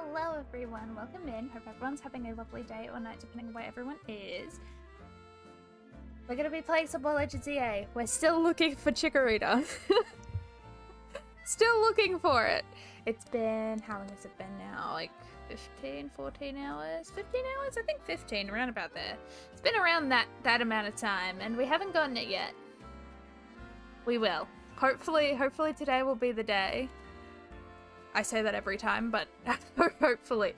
Hello everyone, welcome in. Hope everyone's having a lovely day or night depending on where everyone is. We're gonna be playing some more Legends EA. We're still looking for Chikorita. Still looking for it. It's been, how long has it been now? Like 15, 14 hours? 15 hours? I think 15, around about there. It's been around that amount of time and we haven't gotten it yet. We will. Hopefully today will be the day. I say that every time, but hopefully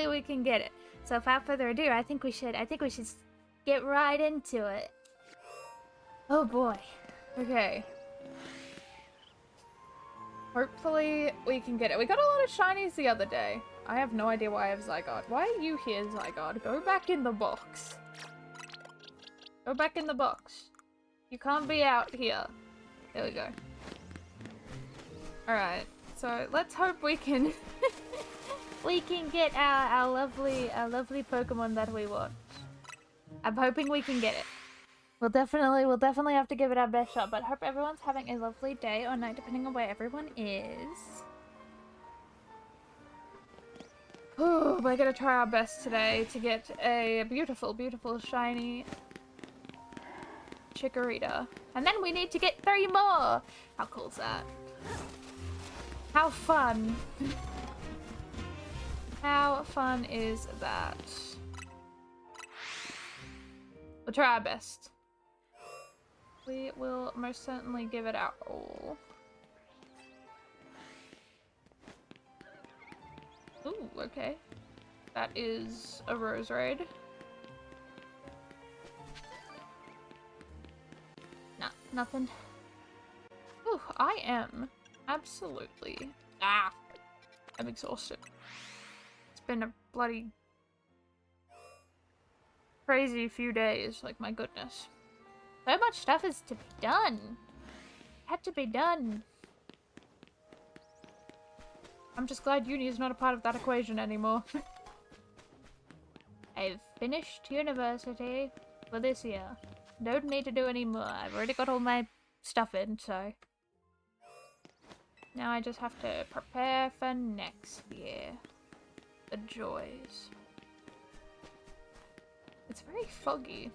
we can get it. So without further ado, I think we should get right into it. Oh boy. Okay. Hopefully we can get it. We got a lot of shinies the other day. I have no idea why I have Zygarde. Why are you here, Zygarde? Go back in the box. Go back in the box. You can't be out here. There we go. Alright. So let's hope we can we can get our lovely Pokemon that we want. I'm hoping we can get it. We'll definitely have to give it our best shot, but I hope everyone's having a lovely day or night depending on where everyone is. Ooh, we're gonna try our best today to get a beautiful shiny Chikorita. And then we need to get 3 more! How cool is that? How fun. How fun is that? We'll try our best. We will most certainly give it our all. Ooh, okay. That is a Rose Raid. Nah, nothing. Ooh, I am absolutely. I'm exhausted. It's been a bloody crazy few days, like my goodness. So much stuff is to be done. Had to be done. I'm just glad uni is not a part of that equation anymore. I've finished university for this year. Don't need to do any more. I've already got all my stuff in, so now I just have to prepare for next year. The joys. It's very foggy.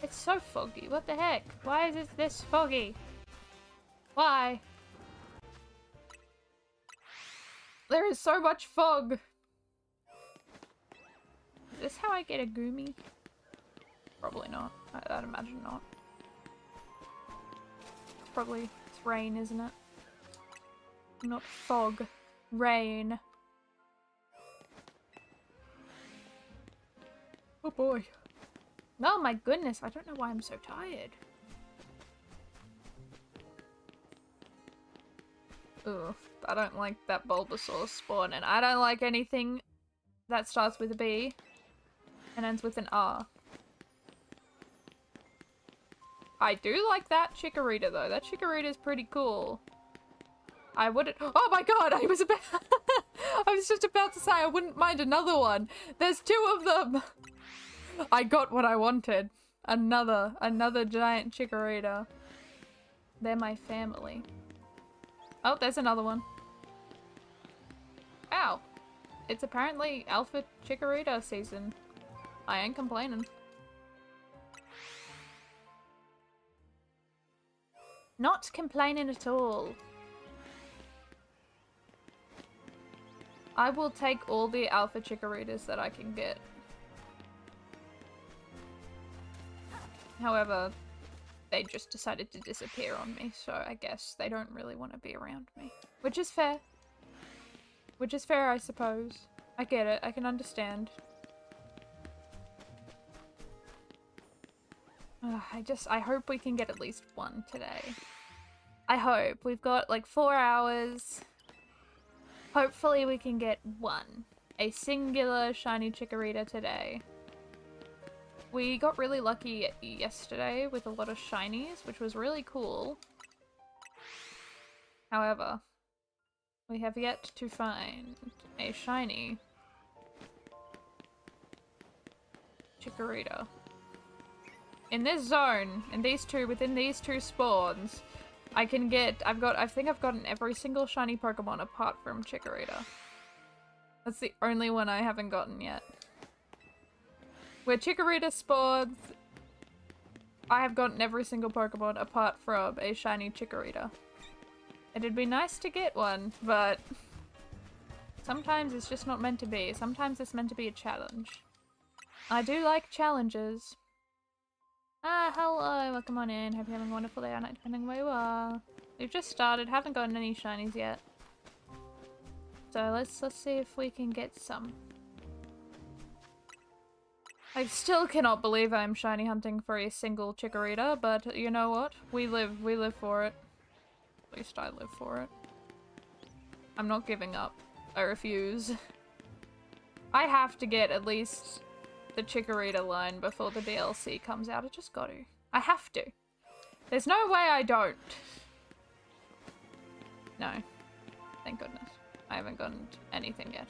It's so foggy. What the heck? Why is it this foggy? Why? There is so much fog. Is this how I get a Goomy? Probably not. I'd imagine not. It's rain, isn't it? Not fog. Rain. Oh boy. Oh my goodness, I don't know why I'm so tired. Ugh, I don't like that Bulbasaur spawn, and I don't like anything that starts with a B and ends with an R. I do like that Chikorita though. That Chikorita is pretty cool. I wouldn't— oh my god, I was just about to say I wouldn't mind another one. There's 2 of them. I got what I wanted. Another giant Chikorita. They're my family. Oh, there's another one. Ow. It's apparently Alpha Chikorita season. I ain't complaining. Not complaining at all. I will take all the Alpha Chikoritas that I can get. However, they just decided to disappear on me, so I guess they don't really want to be around me. Which is fair. Which is fair, I suppose. I get it. I can understand. I hope we can get at least one today. I hope. We've got like 4 hours. Hopefully we can get one. A singular shiny Chikorita today. We got really lucky yesterday with a lot of shinies, which was really cool. However, we have yet to find a shiny Chikorita. In this zone, within these two spawns, I think I've gotten every single shiny Pokemon apart from Chikorita. That's the only one I haven't gotten yet. Where Chikorita spawns, I have gotten every single Pokemon apart from a shiny Chikorita. It'd be nice to get one, but sometimes it's just not meant to be. Sometimes it's meant to be a challenge. I do like challenges. Ah, hello, welcome on in. Hope you're having a wonderful day or night, depending where you are. We've just started, haven't gotten any shinies yet. So let's see if we can get some. I still cannot believe I'm shiny hunting for a single Chikorita, but you know what? We live for it. At least I live for it. I'm not giving up. I refuse. I have to get at least the Chikorita line before the DLC comes out. I just got to. I have to. There's no way I don't. No. Thank goodness. I haven't gotten anything yet.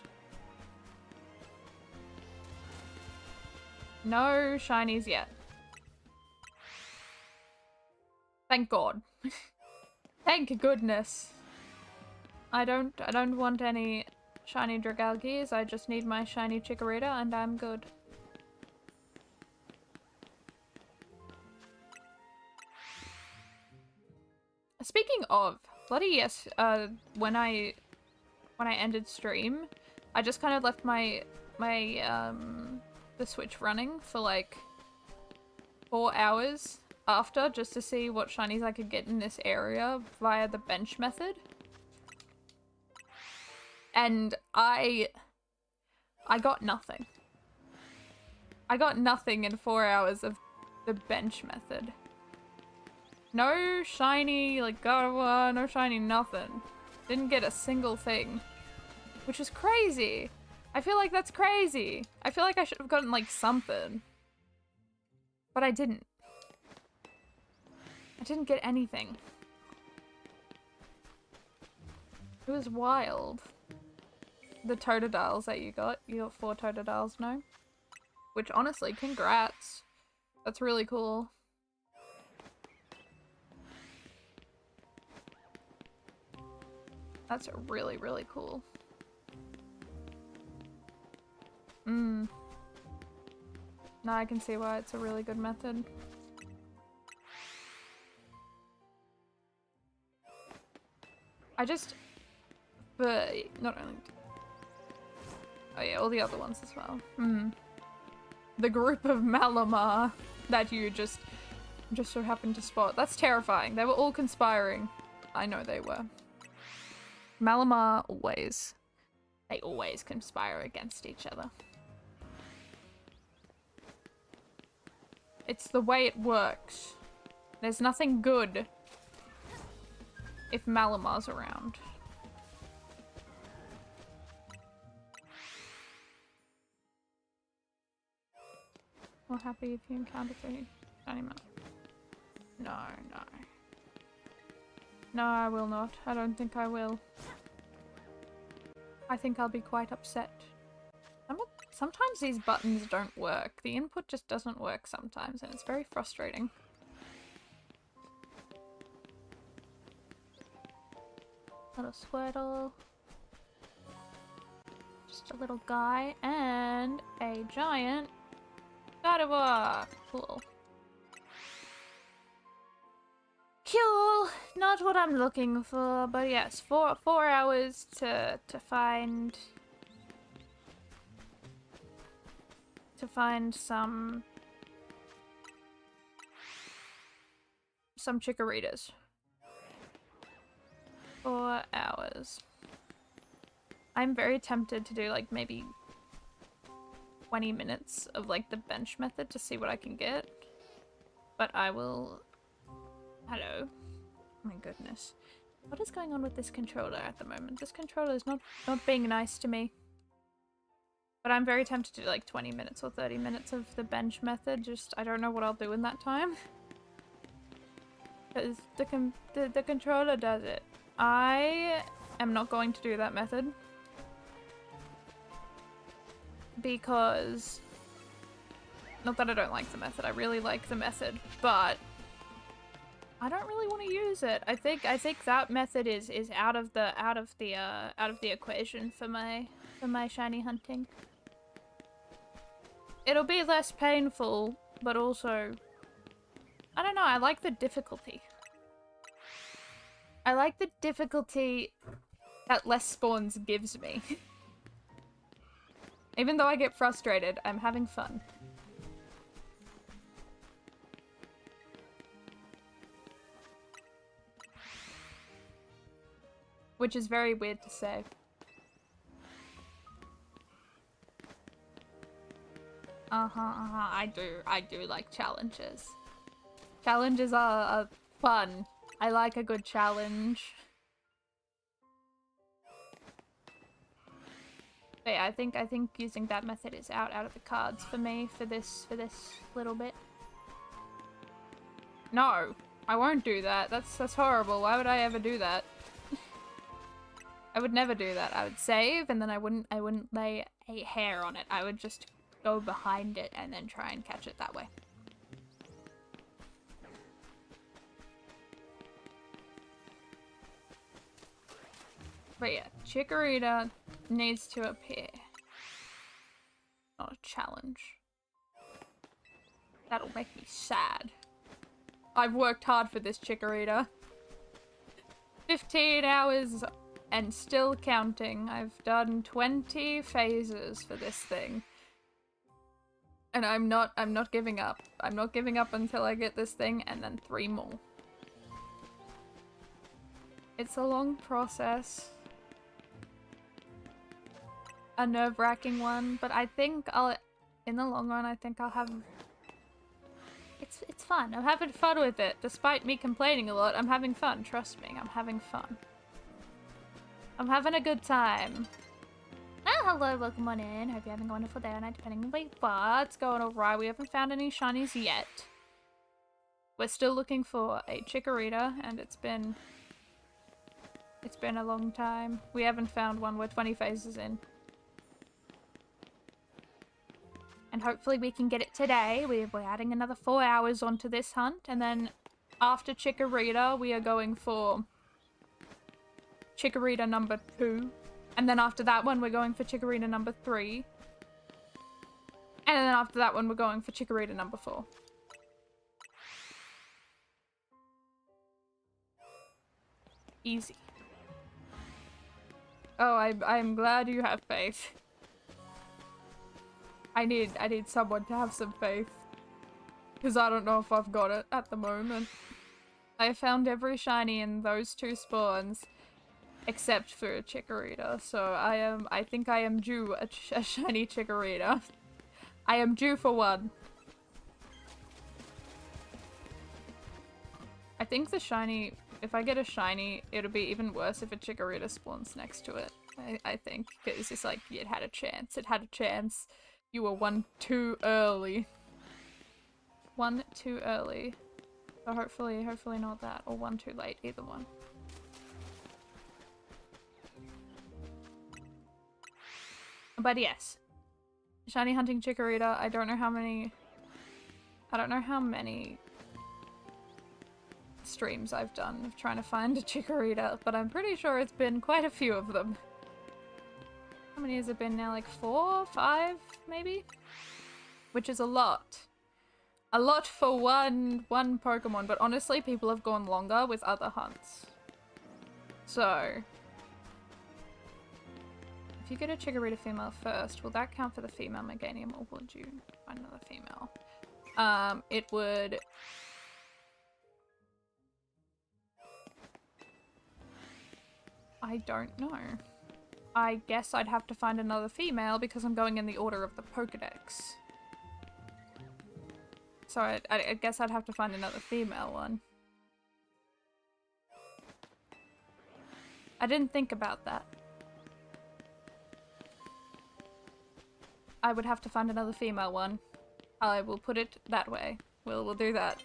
No shinies yet. Thank God. Thank goodness. I don't want any shiny Dragalgis. I just need my shiny Chikorita and I'm good. Speaking of, bloody yes, when I ended stream, I just kind of left the Switch running for like 4 hours after, just to see what shinies I could get in this area via the bench method. And I got nothing. I got nothing in 4 hours of the bench method. No shiny, like, Gardevoir, no shiny nothing. Didn't get a single thing. Which is crazy. I feel like that's crazy. I feel like I should have gotten, like, something. But I didn't. I didn't get anything. It was wild. The Totodiles that you got 4 Totodiles, no? Which, honestly, congrats. That's really cool. That's really, really cool. Now I can see why it's a really good method. But not only... Oh yeah, all the other ones as well. The group of Malamar that you just so happened to spot. That's terrifying. They were all conspiring. I know they were. Malamar always. They always conspire against each other. It's the way it works. There's nothing good if Malamar's around. Well, happy if you encounter 3 shiny Mal. No. No, I will not. I don't think I will. I think I'll be quite upset. Sometimes these buttons don't work. The input just doesn't work sometimes, and it's very frustrating. Little Squirtle. Just a little guy, and a giant Gardevoir. Cool. Cool. Not what I'm looking for, but yes, 4 hours to find some Chikoritas. 4 hours. I'm very tempted to do like maybe 20 minutes of like the bench method to see what I can get, but I will. Hello. Oh my goodness. What is going on with this controller at the moment? This controller is not being nice to me. But I'm very tempted to do like 20 minutes or 30 minutes of the bench method. Just, I don't know what I'll do in that time. Because the controller does it. I am not going to do that method. Because... Not that I don't like the method. I really like the method. But... I don't really want to use it. I think that method is out of the equation for my for my shiny hunting. It'll be less painful, but also... I don't know, I like the difficulty. I like the difficulty that less spawns gives me. Even though I get frustrated, I'm having fun. Which is very weird to say. I do like challenges. Challenges are fun. I like a good challenge. But yeah, I think using that method is out of the cards for me for this little bit. No, I won't do that. That's horrible. Why would I ever do that? I would never do that. I would save and then I wouldn't lay a hair on it. I would just go behind it and then try and catch it that way. But yeah, Chikorita needs to appear. Not a challenge. That'll make me sad. I've worked hard for this Chikorita. 15 hours and still counting. I've done 20 phases for this thing. And I'm not giving up. I'm not giving up until I get this thing and then 3 more. It's a long process. A nerve-wracking one, but I think in the long run, I think I'll have... It's fun. I'm having fun with it. Despite me complaining a lot, I'm having fun. Trust me, I'm having fun. I'm having a good time. Oh, hello, welcome on in. Hope you're having a wonderful day or night, depending on where you are. It's going alright. We haven't found any shinies yet. We're still looking for a Chikorita, and it's been a long time. We haven't found one. We're 20 phases in. And hopefully we can get it today. We're adding another 4 hours onto this hunt. And then after Chikorita, we are going for Chikorita number 2. And then after that one, we're going for Chikorita number 3. And then after that one, we're going for Chikorita number 4. Easy. Oh, I'm glad you have faith. I need someone to have some faith. Because I don't know if I've got it at the moment. I found every shiny in those 2 spawns. Except for a Chikorita. So I think I am due a shiny Chikorita. I am due for one. I think the shiny, if I get a shiny, it'll be even worse if a Chikorita spawns next to it. I think. Because it's like, it had a chance. It had a chance. You were 1 too early. 1 too early. So hopefully not that. Or 1 too late. Either one. But yes. Shiny hunting Chikorita. I don't know how many streams I've done of trying to find a Chikorita, but I'm pretty sure it's been quite a few of them. How many has it been now? Like 4, 5, maybe? Which is a lot. A lot for one Pokemon, but honestly, people have gone longer with other hunts. So... if you get a Chikorita female first, will that count for the female Meganium, or would you find another female? It would... I don't know. I guess I'd have to find another female because I'm going in the order of the Pokedex. So I guess I'd have to find another female one. I didn't think about that. I would have to find another female one. I will put it that way. We'll do that.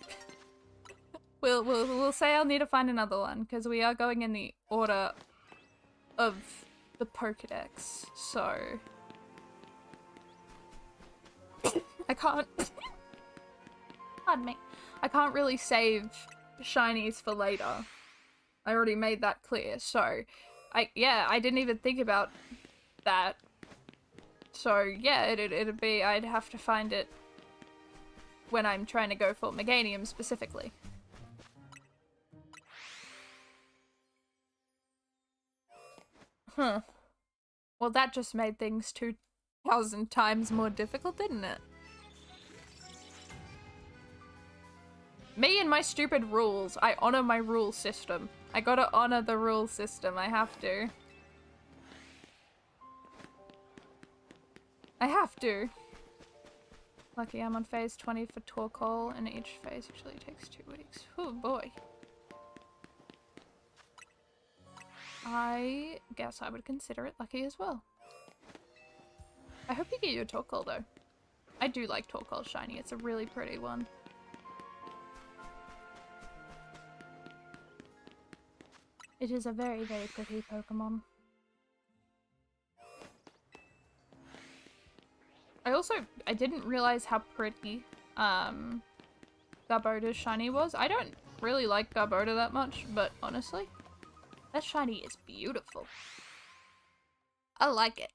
We'll say I'll need to find another one because we are going in the order of the Pokedex. So I can't. Pardon me. I can't really save shinies for later. I already made that clear. So I didn't even think about that. So yeah, it'd be, I'd have to find it when I'm trying to go for Meganium specifically. Huh. Well, that just made things 2,000 times more difficult, didn't it? Me and my stupid rules. I honor my rule system. I gotta honor the rule system. I have to. I have to. Lucky I'm on phase 20 for Torkoal, and each phase usually takes 2 weeks. Oh boy. I guess I would consider it lucky as well. I hope you get your Torkoal though. I do like Torkoal shiny. It's a really pretty one. It is a very, very pretty Pokemon. I didn't realize how pretty Garboda's shiny was. I don't really like Garboda that much, but honestly, that shiny is beautiful. I like it.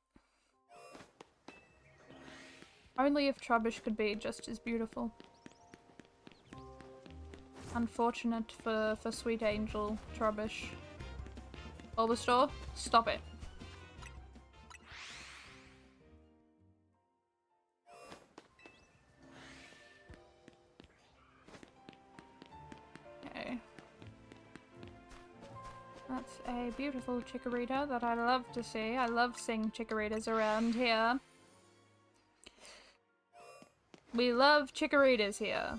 Only if Trubbish could be just as beautiful. Unfortunate for Sweet Angel Trubbish. Bulbasaur, stop it. Okay. That's a beautiful Chikorita that I love to see. I love seeing Chikoritas around here. We love Chikoritas here.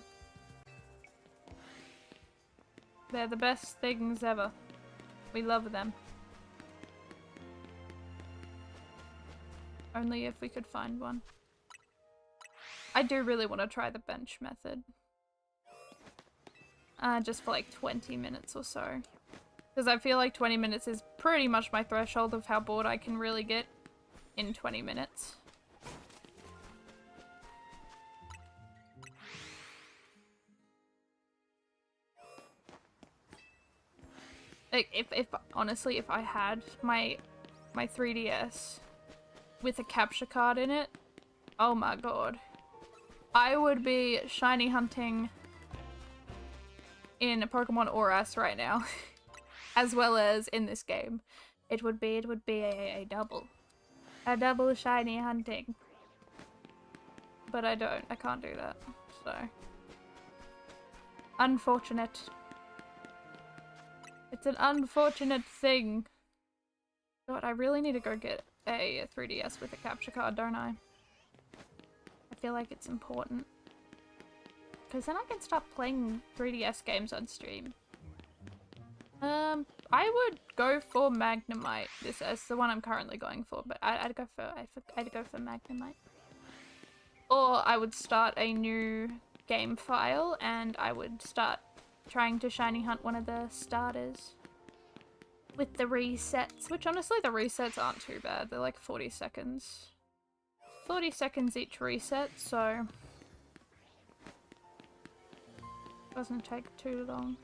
They're the best things ever. We love them. Only if we could find one. I do really want to try the bench method. Just for like 20 minutes or so. Because I feel like 20 minutes is pretty much my threshold of how bored I can really get in 20 minutes. Like, if honestly, if I had my 3DS with a capture card in it, oh my god. I would be shiny hunting in Pokemon Oras right now. As well as in this game. It would be a double. A double shiny hunting. But I can't do that. So. Unfortunate. It's an unfortunate thing. God, I really need to go get a 3DS with a capture card, don't I? I feel like it's important. Because then I can start playing 3DS games on stream. I would go for Magnemite. This is the one I'm currently going for, but I'd go for Magnemite. Or I would start a new game file and I would start trying to shiny hunt one of the starters with the resets, which honestly the resets aren't too bad. They're like 40 seconds. 40 seconds each reset, so doesn't take too long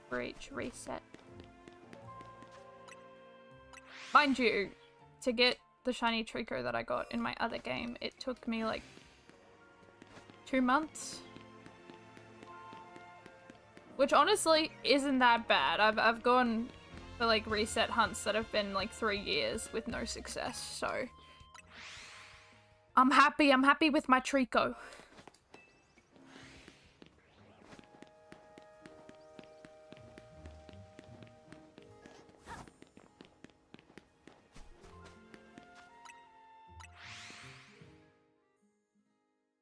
for each reset. Mind you, to get the shiny Trico that I got in my other game, it took me like 2 months. Which honestly isn't that bad. I've gone for like reset hunts that have been like 3 years with no success, so I'm happy with my Trico.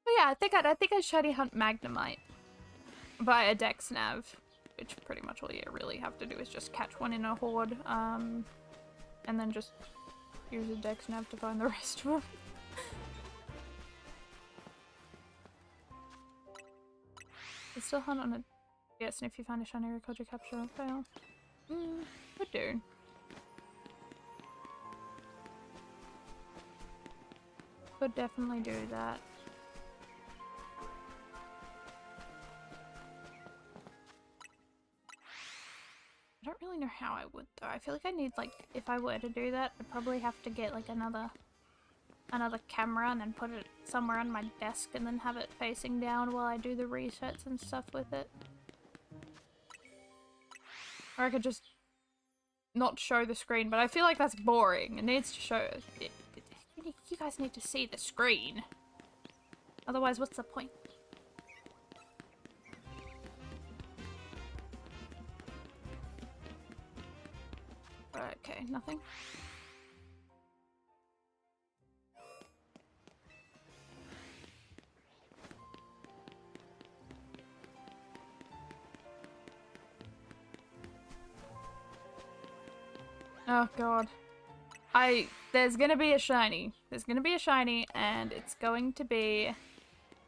But yeah, I think I'd shiny hunt Magnemite via Dex Nav, which pretty much all you really have to do is just catch one in a horde, and then just use a Dex Nav to find the rest of them. You still hunt on a yes, and if you find a shiny record you capture and fail. Would do. Could definitely do that. I don't really know how I would though. I feel like I need, like, if I were to do that, I'd probably have to get like another camera and then put it somewhere on my desk and then have it facing down while I do the resets and stuff with it. Or I could just not show the screen, but I feel like that's boring. It needs to show it. You guys need to see the screen. Otherwise, what's the point? Okay, nothing. Oh god. There's gonna be a shiny. There's gonna be a shiny, and it's going to be...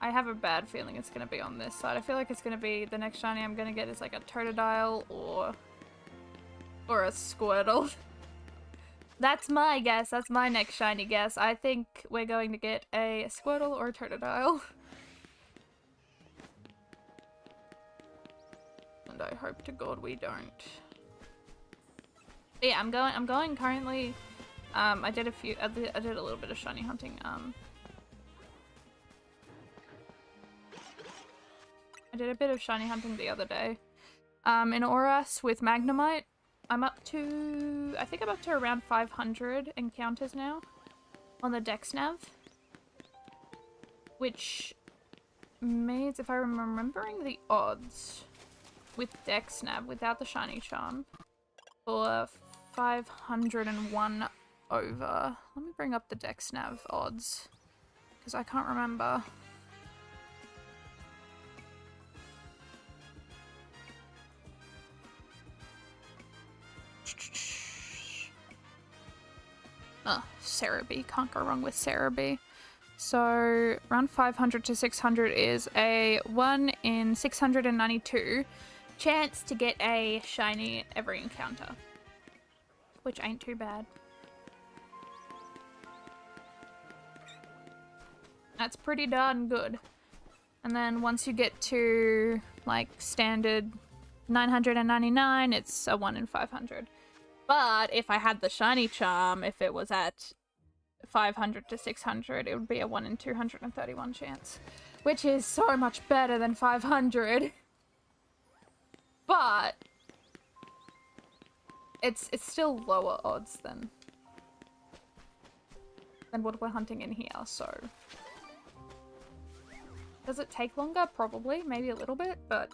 I have a bad feeling it's gonna be on this side. I feel like it's gonna be... The next shiny I'm gonna get is like a Totodile or a Squirtle. That's my guess. That's my next shiny guess. I think we're going to get a Squirtle or a Totodile. And I hope to God we don't. But yeah, I'm going currently. I did a little bit of shiny hunting. I did a bit of shiny hunting the other day. In Oras with Magnemite. I'm up to, I think I'm up to around 500 encounters now on the Dex Nav, which means, if I'm remembering the odds with Dex Nav without the shiny charm, for 501 over. Let me bring up the Dex Nav odds because I can't remember. Oh, Cerebi. Can't go wrong with Cerebi. So, around 500 to 600 is a 1 in 692 chance to get a shiny every encounter. Which ain't too bad. That's pretty darn good. And then once you get to, like, standard 999, it's a 1 in 500. But if I had the shiny charm, if it was at 500 to 600, it would be a 1 in 231 chance. Which is so much better than 500. But it's still lower odds than what we're hunting in here, so... Does it take longer? Probably. Maybe a little bit, but...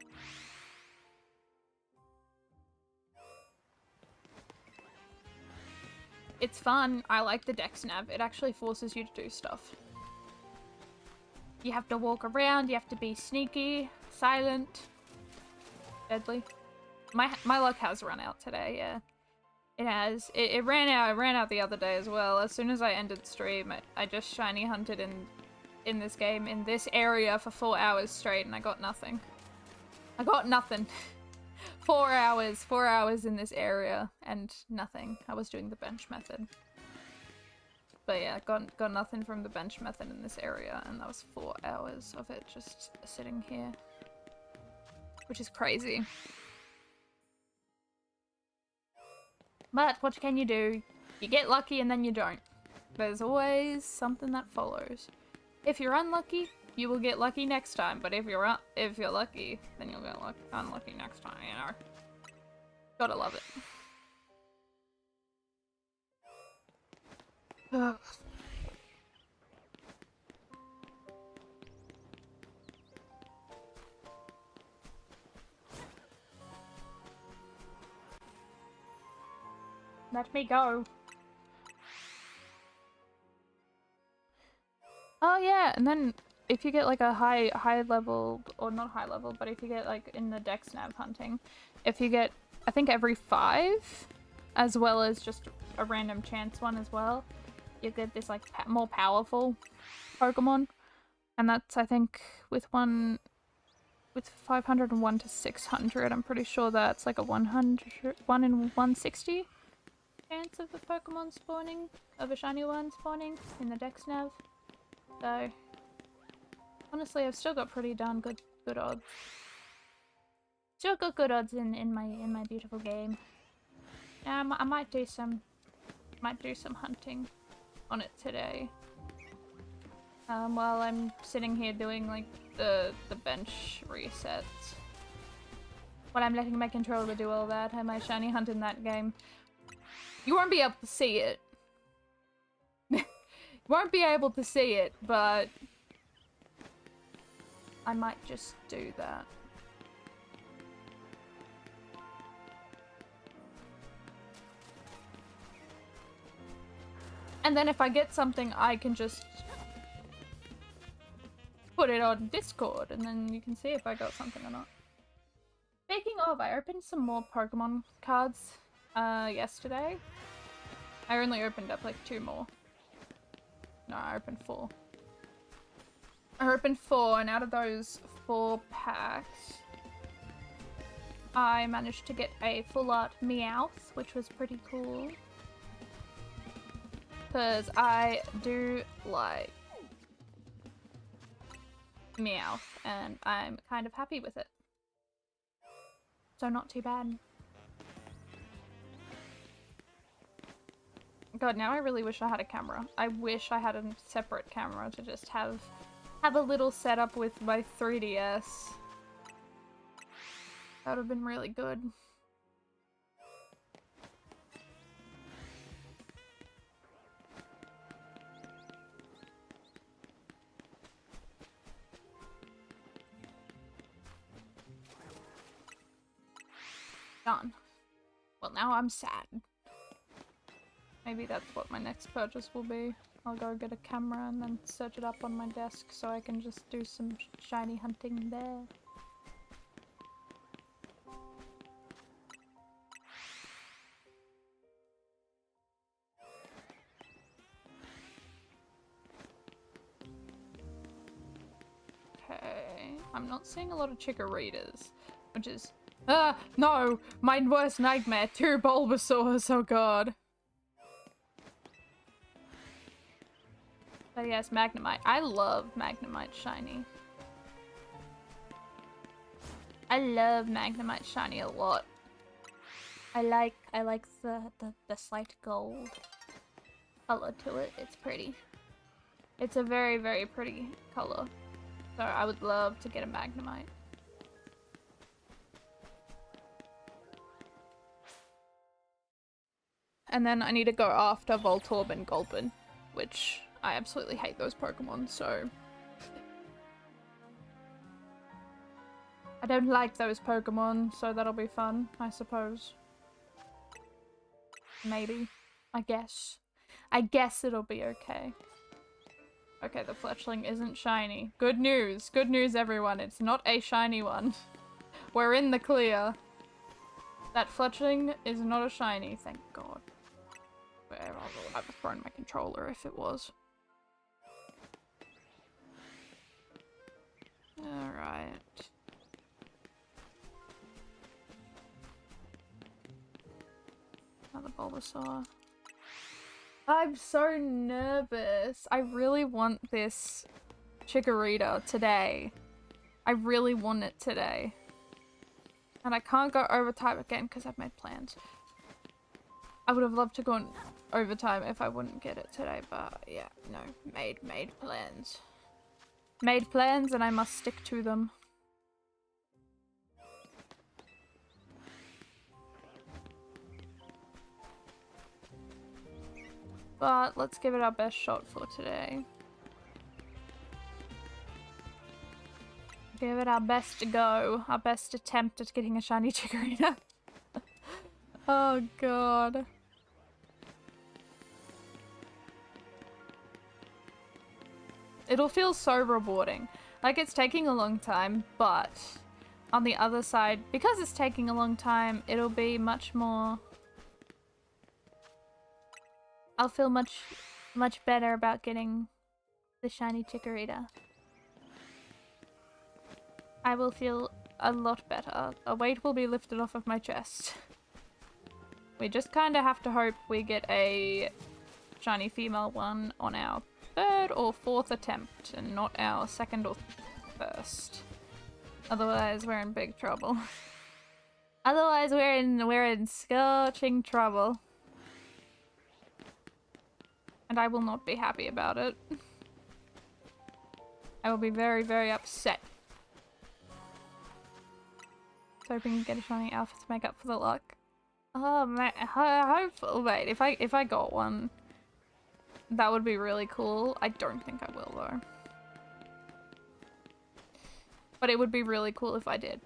It's fun. I like the Dex Nav. It actually forces you to do stuff. You have to walk around, you have to be sneaky, silent, deadly. My luck has run out today, yeah. It has. It ran out the other day as well. As soon as I ended stream, I just shiny hunted in this game, in this area for 4 hours straight, and I got nothing. I got nothing. 4 hours in this area, and nothing. I was doing the bench method. But yeah, got nothing from the bench method in this area, and that was 4 hours of it just sitting here. Which is crazy. But what can you do? You get lucky and then you don't. There's always something that follows. If you're unlucky, you will get lucky next time, but if you're lucky, then you'll get unlucky next time, you know. Gotta love it. Ugh. Let me go. Oh yeah, and then if you get like a high level, or not high level, but if you get like in the Dex Nav hunting, if you get, I think every 5, as well as just a random chance one as well, you get this like more powerful Pokemon, and that's, I think, with 501 to 600, I'm pretty sure that's like a 1 in 160 chance of the Pokemon spawning, of a shiny one spawning in the Dex Nav. So, honestly, I've still got pretty darn good odds. Still got good odds in my beautiful game. Yeah, I might do some hunting on it today. While I'm sitting here doing like the bench resets. While I'm letting my controller do all that, have my shiny hunt in that game. You won't be able to see it. You won't be able to see it, but I might just do that. And then if I get something, I can just put it on Discord, and then you can see if I got something or not. Speaking of, I opened some more Pokemon cards yesterday. I only opened up like 2 more. No, I opened 4. I opened 4, and out of those 4 packs, I managed to get a full art Meowth, which was pretty cool. Because I do like Meowth, and I'm kind of happy with it. So not too bad. God, now I really wish I had a camera. I wish I had a separate camera to just have a little setup with my 3DS. That would have been really good. Done. Well, now I'm sad. Maybe that's what my next purchase will be. I'll go get a camera and then set it up on my desk so I can just do some shiny hunting there. Okay, I'm not seeing a lot of Chikorritas, which is... Ah, no! My worst nightmare! 2 Bulbasaurs, oh god. But yes, Magnemite. I love Magnemite shiny. I love Magnemite shiny a lot. I like the slight gold color to it. It's pretty. It's a very, very pretty color. So I would love to get a Magnemite. And then I need to go after Voltorb and Gulpin, which I absolutely hate those Pokemon, so... I don't like those Pokemon, so that'll be fun, I suppose. Maybe. I guess. I guess it'll be okay. Okay, the Fletchling isn't shiny. Good news! Good news, everyone. It's not a shiny one. We're in the clear. That Fletchling is not a shiny, thank god. I would have thrown my controller if it was. Alright. Another Bulbasaur. I'm so nervous. I really want this Chikorita today. I really want it today. And I can't go overtime again because I've made plans. I would have loved to go on overtime if I wouldn't get it today, but yeah, no. Made plans. Made plans and I must stick to them. But let's give it our best shot for today. Give it our best go. Our best attempt at getting a shiny Chikorita. Oh god. It'll feel so rewarding. Like, it's taking a long time, but on the other side, because it's taking a long time, it'll be much more... I'll feel much better about getting the shiny Chikorita. I will feel a lot better. A weight will be lifted off of my chest. We just kind of have to hope we get a shiny female one on our 3rd or 4th attempt and not our 2nd or 1st. Otherwise, we're in big trouble. Otherwise, we're in scorching trouble. And I will not be happy about it. I will be very, very upset. So hoping to get a shiny outfit to make up for the luck. Oh man, hopefully, wait, if I got one, that would be really cool. I don't think I will though. But it would be really cool if I did.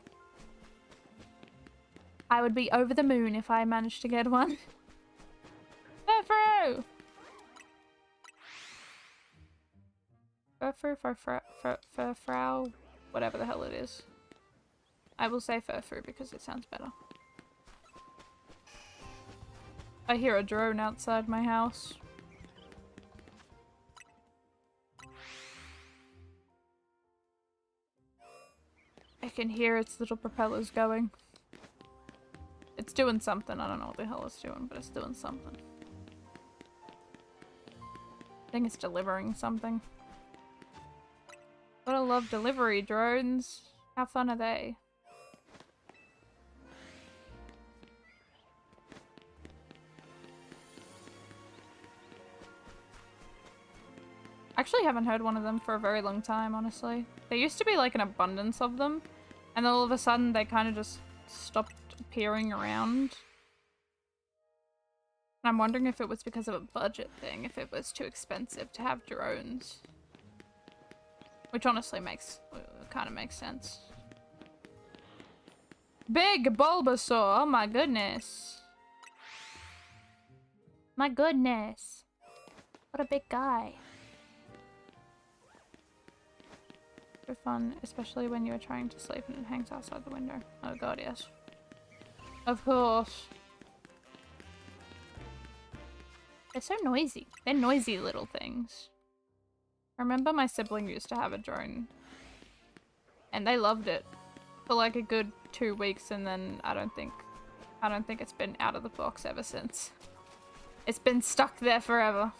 I would be over the moon if I managed to get one. Furfru! Furfrau, whatever the hell it is. I will say Furfru because it sounds better. I hear a drone outside my house. I can hear its little propellers going. It's doing something. I don't know what the hell it's doing, but it's doing something. I think it's delivering something. Gotta love delivery drones. How fun are they? I actually haven't heard one of them for a very long time, honestly. There used to be like an abundance of them, and all of a sudden they kind of just stopped appearing around. And I'm wondering if it was because of a budget thing, if it was too expensive to have drones. Which honestly kind of makes sense. Big Bulbasaur, oh my goodness. My goodness. What a big guy. For fun, especially when you're trying to sleep and it hangs outside the window. Oh god, yes. Of course. They're so noisy. They're noisy little things. I remember my sibling used to have a drone. And they loved it. For like a good 2 weeks, and then I don't think it's been out of the box ever since. It's been stuck there forever.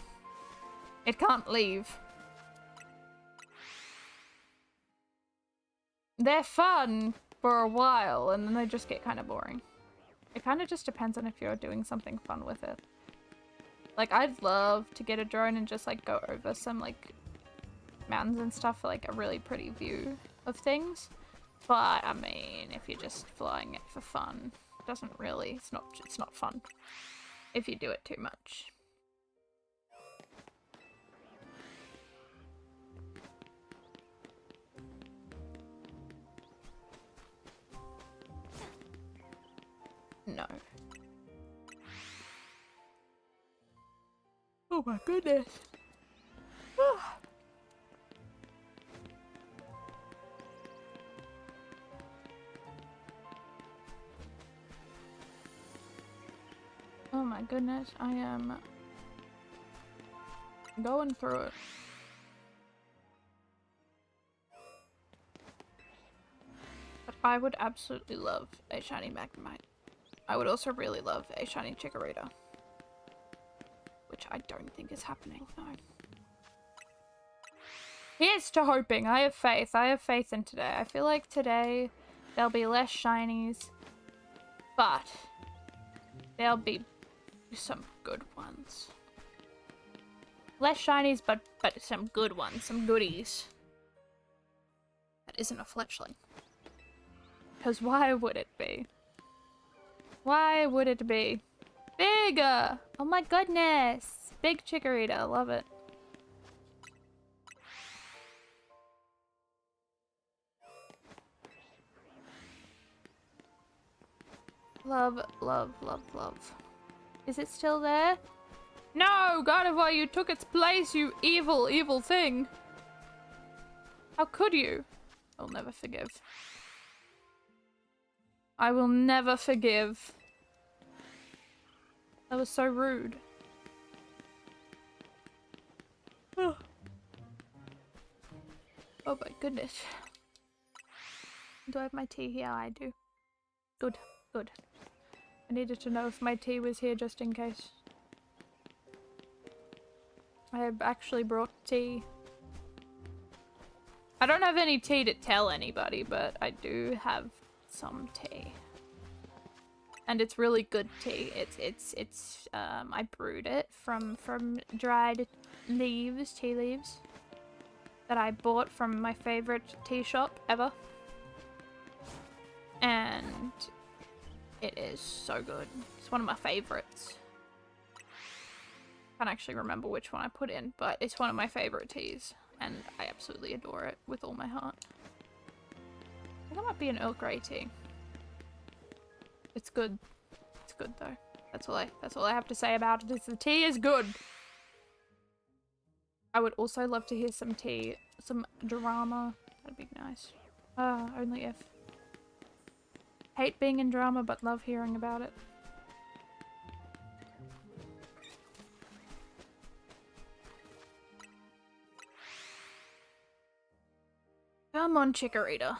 It can't leave. They're fun for a while, and then they just get kind of boring. It kind of just depends on if you're doing something fun with it. Like, I'd love to get a drone and just, like, go over some, like, mountains and stuff for, like, a really pretty view of things. But, I mean, if you're just flying it for fun, it doesn't really, it's not fun if you do it too much. No. Oh my goodness. Oh my goodness, I am going through it. But I would absolutely love a shiny Magnemite. I would also really love a shiny Chikorita. Which I don't think is happening, no. Here's to hoping. I have faith. I have faith in today. I feel like today there'll be less shinies, but there'll be some good ones. Less shinies, but some good ones. Some goodies. That isn't a fletchling. Because why would it be? Why would it be? Bigger! Oh my goodness! Big Chikorita, I love it. Love, love, love, love. Is it still there? No! Gardevoir, you took its place, you evil, evil thing! How could you? I'll never forgive. I will never forgive. That was so rude. Oh my goodness. Do I have my tea here? I do. Good, good. I needed to know if my tea was here just in case. I have actually brought tea. I don't have any tea to tell anybody, but I do have some tea. and it's really good tea. It's I brewed it from dried leaves, tea leaves, that I bought from my favorite tea shop ever, and it is so good. It's one of my favorites. Can't actually remember which one I put in, but it's one of my favorite teas, and I absolutely adore it with all my heart. I think it might be an Earl Grey tea. It's good. It's good though. That's all I have to say about it, is the tea is good. I would also love to hear some drama. That'd be nice. Only if. Hate being in drama, but love hearing about it. Come on, Chikorita.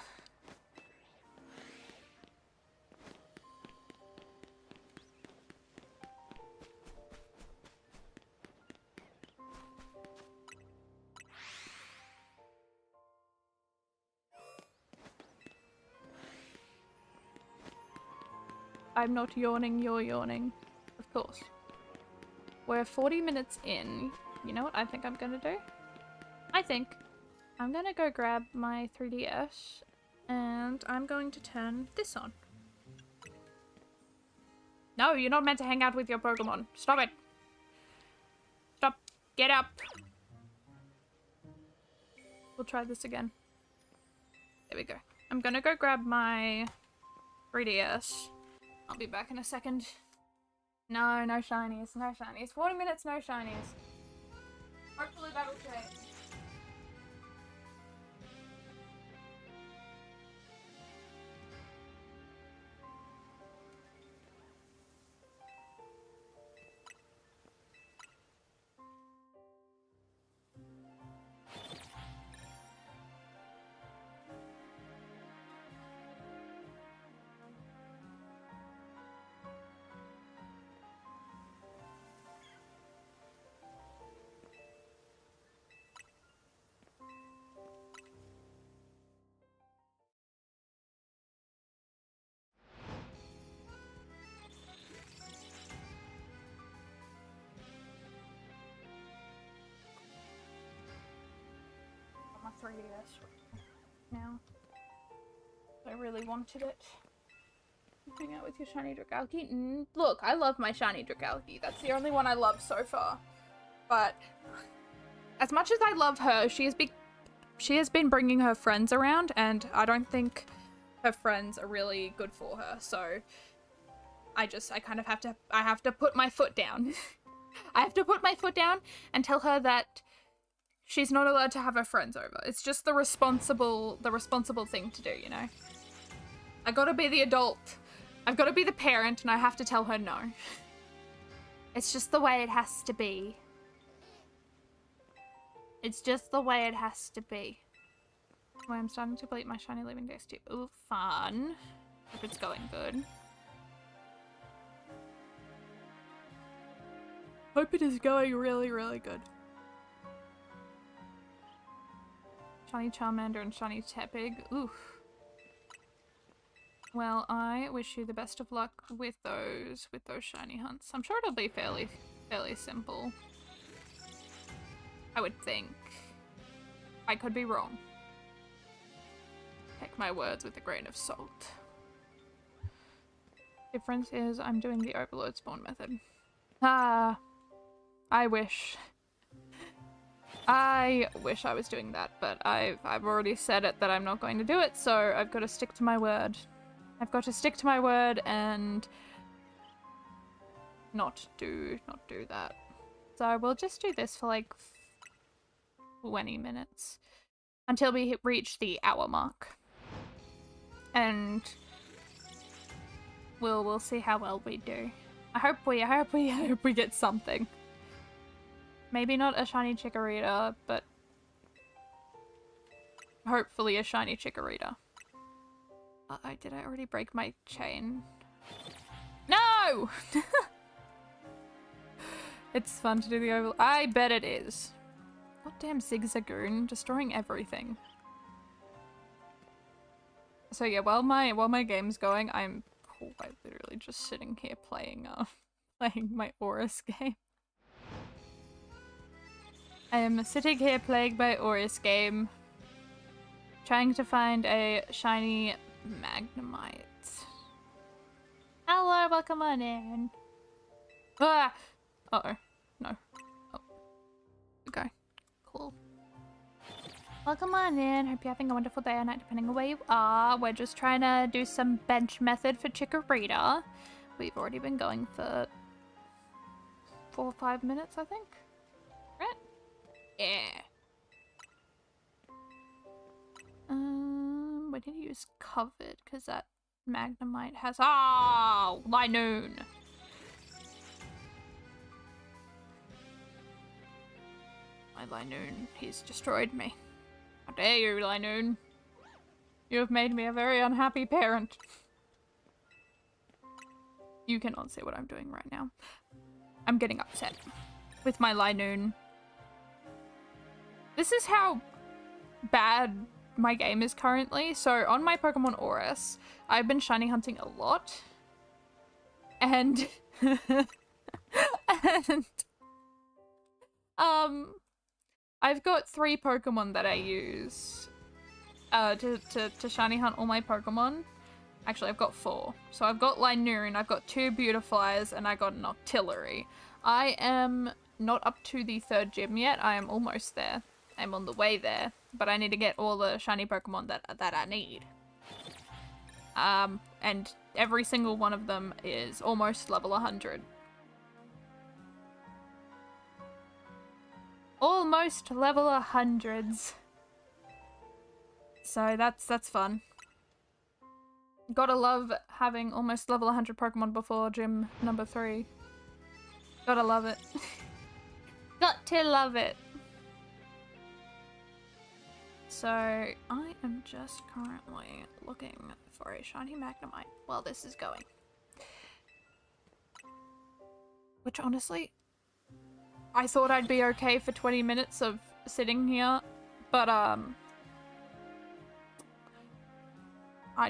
I'm not yawning, you're yawning. Of course. We're 40 minutes in. You know what I think I'm gonna do? I think I'm gonna go grab my 3DS and I'm going to turn this on. No, you're not meant to hang out with your Pokemon. Stop it. Stop. Get up. We'll try this again. There we go. I'm gonna go grab my 3DS. I'll be back in a second. No, no shinies, no shinies. 40 minutes, no shinies. Hopefully that'll change. My 3DS now. I really wanted it. Hang out with your shiny Dragalge. Look, I love my shiny Dragalge. That's the only one I love so far. But as much as I love her, she has been bringing her friends around, and I don't think her friends are really good for her. So I kind of have to put my foot down. I have to put my foot down and tell her that she's not allowed to have her friends over. It's just the responsible thing to do, you know? I gotta be the adult. I've gotta be the parent, and I have to tell her no. It's just the way it has to be. It's just the way it has to be. Well, I'm starting to complete my shiny living days too. Ooh, fun. Hope it's going good. Hope it is going really, really good. Shiny Charmander and shiny Tepig. Oof. Well, I wish you the best of luck with those shiny hunts. I'm sure it'll be fairly simple. I would think. I could be wrong. Take my words with a grain of salt. Difference is I'm doing the overload spawn method. Ah, I wish. I wish I was doing that, but I've already said it that I'm not going to do it, so I've got to stick to my word. I've got to stick to my word and not do that. So we'll just do this for like 20 minutes until we reach the hour mark, and we'll see how well we do. I hope we get something. Maybe not a shiny Chikorita, but hopefully a shiny Chikorita. Did I already break my chain? No! It's fun to do the overload. I bet it is. Goddamn Zigzagoon, destroying everything. So yeah, while my game's going, I'm I'm literally just sitting here playing playing my Oris game. I am sitting here playing my Oris game, trying to find a shiny Magnemite. Hello, welcome on in. Ah! Uh-oh. No. Oh. Okay. Cool. Welcome on in. Hope you're having a wonderful day or night, depending on where you are. We're just trying to do some bench method for Chikorita. We've already been going for 4 or 5 minutes, I think. Right? Yeah. We need to use covered because that Magnemite has Linoon. My Linoon, he's destroyed me. How dare you, Linoon? You have made me a very unhappy parent. You cannot see what I'm doing right now. I'm getting upset with my Linoon. This is how bad my game is currently. So on my Pokemon Oris, I've been shiny hunting a lot. And I've got 3 Pokemon that I use to shiny hunt all my Pokemon. Actually, I've got 4. So I've got Linoon, I've got 2 Beautifiers, and I got an Octillery. I am not up to the 3rd gym yet. I am almost there. I'm on the way there, but I need to get all the shiny Pokemon that I need. And every single one of them is almost level 100. Almost level 100s. So that's fun. Gotta love having almost level 100 Pokemon before gym number 3. Gotta love it. Got to love it. So, I am just currently looking for a shiny Magnemite while this is going. Which, honestly, I thought I'd be okay for 20 minutes of sitting here, but, I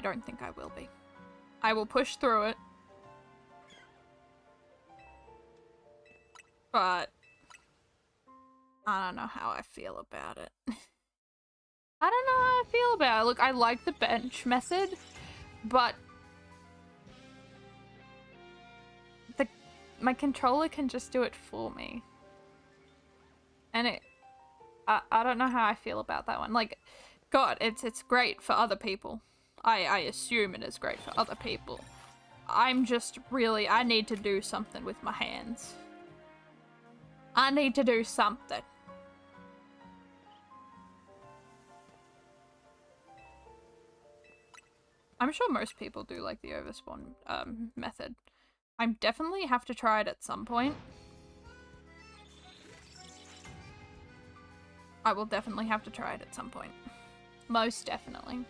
don't think I will be. I will push through it. But, I don't know how I feel about it. I don't know how I feel about it. Look, I like the bench method, but my controller can just do it for me. And I don't know how I feel about that one. Like, God, it's great for other people. I assume it is great for other people. I'm just really, I need to do something with my hands. I need to do something. I'm sure most people do like the overspawn method. I definitely have to try it at some point. I will definitely have to try it at some point. Most definitely.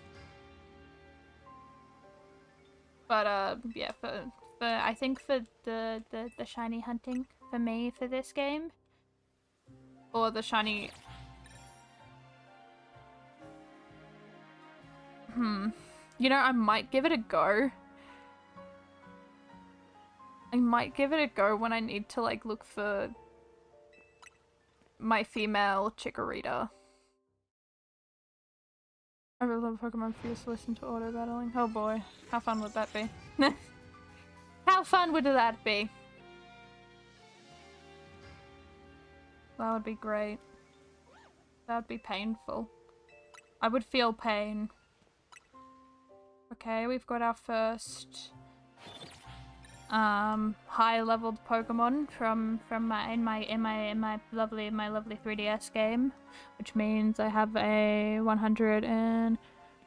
But yeah, for I think for the shiny hunting for me for this game, or the shiny. You know, I might give it a go. I might give it a go when I need to, like, look for my female Chikorita. I really love Pokemon Fuse to listen to auto battling. Oh boy, how fun would that be? How fun would that be? That would be great. That would be painful. I would feel pain. Okay, we've got our first high-leveled Pokemon from my lovely 3DS game, which means I have a 100 and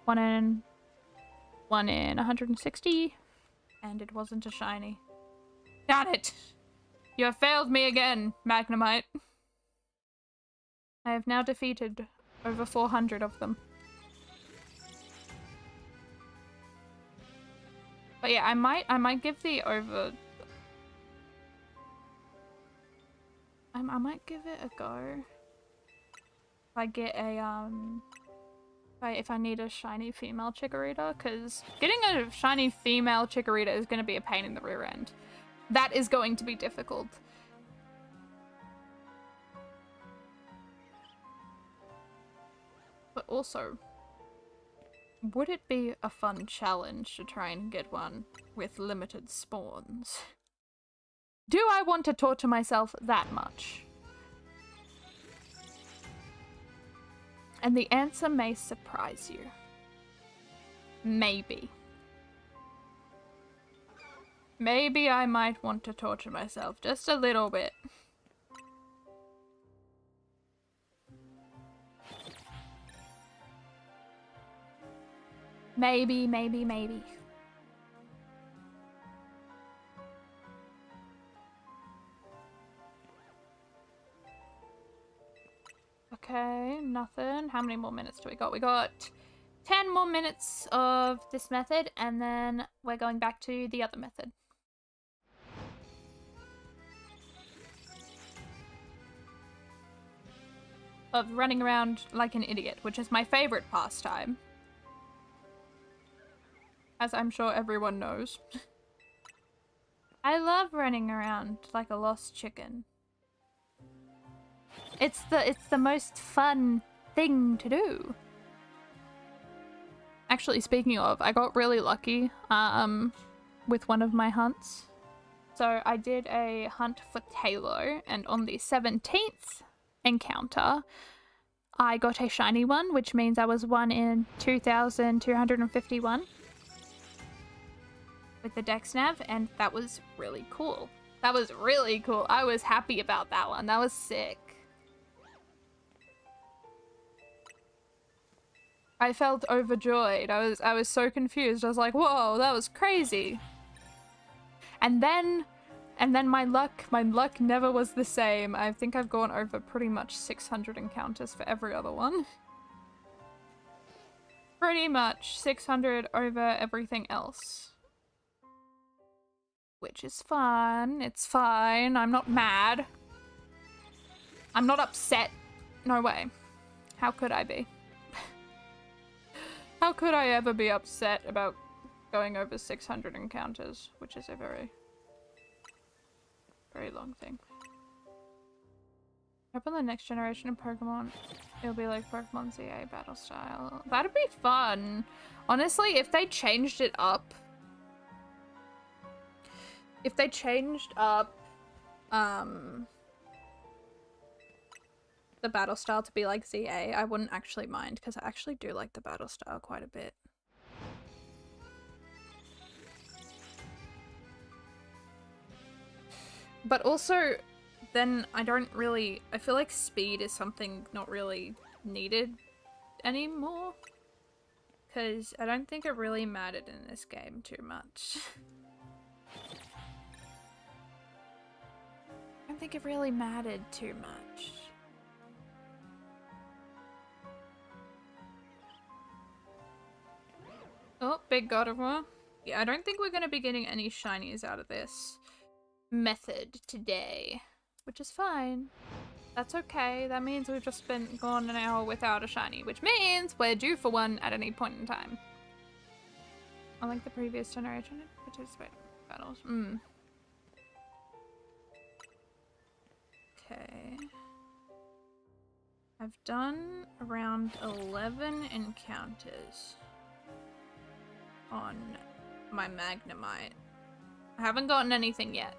1 in 160, and it wasn't a shiny. Darn it! You have failed me again, Magnemite. I have now defeated over 400 of them. But yeah, I might give the over. I might give it a go. If I get a If I need a shiny female Chikorita, because getting a shiny female Chikorita is going to be a pain in the rear end. That is going to be difficult. But also, would it be a fun challenge to try and get one with limited spawns? Do I want to torture myself that much? And the answer may surprise you. Maybe. Maybe I might want to torture myself just a little bit. Maybe, maybe, maybe. Okay, nothing. How many more minutes do we got? We got 10 more minutes of this method, and then we're going back to the other method. Of running around like an idiot, which is my favorite pastime. As I'm sure everyone knows. I love running around like a lost chicken. It's the most fun thing to do. Actually, speaking of, I got really lucky with one of my hunts. So I did a hunt for Talo, and on the 17th encounter, I got a shiny one, which means I was 1 in 2,251 with the Dex Nav, and that was really cool. That was really cool. I was happy about that one. That was sick. I felt overjoyed. I was so confused. I was like, whoa, that was crazy. And then my luck never was the same. I think I've gone over pretty much 600 encounters for every other one. Pretty much 600 over everything else. Which is fun. It's fine. I'm not mad. I'm not upset. No way. How could I be? How could I ever be upset about going over 600 encounters, which is a very, very long thing. Hope on the next generation of Pokemon, it'll be like Pokemon ZA battle style. That'd be fun. Honestly, if they changed it up, the battle style to be like ZA, I wouldn't actually mind, because I actually do like the battle style quite a bit. But also, then I feel like speed is something not really needed anymore, because I don't think it really mattered in this game too much. I don't think it really mattered too much. Oh, big God of War. Yeah, I don't think we're going to be getting any shinies out of this method today, which is fine. That's okay. That means we've just been gone an hour without a shiny, which means we're due for one at any point in time. Unlike the previous generation, participate in battles. Okay. I've done around 11 encounters on my Magnemite. I haven't gotten anything yet.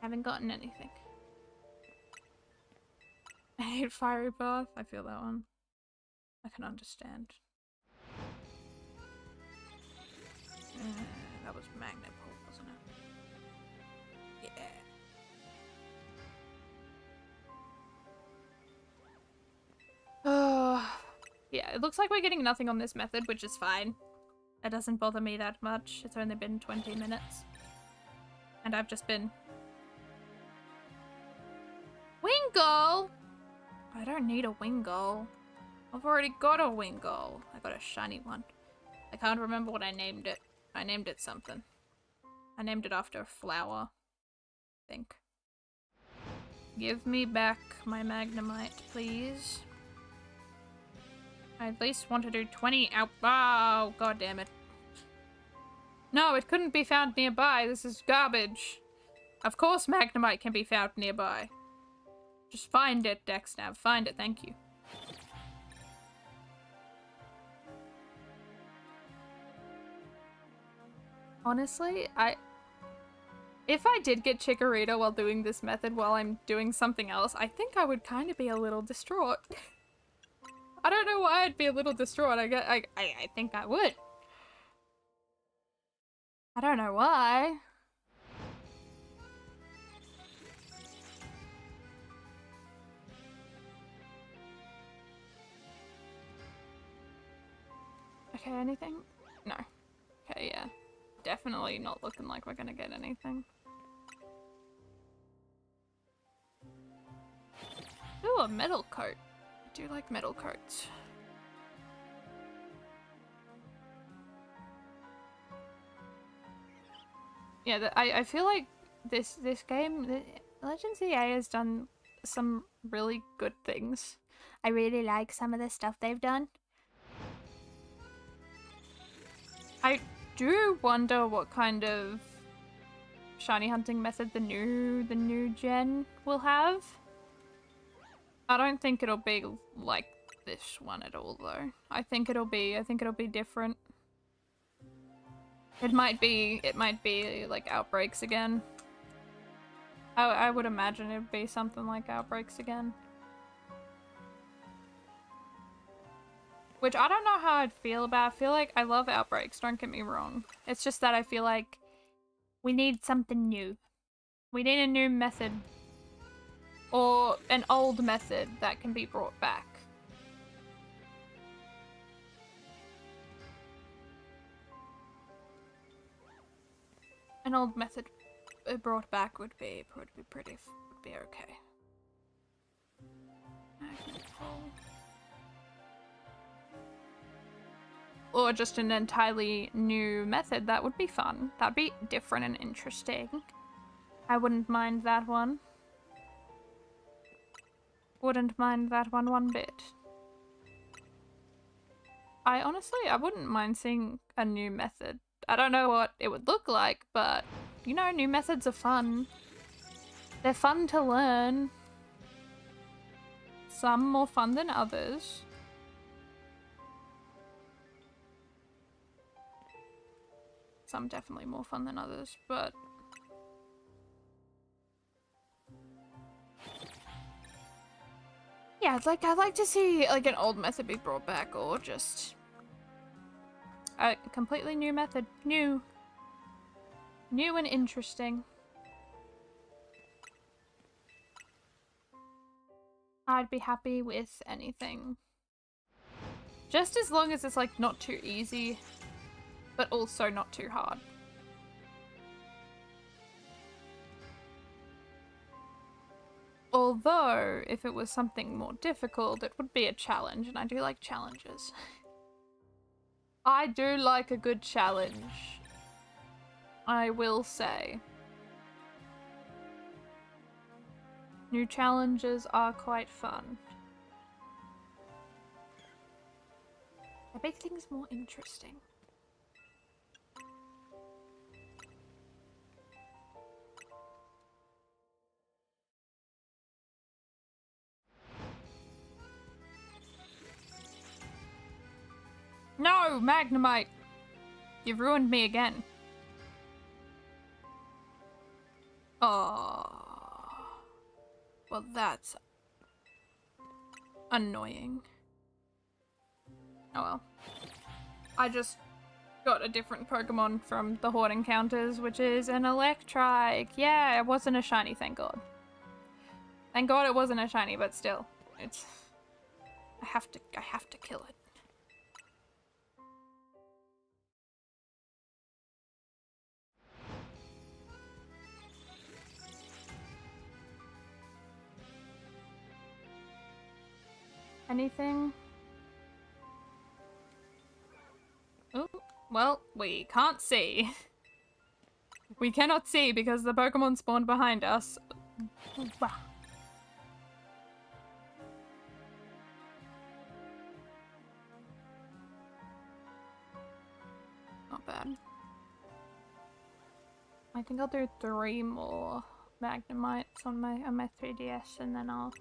Haven't gotten anything. I hate Fiery Bath. I feel that one. I can understand. That was Magnet Pull, wasn't it? Yeah. Oh. Yeah, it looks like we're getting nothing on this method, which is fine. It doesn't bother me that much. It's only been 20 minutes. And I've just been... Wingull! I don't need a Wingull. I've already got a Wingull. I got a shiny one. I can't remember what I named it. I named it something. I named it after a flower, I think. Give me back my Magnemite, please. I at least want to do 20 out. Oh, god damn it. No, it couldn't be found nearby. This is garbage. Of course Magnemite can be found nearby. Just find it, DexNav. Find it, thank you. Honestly, if I did get Chikorita while doing this method while I'm doing something else, I think I would kind of be a little distraught. I don't know why I'd be a little distraught. I think I would. I don't know why. Okay, anything? No. Okay, yeah. Definitely not looking like we're gonna get anything. Ooh, a metal coat. I do like metal coats. Yeah, I feel like this game, Legends EA has done some really good things. I really like some of the stuff they've done. I do wonder what kind of shiny hunting method the new gen will have. I don't think it'll be like this one at all though. I think it'll be different. It might be like outbreaks again. I would imagine it'd be something like outbreaks again. Which I don't know how I'd feel about. I feel like I love outbreaks, don't get me wrong. It's just that I feel like we need something new. We need a new method. Or an old method that can be brought back. An old method brought back would be okay. Or just an entirely new method, that would be fun. That'd be different and interesting. I wouldn't mind that one. Wouldn't mind that one bit. I wouldn't mind seeing a new method. I don't know what it would look like, but you know, new methods are fun. They're fun to learn. Some more fun than others. Some definitely more fun than others, but yeah, I'd like to see like an old method be brought back, or just a completely new method. New and interesting. I'd be happy with anything. Just as long as it's like not too easy, but also not too hard. Although, if it was something more difficult, it would be a challenge, and I do like challenges. I do like a good challenge. I will say. New challenges are quite fun. They make things more interesting. No, Magnemite! You've ruined me again. Oh. Well, that's annoying. Oh well. I just got a different Pokemon from the Horde encounters, which is an Electrike. Yeah, it wasn't a shiny, thank God. Thank God it wasn't a shiny, but still. It's... I have to kill it. Anything? Oh, well, we can't see. We cannot see because the Pokemon spawned behind us. Wow. I think I'll do 3 more Magnemites on my 3DS and then I'll...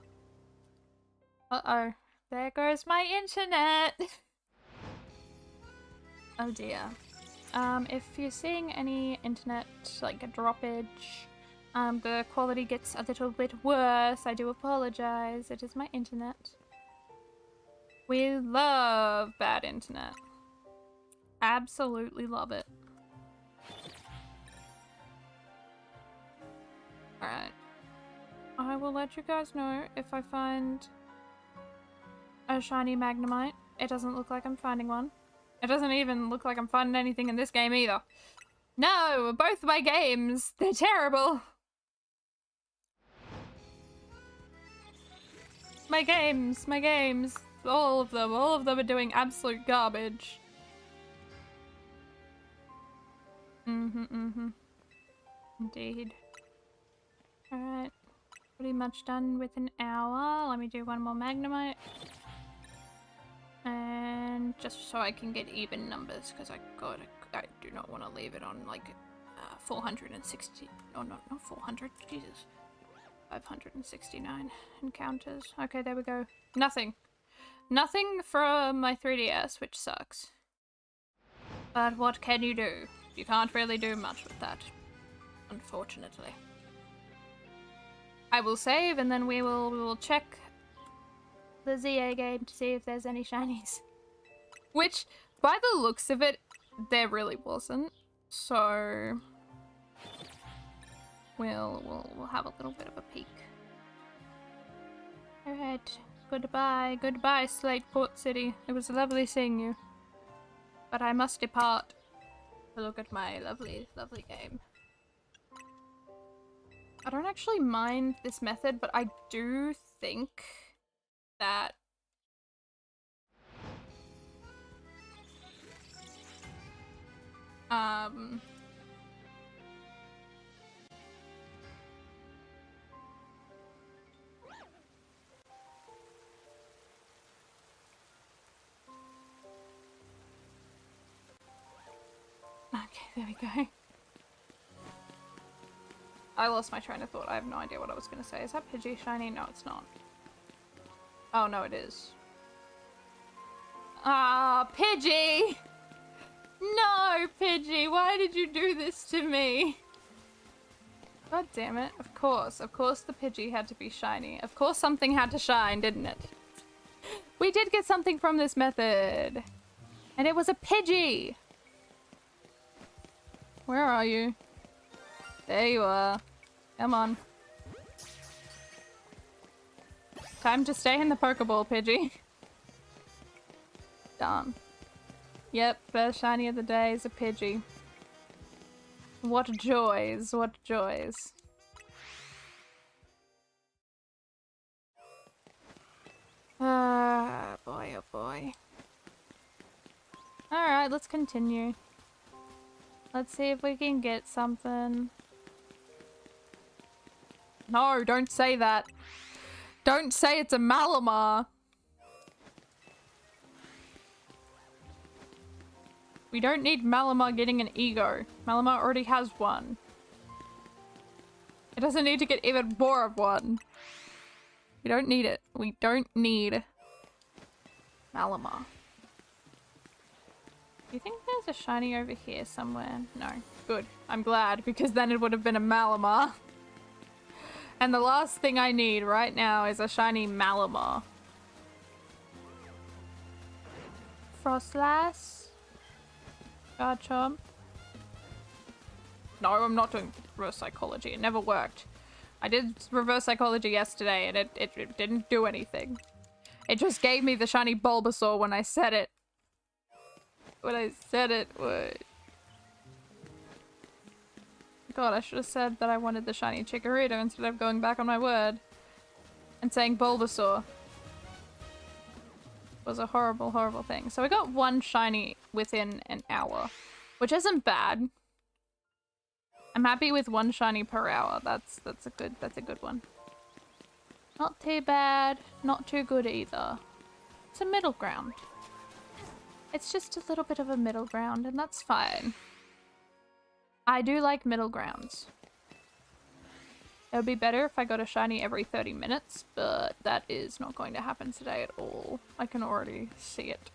Uh-oh. There goes my internet! Oh dear. If you're seeing any internet, like, a droppage, the quality gets a little bit worse, I do apologize. It is my internet. We love bad internet. Absolutely love it. Alright. I will let you guys know if I find a shiny Magnemite. It doesn't look like I'm finding one. It doesn't even look like I'm finding anything in this game either. No! Both my games! They're terrible! My games! All of them are doing absolute garbage. Indeed. Alright. Pretty much done with an hour. Let me do one more Magnemite. And just so I can get even numbers, because I do not want to leave it on like 460. Oh, not 400. Jesus. 569 encounters. Okay, there we go. Nothing. Nothing from my 3DS, which sucks. But what can you do? You can't really do much with that, unfortunately. I will save and then we will check the ZA game to see if there's any shinies. Which, by the looks of it, there really wasn't. So we'll have a little bit of a peek. Alright. Goodbye. Goodbye, Slateport City. It was lovely seeing you. But I must depart to look at my lovely, lovely game. I don't actually mind this method, but I do think that okay, there we go. I lost my train of thought. I have no idea what I was going to say. Is that Pidgey shiny? No, it's not. Oh, no, it is. Ah, Pidgey! No, Pidgey! Why did you do this to me? God damn it. Of course the Pidgey had to be shiny. Of course something had to shine, didn't it? We did get something from this method. And it was a Pidgey! Where are you? There you are. Come on. Time to stay in the Pokeball, Pidgey. Darn. Yep, first shiny of the day is a Pidgey. What joys, what joys. Ah, boy, oh boy. Alright, let's continue. Let's see if we can get something. No, don't say that. Don't say it's a Malamar. We don't need Malamar getting an ego. Malamar already has one. It doesn't need to get even more of one. We don't need it. We don't need Malamar. Do you think there's a shiny over here somewhere? No. Good. I'm glad, because then it would have been a Malamar. And the last thing I need right now is a shiny Malamar. Frostlass? Garchomp? No, I'm not doing reverse psychology. It never worked. I did reverse psychology yesterday and it didn't do anything. It just gave me the shiny Bulbasaur when I said it. When I said it, what? God, I should have said that I wanted the shiny Chikorita instead of going back on my word and saying Bulbasaur. It was a horrible, horrible thing. So we got one shiny within an hour, which isn't bad. I'm happy with one shiny per hour. That's a good one. Not too bad, not too good either. It's a middle ground. It's just a little bit of a middle ground, and that's fine. I do like middle grounds. It would be better if I got a shiny every 30 minutes, but that is not going to happen today at all. I can already see it.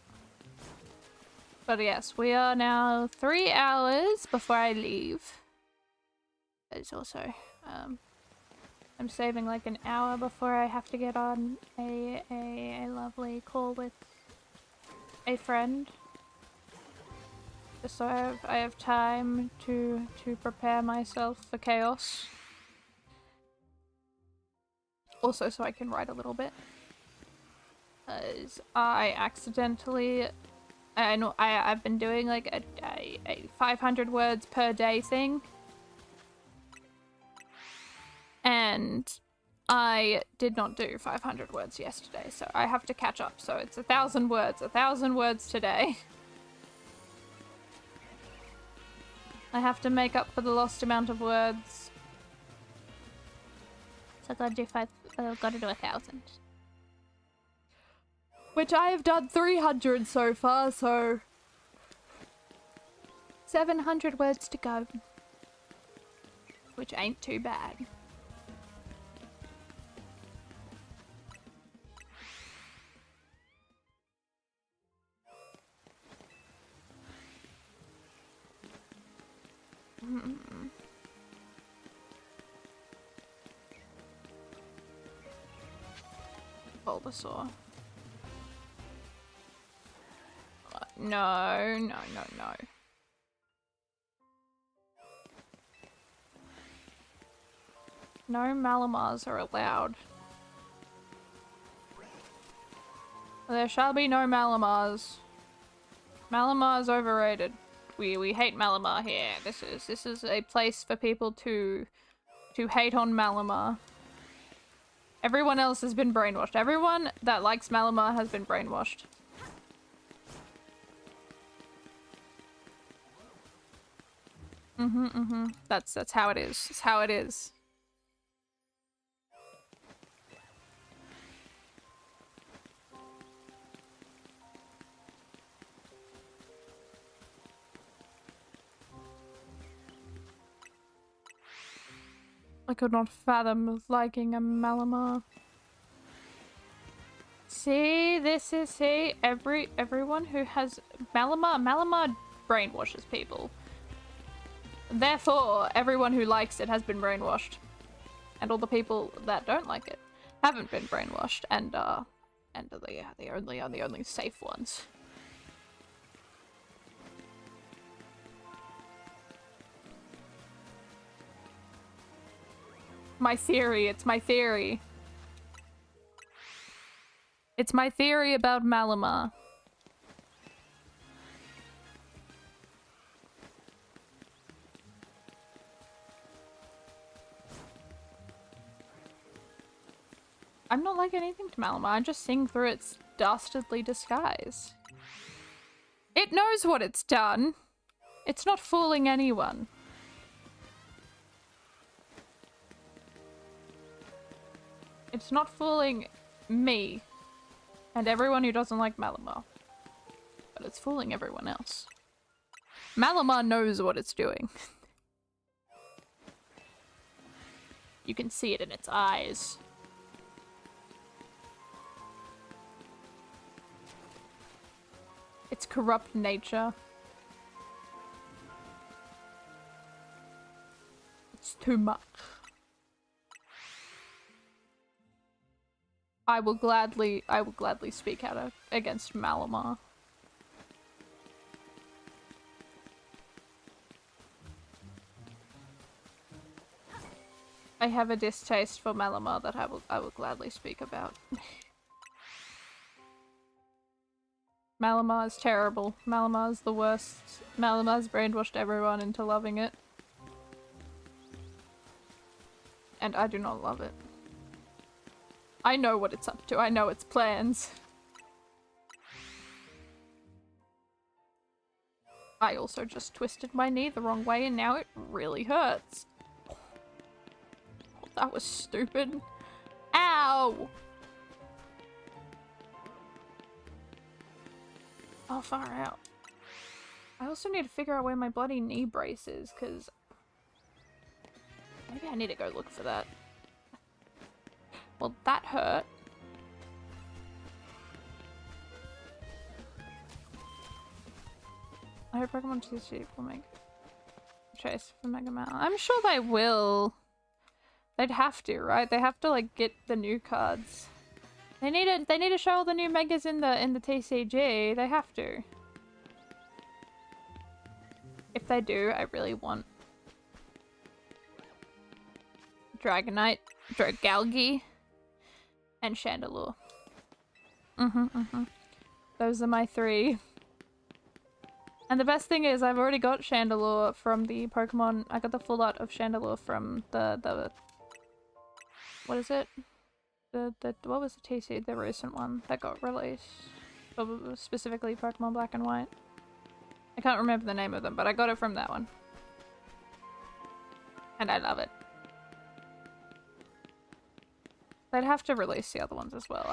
But yes, we are now 3 hours before I leave. It's also, I'm saving like an hour before I have to get on a lovely call with a friend. Just so I have time to prepare myself for chaos. Also so I can write a little bit. As I accidentally, I've been doing like a 500 words per day thing. And I did not do 500 words yesterday, so I have to catch up. So it's 1,000 words today. I have to make up for the lost amount of words. So I've got to do 1,000. Which I have done 300 so far, so 700 words to go. Which ain't too bad. Bulbasaur. No. No Malamars are allowed. There shall be no Malamars. Malamar's overrated. We hate Malamar here. This is a place for people to hate on Malamar. Everyone else has been brainwashed. Everyone that likes Malamar has been brainwashed. That's how it is. It's how it is. I could not fathom liking a Malamar. See, everyone who has Malamar brainwashes people. Therefore, everyone who likes it has been brainwashed. And all the people that don't like it haven't been brainwashed and they only are the only safe ones. My theory, it's my theory. It's my theory about Malamar. I'm not like anything to Malamar, I'm just seeing through its dastardly disguise. It knows what it's done. It's not fooling anyone. It's not fooling me and everyone who doesn't like Malamar. But it's fooling everyone else. Malamar knows what it's doing. You can see it in its eyes. Its corrupt nature. It's too much. I will gladly speak out against Malamar. I have a distaste for Malamar that I will gladly speak about. Malamar is terrible. Malamar is the worst. Malamar's brainwashed everyone into loving it. And I do not love it. I know what it's up to. I know its plans. I also just twisted my knee the wrong way and now it really hurts. Oh, that was stupid. Ow! Oh, far out. I also need to figure out where my bloody knee brace is, because Maybe I need to go look for that. Well, that hurt. I hope Pokemon TCG will make chase for Mega Man. I'm sure they will. They'd have to, right? They have to like get the new cards. They need to show all the new megas in the TCG. They have to. If they do, I really want Dragonite, Dragalge, and Chandelure. Those are my 3. And the best thing is I've already got Chandelure from the Pokemon. I got the full art of Chandelure from the what is it? What was the TC? The recent one that got released. Specifically Pokemon Black and White. I can't remember the name of them, but I got it from that one. And I love it. They'd have to release the other ones as well.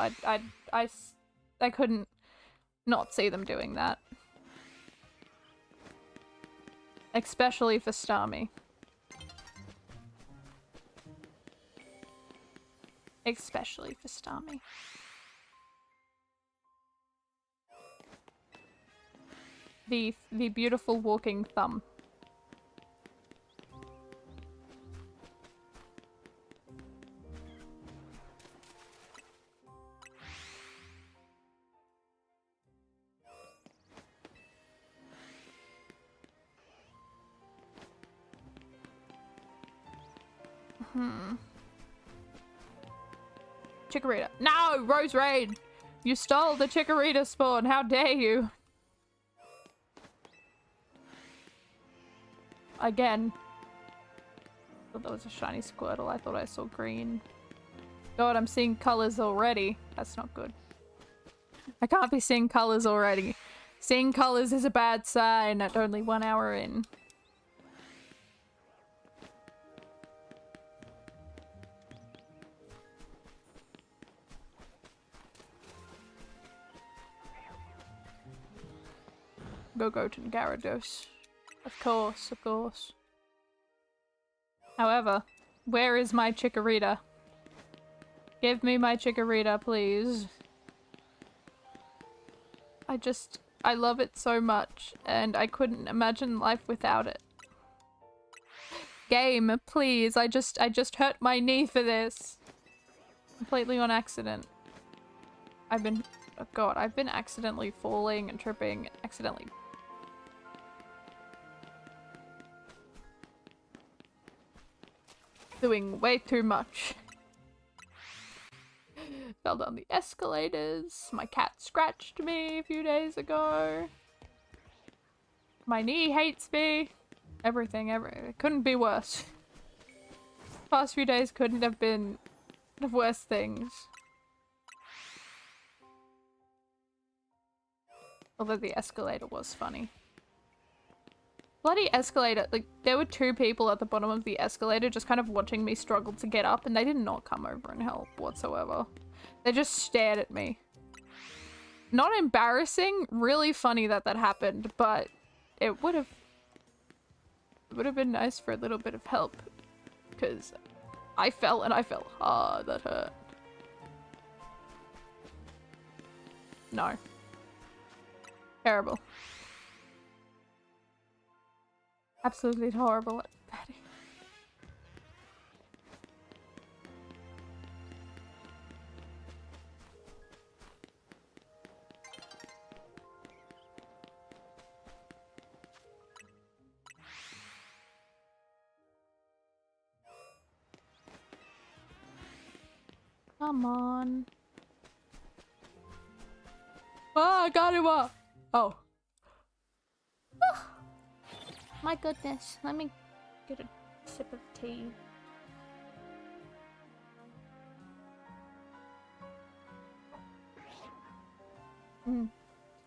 I couldn't not see them doing that. Especially for Starmie. Especially for Starmie. The beautiful walking thumb. Chikorita. No! Rose Raid! You stole the Chikorita spawn! How dare you! Again. I thought that was a shiny Squirtle. I thought I saw green. God, I'm seeing colors already. That's not good. I can't be seeing colors already. Seeing colors is a bad sign at only 1 hour in. Go-Goat and Gyarados. Of course, of course. However, where is my Chikorita? Give me my Chikorita, please. I love it so much, and I couldn't imagine life without it. Game, please. I just hurt my knee for this. Completely on accident. Oh god, I've been accidentally falling and tripping, accidentally. Doing way too much. Fell down the escalators. My cat scratched me a few days ago. My knee hates me. Everything. It couldn't be worse. Past few days couldn't have been the worst things. Although the escalator was funny. Bloody escalator. Like, there were 2 people at the bottom of the escalator just kind of watching me struggle to get up, and they did not come over and help whatsoever. They just stared at me. Not embarrassing, really funny that that happened, but it would have been nice for a little bit of help. Because I fell and I fell hard. That hurt. No. Terrible. Absolutely horrible at Patty. Come on. Ah, got him up. Oh. My goodness. Let me get a sip of tea.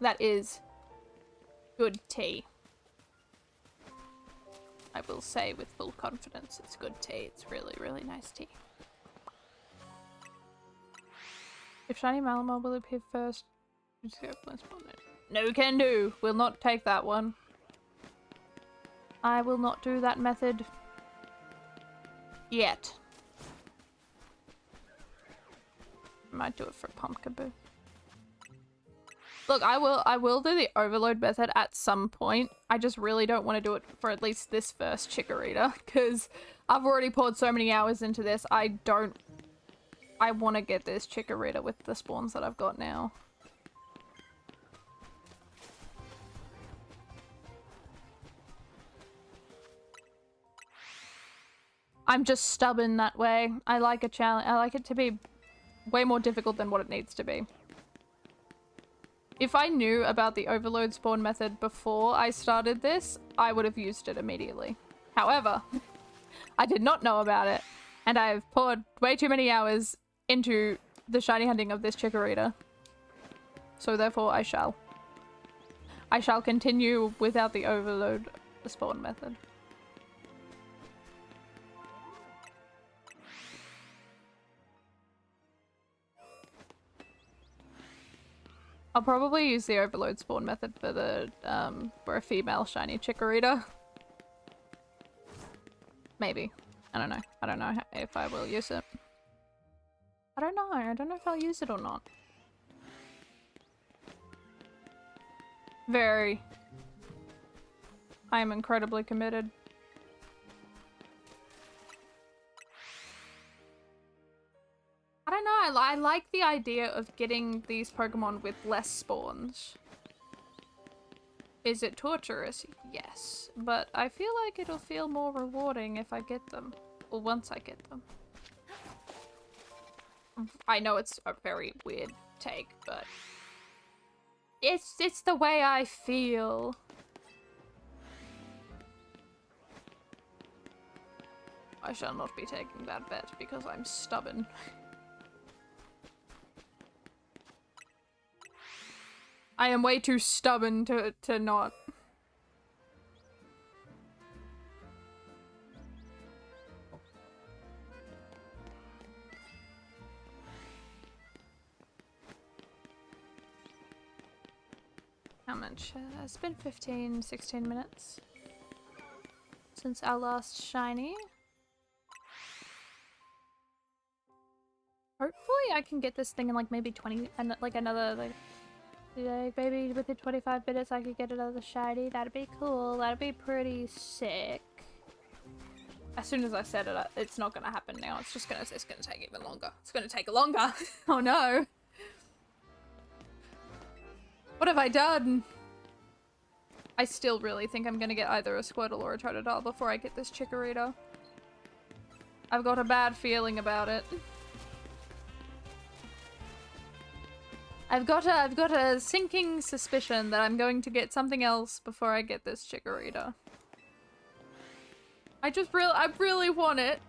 That is good tea. I will say with full confidence it's good tea. It's really, really nice tea. If shiny Malamar will appear first, no can do. We'll not take that one. I will not do that method. Yet. Might do it for Pumpkaboo. Look, I will do the overload method at some point. I just really don't want to do it for at least this first Chikorita, because I've already poured so many hours into this. I want to get this Chikorita with the spawns that I've got now. I'm just stubborn that way. I like a challenge. I like it to be way more difficult than what it needs to be. If I knew about the overload spawn method before I started this, I would have used it immediately. However, I did not know about it, and I've poured way too many hours into the shiny hunting of this Chikorita. So therefore I shall continue without the overload spawn method. I'll probably use the overload spawn method for the for a female shiny Chikorita. Maybe. I don't know. I don't know if I will use it. I don't know. I don't know if I'll use it or not. Very. I am incredibly committed. I don't know, I like the idea of getting these Pokemon with less spawns. Is it torturous? Yes. But I feel like it'll feel more rewarding if I get them. Or once I get them. I know it's a very weird take, but... It's the way I feel. I shall not be taking that bet because I'm stubborn. I am way too stubborn to not. How much? It's been 15, 16 minutes since our last shiny. Hopefully I can get this thing in like maybe 20 and like another like maybe within 25 minutes I could get another shiny. That'd be cool. That'd be pretty sick. As soon as I said it, it's not gonna happen now. It's gonna take even longer. It's gonna take longer. Oh no. What have I done? I still really think I'm gonna get either a Squirtle or a Totodile before I get this Chikorita. I've got a bad feeling about it. I've got a sinking suspicion that I'm going to get something else before I get this Chikorita. I really want it.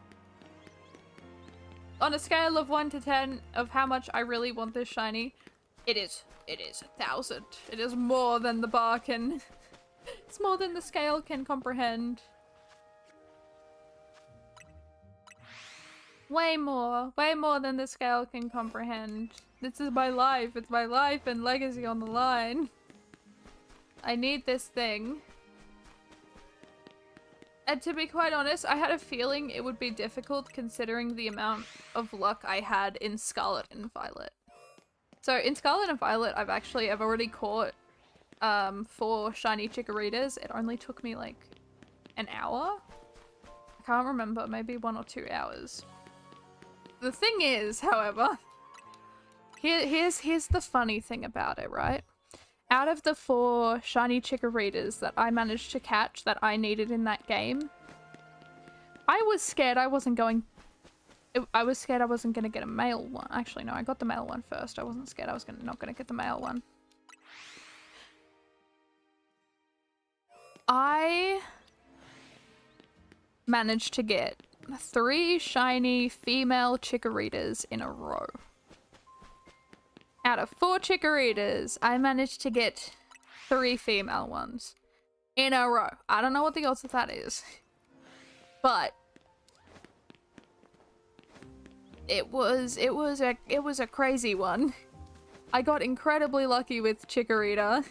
On a scale of 1 to 10 of how much I really want this shiny, it is 1,000. It is more than the bar can... It's more than the scale can comprehend. Way more than the scale can comprehend. This is my life. It's my life and legacy on the line. I need this thing. And to be quite honest, I had a feeling it would be difficult considering the amount of luck I had in Scarlet and Violet. So in Scarlet and Violet, I've already caught 4 shiny Chikoritas. It only took me like an hour. I can't remember, maybe 1 or 2 hours. The thing is, however, here's the funny thing about it, right? Out of the 4 shiny Chikoritas that I managed to catch that I needed in that game, I was scared I wasn't going to get a male one. Actually, no, I got the male one first. I wasn't scared I was not going to get the male one. I managed to get 3 shiny female Chikoritas in a row. Out of 4 Chikoritas, I managed to get 3 female ones in a row. I don't know what the odds of that is, but it was a crazy one. I got incredibly lucky with Chikorita.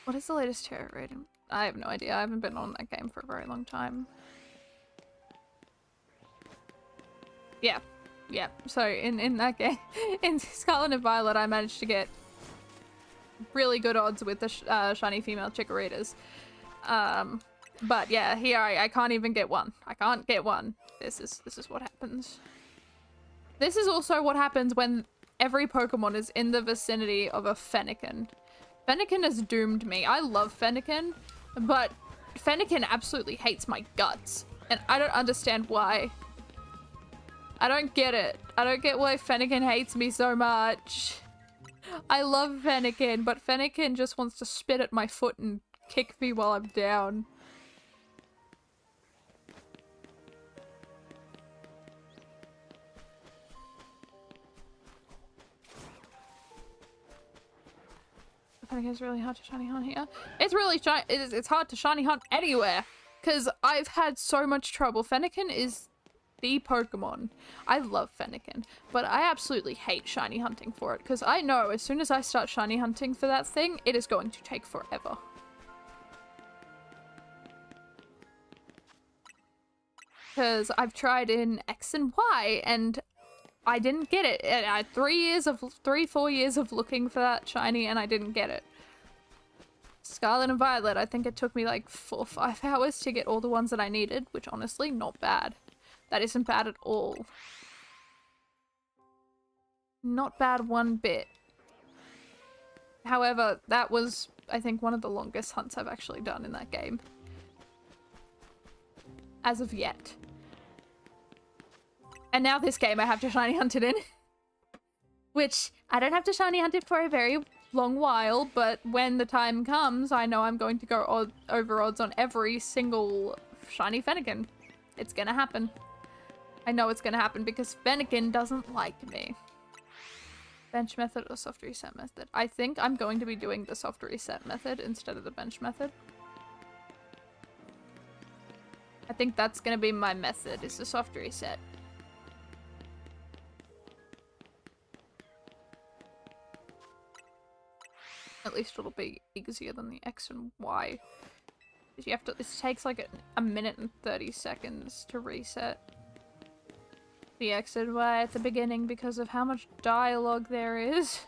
What is the latest terror rating? I have no idea. I haven't been on that game for a very long time. Yeah. Yeah. So in that game, in Scarlet and Violet, I managed to get really good odds with the shiny female Chikoritas. But yeah, here I can't even get one. I can't get one. This is what happens. This is also what happens when every Pokemon is in the vicinity of a Fennekin. Fennekin has doomed me. I love Fennekin, but Fennekin absolutely hates my guts. And I don't understand why. I don't get it. I don't get why Fennekin hates me so much. I love Fennekin, but Fennekin just wants to spit at my foot and kick me while I'm down. I think it's really hard to shiny hunt here. It's hard to shiny hunt anywhere, because I've had so much trouble. Fennekin is the Pokemon. I love Fennekin, but I absolutely hate shiny hunting for it, because I know as soon as I start shiny hunting for that thing, it is going to take forever. Because I've tried in X and Y, and I didn't get it. I had 4 years of looking for that shiny, and I didn't get it. Scarlet and Violet, I think it took me like 4 or 5 hours to get all the ones that I needed, which honestly, not bad. That isn't bad at all. Not bad one bit. However, that was, I think, one of the longest hunts I've actually done in that game. As of yet. And now this game I have to shiny hunt it in. Which, I don't have to shiny hunt it for a very long while, but when the time comes, I know I'm going to go over odds on every single shiny Fennekin. It's gonna happen. I know it's gonna happen because Fennekin doesn't like me. Bench method or soft reset method? I think I'm going to be doing the soft reset method instead of the bench method. I think that's gonna be my method, is the soft reset. At least it'll be easier than the X and Y. You have to. This takes like a minute and 30 seconds to reset the X and Y at the beginning because of how much dialogue there is.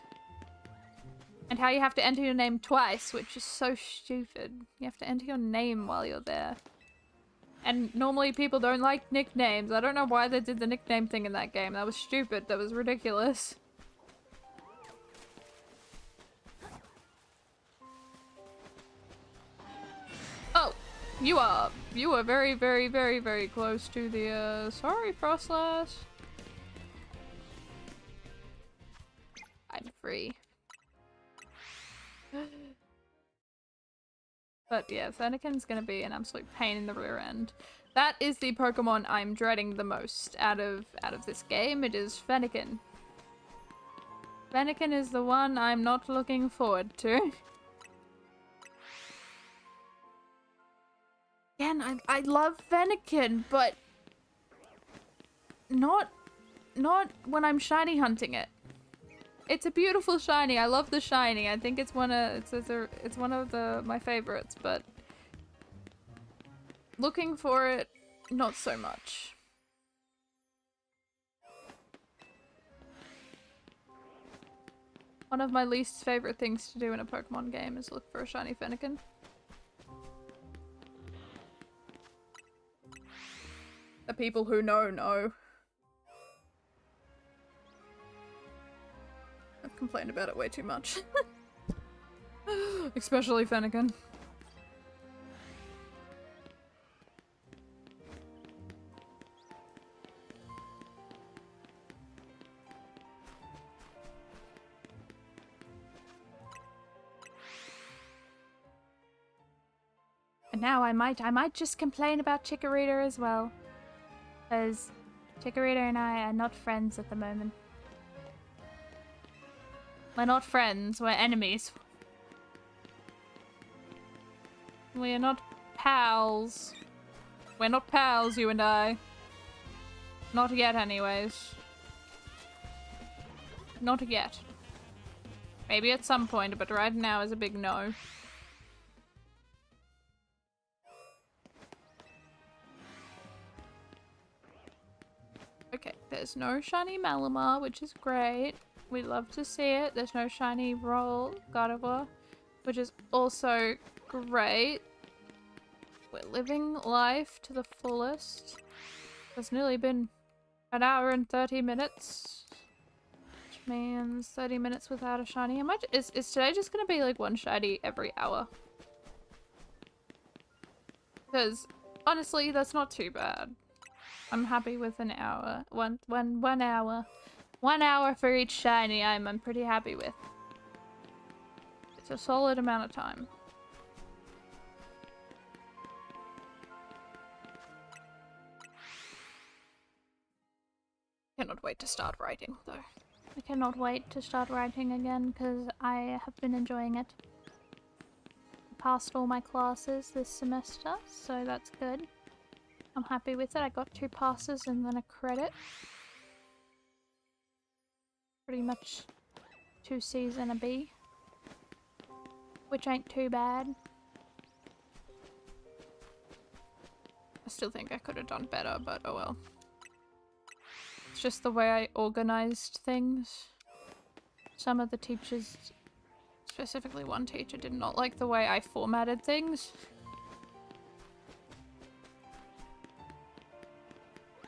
And how you have to enter your name twice, which is so stupid. You have to enter your name while you're there. And normally people don't like nicknames. I don't know why they did the nickname thing in that game. That was stupid. That was ridiculous. Oh, you are very, very, very, very close to the, sorry, Frostlass. I'm free. But yeah, Fennekin's gonna be an absolute pain in the rear end. That is the Pokemon I'm dreading the most out of this game. It is Fennekin. Fennekin is the one I'm not looking forward to. Again, I love Fennekin, but not when I'm shiny hunting it. It's a beautiful shiny. I love the shiny. I think it's one of my favorites, but looking for it, not so much. One of my least favorite things to do in a Pokemon game is look for a shiny Fennekin. The people who know. I've complained about it way too much. Especially Fennekin. And now I might just complain about Chikorita as well. Because Chikorita and I are not friends at the moment. We're not friends, we're enemies. We are not pals. We're not pals, you and I. Not yet, anyways. Not yet. Maybe at some point, but right now is a big no. There's no shiny Malamar, which is great. We love to see it. There's no shiny Roll Gardevoir, which is also great. We're living life to the fullest. It's nearly been an hour and 30 minutes. Which means 30 minutes without a shiny. Is today just gonna be like one shiny every hour? Because honestly, that's not too bad. I'm happy with an hour. One hour. 1 hour for each shiny I'm pretty happy with. It's a solid amount of time. Cannot wait to start writing though. I cannot wait to start writing again because I have been enjoying it. Passed all my classes this semester, so that's good. I'm happy with it. I got 2 passes and then a credit. Pretty much 2 C's and a B. Which ain't too bad. I still think I could have done better, but oh well. It's just the way I organized things. Some of the teachers, specifically one teacher, did not like the way I formatted things.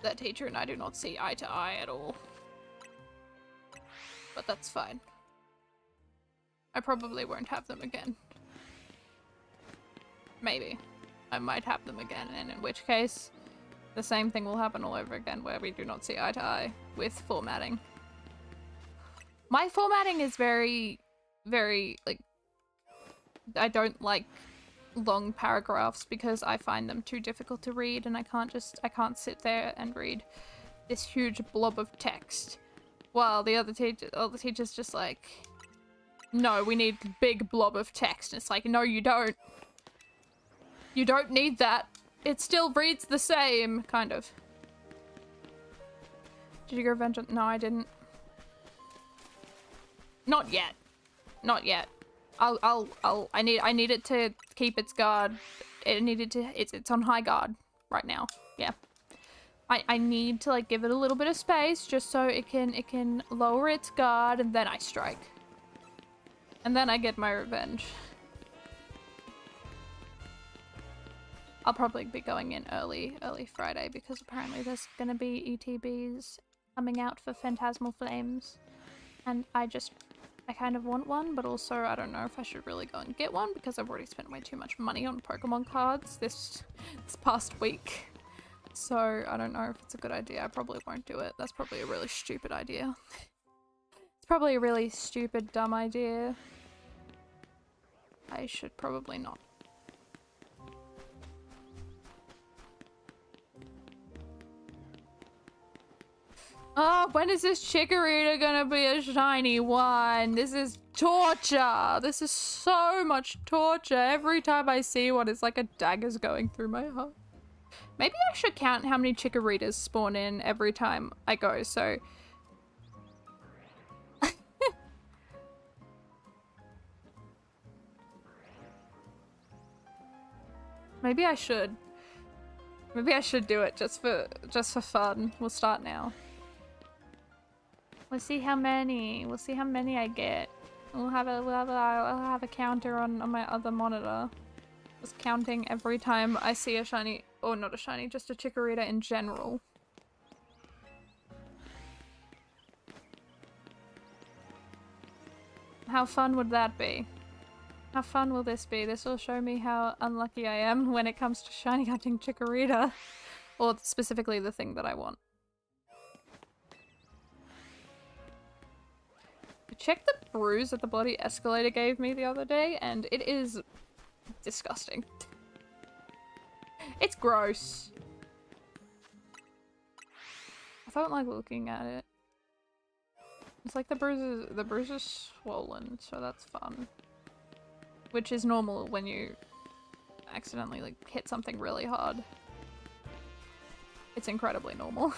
That teacher and I do not see eye to eye at all. But that's fine. I probably won't have them again. Maybe. I might have them again, and in which case, the same thing will happen all over again where we do not see eye to eye with formatting. My formatting is very, like, I don't like long paragraphs because I find them too difficult to read and I can't sit there and read this huge blob of text. While the other teacher's just like, no, we need big blob of text. And it's like, no, you don't. You don't need that. It still reads the same, kind of. Did you go Vengeance? No, I didn't. Not yet. Not yet. I need it to keep its guard. It's on high guard right now. Yeah. I need to like give it a little bit of space just so it can lower its guard and then I strike. And then I get my revenge. I'll probably be going in early Friday because apparently there's gonna be ETBs coming out for Phantasmal Flames. And I kind of want one, but also I don't know if I should really go and get one because I've already spent way too much money on Pokemon cards this past week. So I don't know if it's a good idea. I probably won't do it. That's probably a really stupid idea. It's probably a really stupid, dumb idea. I should probably not. Oh, when is this Chikorita gonna be a shiny one? This is torture. This is so much torture. Every time I see one, it's like a dagger's going through my heart. Maybe I should count how many Chikoritas spawn in every time I go, so... Maybe I should. Maybe I should do it just for fun. We'll start now. We'll see how many. We'll see how many I get. I'll have a counter on my other monitor. Just counting every time I see a shiny, or not a shiny, just a Chikorita in general. How fun would that be? How fun will this be? This will show me how unlucky I am when it comes to shiny hunting Chikorita. Or specifically the thing that I want. Check the bruise that the bloody escalator gave me the other day, and it is disgusting. It's gross. I don't like looking at it. It's like the bruise is swollen, so that's fun. Which is normal when you accidentally like hit something really hard. It's incredibly normal.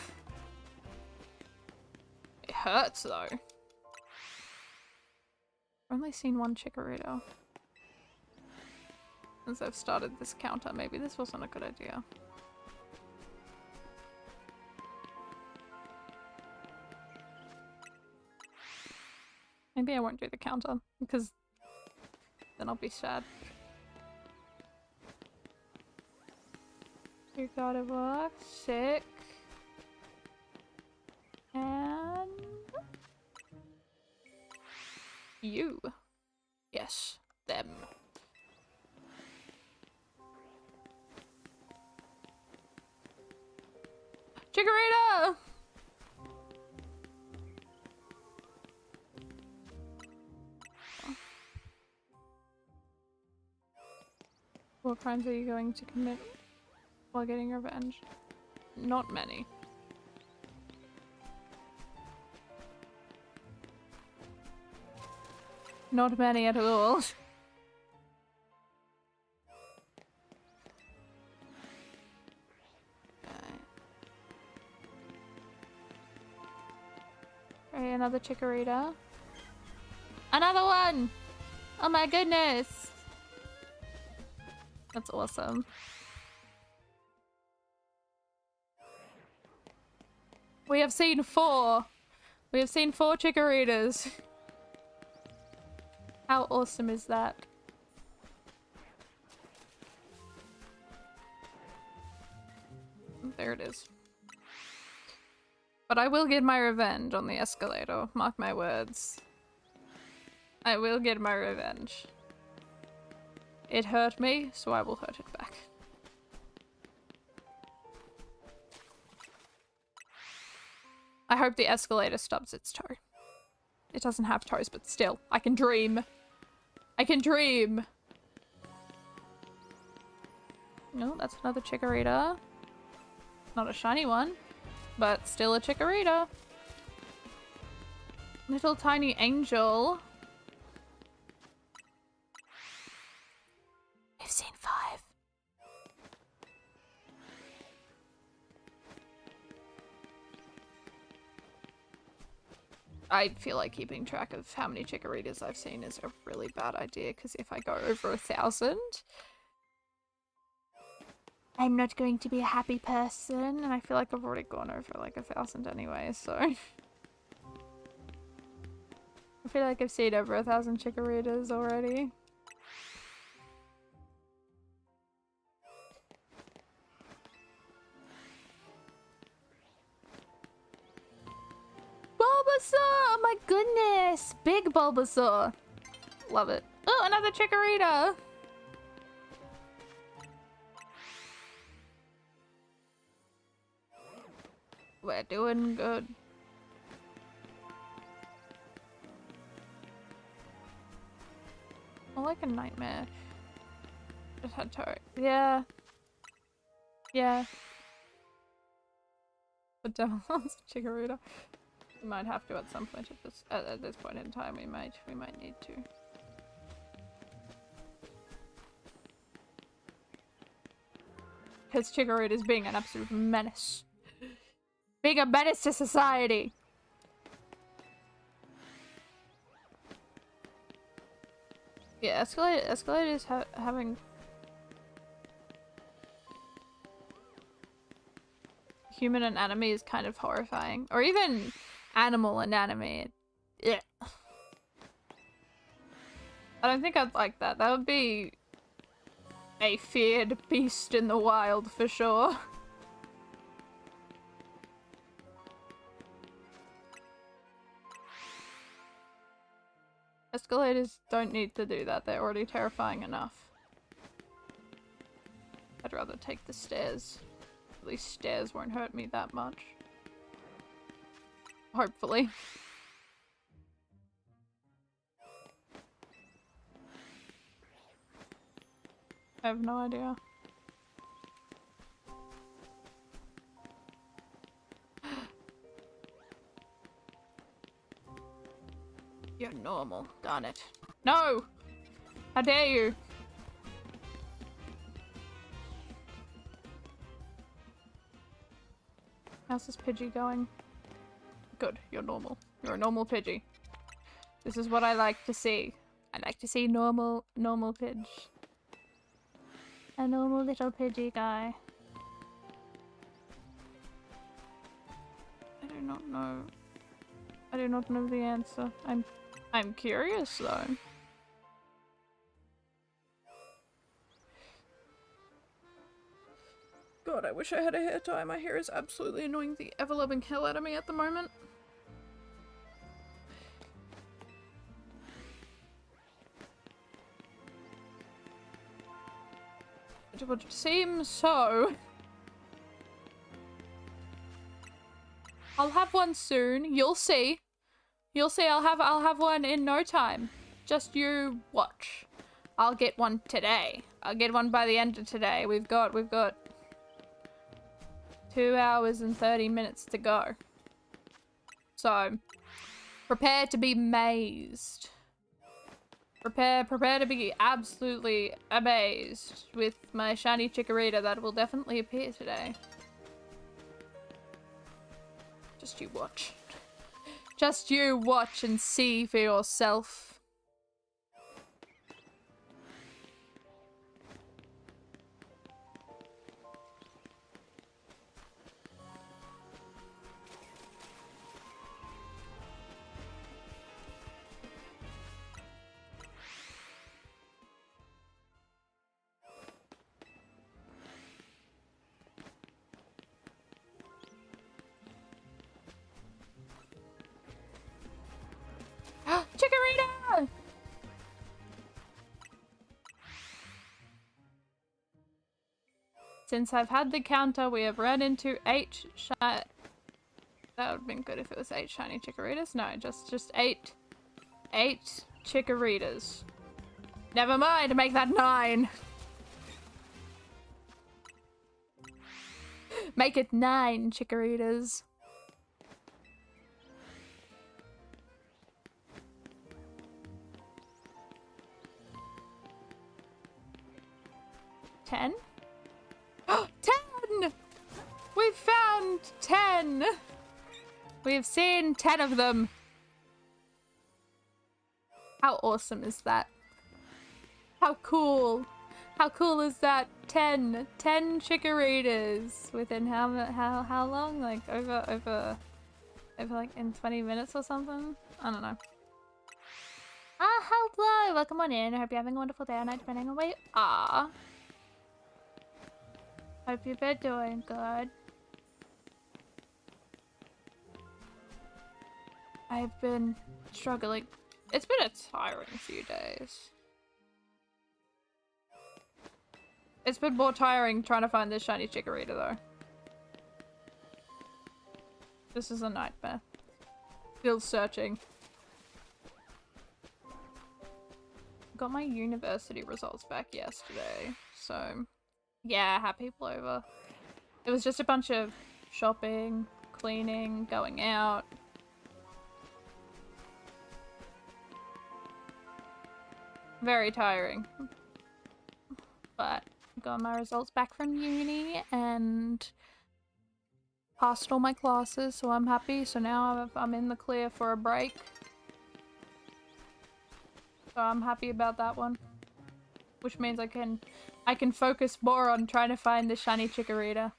It hurts though. I've only seen one Chikorita. Since I've started this counter, maybe this wasn't a good idea. Maybe I won't do the counter, because then I'll be sad. 2 God of War, sick. And... you. Yes, them. Chikorita! What crimes are you going to commit while getting revenge? Not many. Not many at all. Okay, another Chikorita. Another one! Oh my goodness! That's awesome. We have seen 4! We have seen 4 Chikoritas! How awesome is that? There it is. But I will get my revenge on the escalator, mark my words. I will get my revenge. It hurt me, so I will hurt it back. I hope the escalator stubs its toe. It doesn't have toes, but still, I can dream. I can dream! No, that's another Chikorita. Not a shiny one, but still a Chikorita. Little tiny angel. We've seen 5. I feel like keeping track of how many Chikoritas I've seen is a really bad idea, because if I go over 1,000, I'm not going to be a happy person, and I feel like I've already gone over like 1,000 anyway, so... I feel like I've seen over 1,000 Chikoritas already. Bulbasaur! Oh my goodness! Big Bulbasaur! Love it. Oh, another Chikorita! We're doing good. I like a nightmare. Just had to. Yeah. Yeah. The devil's Chikorita. We might have to at some point at this point in time. We might need to. Because Chikorita is being an absolute menace. Being a menace to society. Yeah, Escalade is having human anatomy is kind of horrifying, or even animal anatomy. Yeah, I don't think I'd like that. That would be a feared beast in the wild for sure. Escalators don't need to do that, they're already terrifying enough. I'd rather take the stairs. At least stairs won't hurt me that much. Hopefully. I have no idea. You're normal. Darn it. No! How dare you! How's this Pidgey going? Good. You're normal. You're a normal Pidgey. This is what I like to see. I like to see normal Pidge. A normal little Pidgey guy. I do not know. I do not know the answer. I'm curious though. God, I wish I had a hair tie. My hair is absolutely annoying the ever-loving hell out of me at the moment. It would seem so. I'll have one soon. You'll see. You'll see. I'll have one in no time. Just you watch. I'll get one today. I'll get one by the end of today. We've got 2 hours and 30 minutes to go. So, prepare to be amazed. Prepare to be absolutely amazed with my shiny Chikorita that will definitely appear today. Just you watch. Just you watch and see for yourself. Chikorita! Since I've had the counter, we have run into 8 shiny... That would have been good if it was 8 shiny Chikoritas. No, just 8 Chikoritas. Never mind, make that 9. Make it 9 Chikoritas. $10? 10! We've found 10! We've seen 10 of them. How awesome is that? How cool. How cool is that? 10 Chikoritas within how long? Like over like in 20 minutes or something? I don't know. Ah, hello! Welcome on in. I hope you're having a wonderful day or night depending on where you are. Hope you've been doing good. I've been struggling. It's been a tiring few days. It's been more tiring trying to find this shiny Chikorita though. This is a nightmare. Still searching. Got my university results back yesterday, so yeah, had people over. It was just a bunch of shopping, cleaning, going out. Very tiring. But got my results back from uni and passed all my classes, so I'm happy. So now I'm in the clear for a break. So I'm happy about that one. Which means I can focus more on trying to find the shiny Chikorita.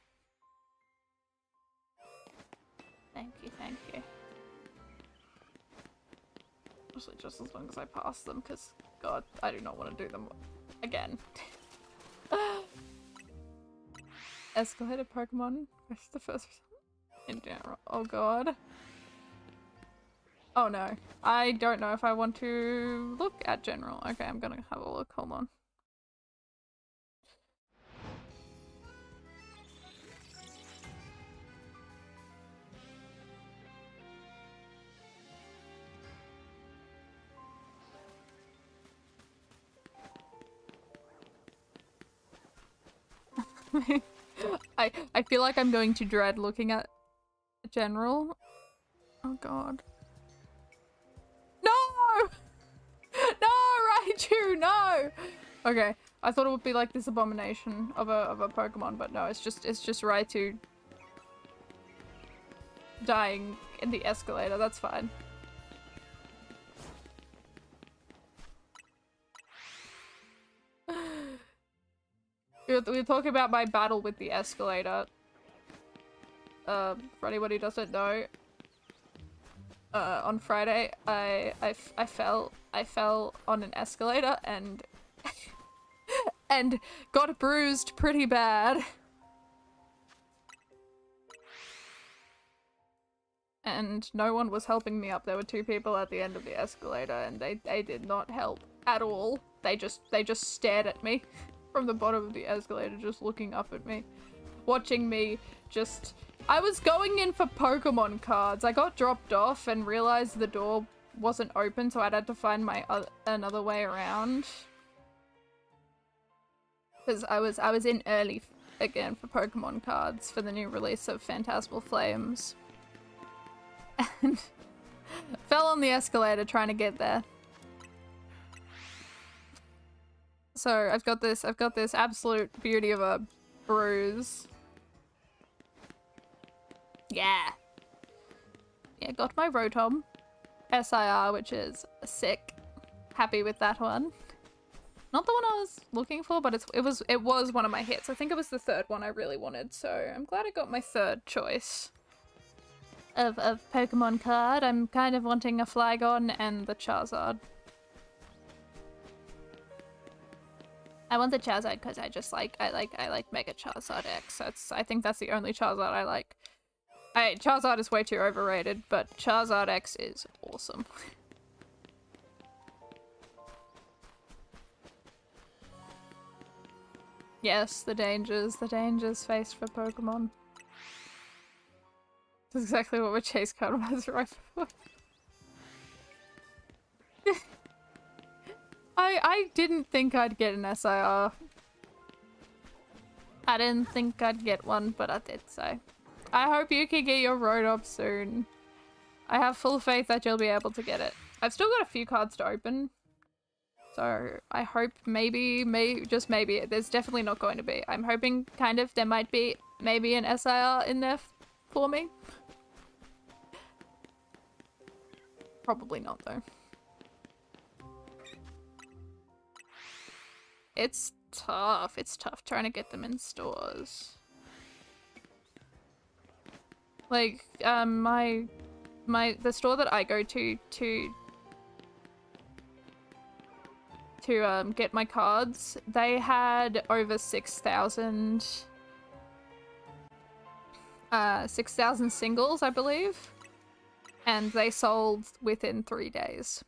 Thank you, thank you. Actually, just as long as I pass them, because God, I do not want to do them again. Escalated Pokemon. Where's the first in general? Oh God. Oh no. I don't know if I want to look at general. Okay, I'm gonna have a look. Hold on. I feel like I'm going to dread looking at general. Oh God. No! No, Raichu, no! Okay, I thought it would be like this abomination of a Pokemon, but no, it's just Raichu dying in the escalator. That's fine. We were talking about my battle with the escalator. For anyone who doesn't know, on Friday, I fell on an escalator and and got bruised pretty bad. And no one was helping me up. There were 2 people at the end of the escalator and they did not help at all. They just stared at me from the bottom of the escalator, just looking up at me, watching me just... I was going in for Pokemon cards. I got dropped off and realized the door wasn't open, so I'd had to find my another way around. Because I was in early again for Pokemon cards for the new release of Phantasmal Flames. And fell on the escalator trying to get there. So I've got this absolute beauty of a bruise. Yeah. Yeah, got my Rotom SIR, which is sick. Happy with that one. Not the one I was looking for, but it was one of my hits. I think it was the 3rd one I really wanted, so I'm glad I got my 3rd choice of Pokemon card. I'm kind of wanting a Flygon and the Charizard. I want the Charizard because I like Mega Charizard X. I think that's the only Charizard I like. Charizard is way too overrated, but Charizard X is awesome. Yes, the dangers faced for Pokemon. That's exactly what my chase card was right before. I didn't think I'd get an SIR. I didn't think I'd get one, but I did, so. I hope you can get your Rotom soon. I have full faith that you'll be able to get it. I've still got a few cards to open. So I hope maybe, just maybe, there's definitely not going to be. I'm hoping kind of there might be maybe an SIR in there for me. Probably not though. It's tough. It's tough trying to get them in stores. Like, the store that I go to get my cards, they had over 6,000 singles, I believe, and they sold within 3 days.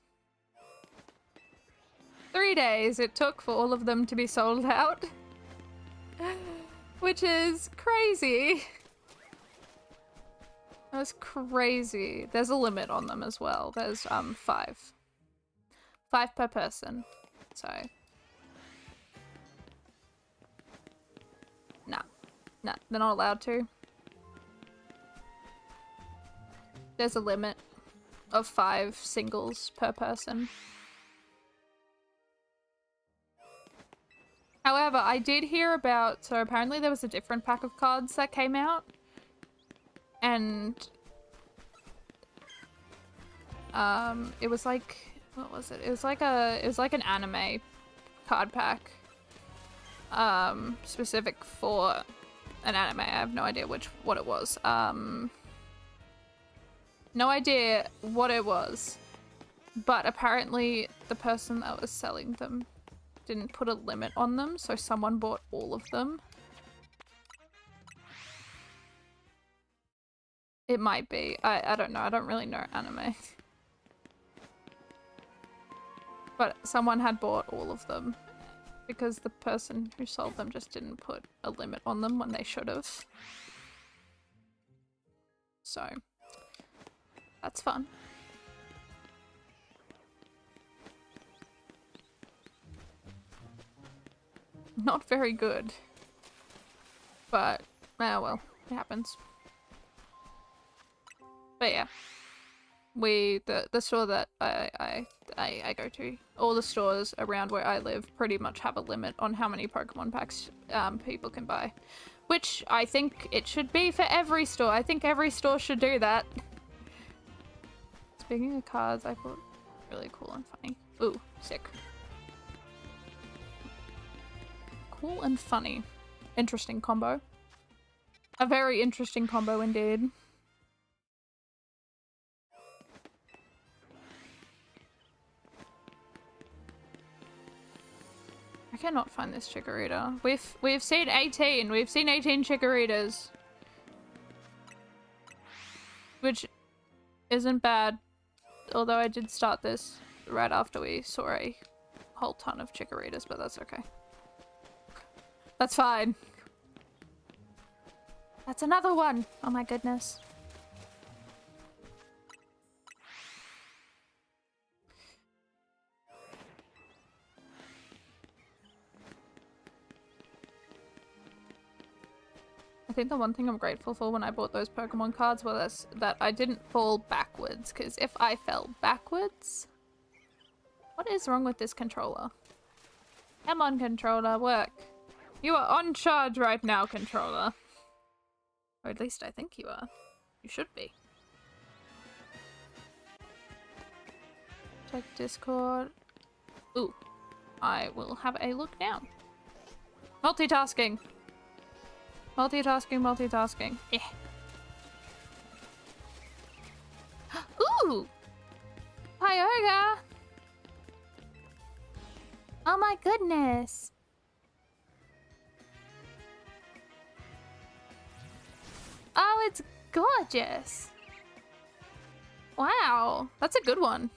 3 days it took for all of them to be sold out, which is crazy. That's crazy. There's a limit on them as well. There's 5 per person. So nah, they're not allowed to. There's a limit of 5 singles per person. However, I did hear about, so apparently there was a different pack of cards that came out, and it was like, what was it? It was like an anime card pack, specific for an anime. I have no idea what it was. No idea what it was, but apparently the person that was selling them didn't put a limit on them, so someone bought all of them. It might be. I don't know. I don't really know anime. But someone had bought all of them because the person who sold them just didn't put a limit on them when they should have. So, that's fun. Not very good. But, oh well, it happens. But yeah. The store that I go to, all the stores around where I live pretty much have a limit on how many Pokemon packs people can buy. Which I think it should be for every store. I think every store should do that. Speaking of cards, I thought really cool and funny. Ooh, sick. Cool and funny. Interesting combo. A very interesting combo indeed. I cannot find this Chikorita. We've seen 18. We've seen 18 Chikoritas. Which isn't bad. Although I did start this right after we saw a whole ton of Chikoritas, but that's okay. That's fine. That's another one! Oh my goodness. I think the one thing I'm grateful for when I bought those Pokemon cards was that I didn't fall backwards, because if I fell backwards... What is wrong with this controller? Come on, controller, work. You are on charge right now, controller. Or at least I think you are. You should be. Check Discord. Ooh. I will have a look now. Multitasking. Multitasking, multitasking. Yeah. Ooh! Kyogre! Oh my goodness! Oh, it's gorgeous! Wow, that's a good one.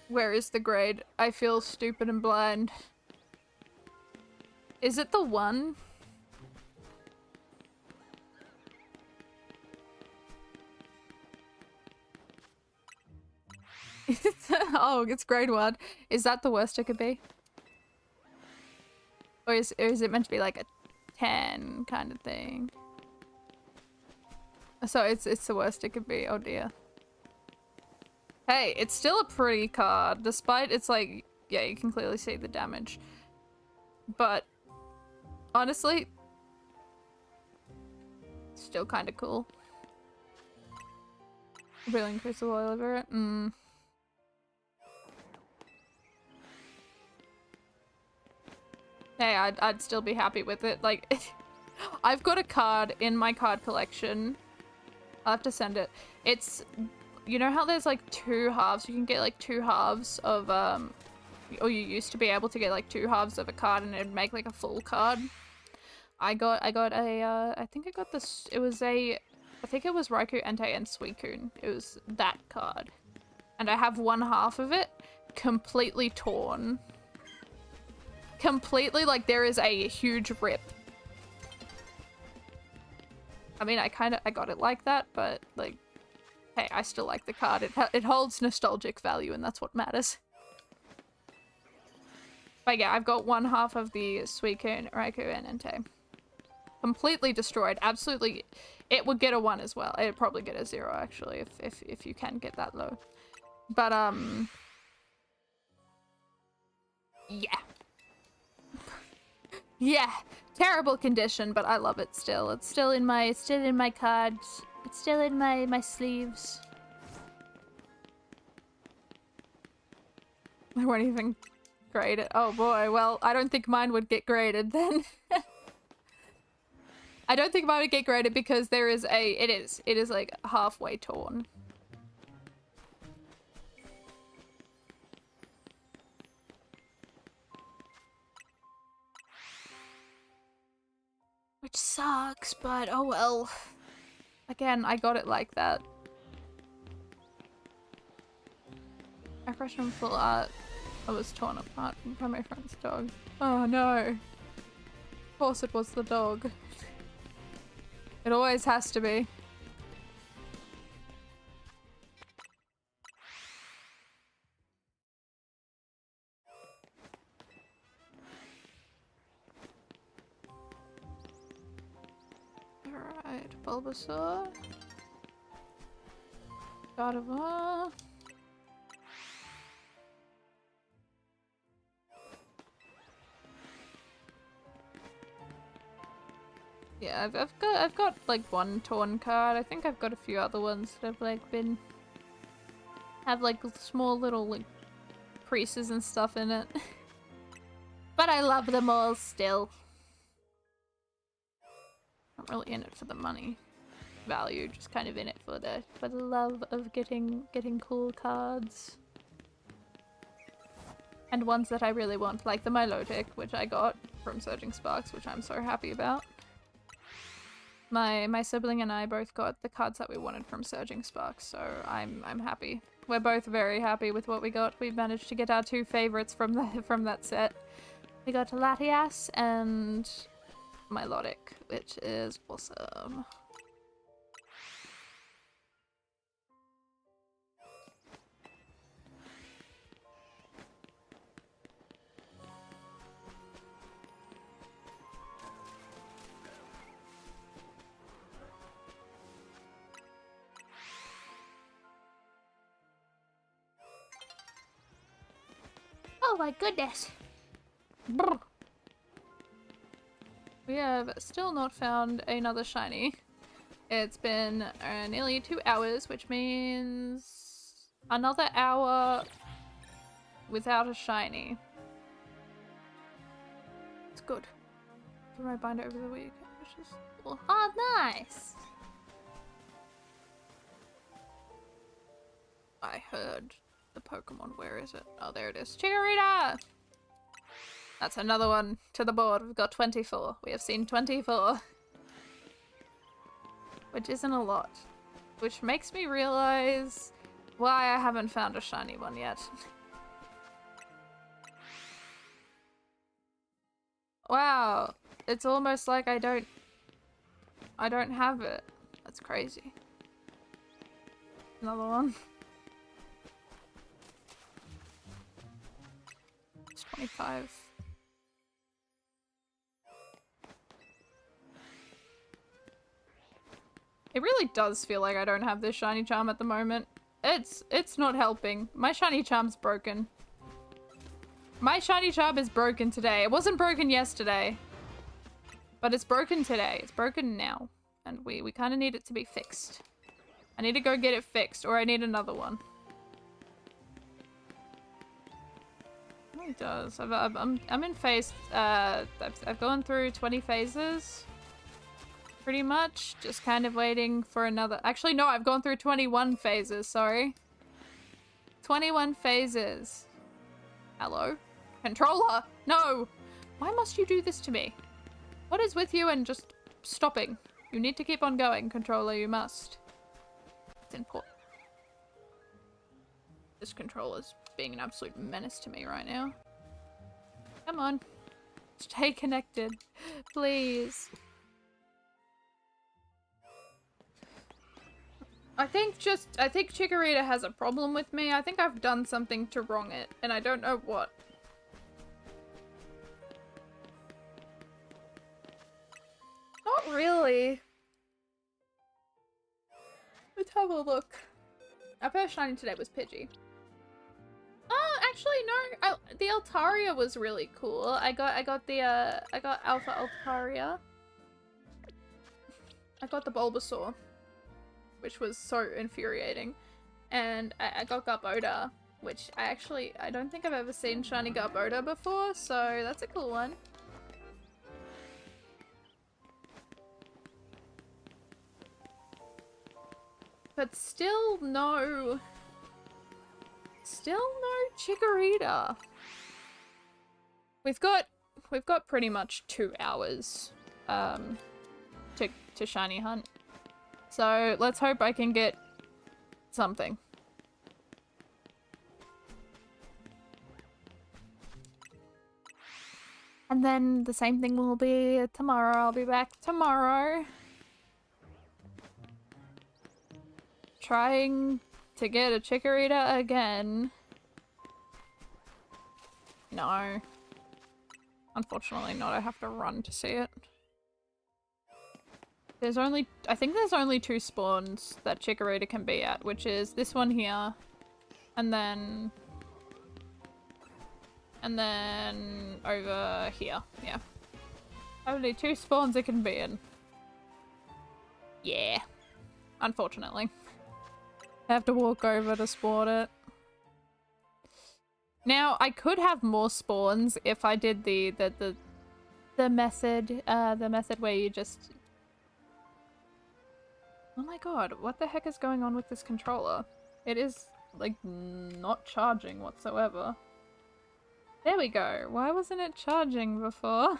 Where is the grade? I feel stupid and blind. Is it the 1? Oh, it's grade 1. Is that the worst it could be? Or is it meant to be like a 10 kind of thing? So it's the worst it could be. Oh dear. Hey, it's still a pretty card, despite it's like, yeah, you can clearly see the damage. But, honestly, still kind of cool. Really increase the oil over it? Hey, I'd still be happy with it. Like, I've got a card in my card collection. I'll have to send it. It's... You know how there's like 2 halves? You can get like 2 halves of, or you used to be able to get like 2 halves of a card and it'd make like a full card. I got a, I think I got this, it was a, I think it was Raikou, Entei, and Suicune. It was that card. And I have 1 half of it completely torn. Completely, like there is a huge rip. I mean, I got it like that, but like, hey, I still like the card. It holds nostalgic value, and that's what matters. But yeah, I've got 1 half of the Suicune, Raikou, and Entei. Completely destroyed. Absolutely. It would get a 1 as well. It'd probably get a 0, actually, if you can get that low. But, yeah. Yeah. Terrible condition, but I love it still. It's still in my cards. It's still in my sleeves. I won't even grade it. Oh boy, well, I don't think mine would get graded then. I don't think mine would get graded because there is a... It is like halfway torn. Which sucks, but oh well. Again, I got it like that. I fresh from full art. I was torn apart by my friend's dog. Oh no. Of course it was the dog. It always has to be. Alright, Bulbasaur. Gardevoir. Yeah, I've got like 1 torn card. I think I've got a few other ones that have like have like small little like creases and stuff in it. But I love them all still. Not really in it for the money. value, just kind of in it for the love of getting cool cards. And ones that I really want, like the Milotic, which I got from Surging Sparks, which I'm so happy about. My sibling and I both got the cards that we wanted from Surging Sparks, so I'm happy. We're both very happy with what we got. We managed to get our 2 favorites from that set. We got Latias and Milotic, which is awesome. Oh my goodness. Brr. We have still not found another shiny. It's been nearly 2 hours, which means another hour without a shiny. It's good. Put my binder over the week, which is cool. Oh, nice! I heard the Pokemon. Where is it? Oh, there it is. Chikorita! That's another one to the board. We've got 24. We have seen 24. Which isn't a lot. Which makes me realize why I haven't found a shiny one yet. Wow. It's almost like I don't have it. That's crazy. Another one. It's 25. It really does feel like I don't have this shiny charm at the moment. It's not helping. My shiny charm's broken. My shiny charm is broken today. It wasn't broken yesterday. But it's broken today. It's broken now. And we kind of need it to be fixed. I need to go get it fixed, or I need another one. It does. I'm in phase. I've gone through 20 phases. Pretty much. Just kind of waiting for another. Actually, no, I've gone through 21 phases. Sorry. 21 phases. Hello? Controller! No! Why must you do this to me? What is with you and just stopping? You need to keep on going, controller. You must. It's important. This controller's being an absolute menace to me right now. Come on. Stay connected. Please. I think Chikorita has a problem with me. I think I've done something to wrong it, and I don't know what. Not really. Let's have a look. Our first shiny today was Pidgey. Oh, actually no. The Altaria was really cool. I got Alpha Altaria. I got the Bulbasaur, which was so infuriating, and I got Garbodor, which I don't think I've ever seen shiny Garbodor before, so that's a cool one. But still no Chikorita. We've got pretty much 2 hours to shiny hunt. So let's hope I can get something. And then the same thing will be tomorrow. I'll be back tomorrow. Trying to get a Chikorita again. No. Unfortunately not. I have to run to see it. I think there's only 2 spawns that Chikorita can be at, which is this one here, and then over here. Yeah. Only 2 spawns it can be in. Yeah. Unfortunately. I have to walk over to spawn it. Now, I could have more spawns if I did the method where you just Oh my god, what the heck is going on with this controller? It is, like, not charging whatsoever. There we go. Why wasn't it charging before?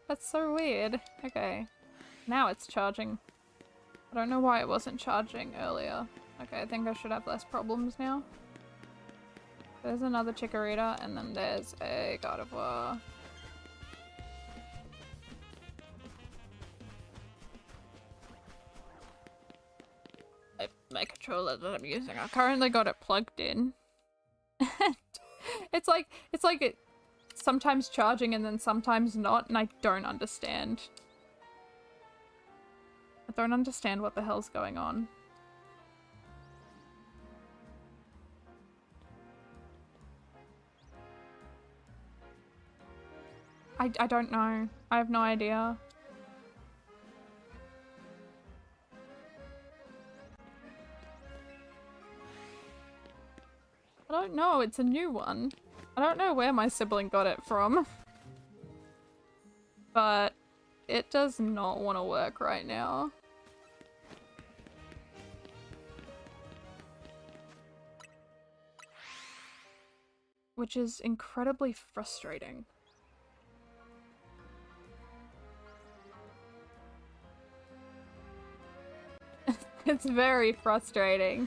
That's so weird. Okay. Now it's charging. I don't know why it wasn't charging earlier. Okay, I think I should have less problems now. There's another Chikorita, and then there's a Gardevoir. My controller that I'm using, I currently got it plugged in. it's like it sometimes charging and then sometimes not, and I don't understand. I don't understand what the hell's going on. I don't know. I have no idea. I don't know, it's a new one. I don't know where my sibling got it from. But it does not want to work right now. Which is incredibly frustrating. It's very frustrating.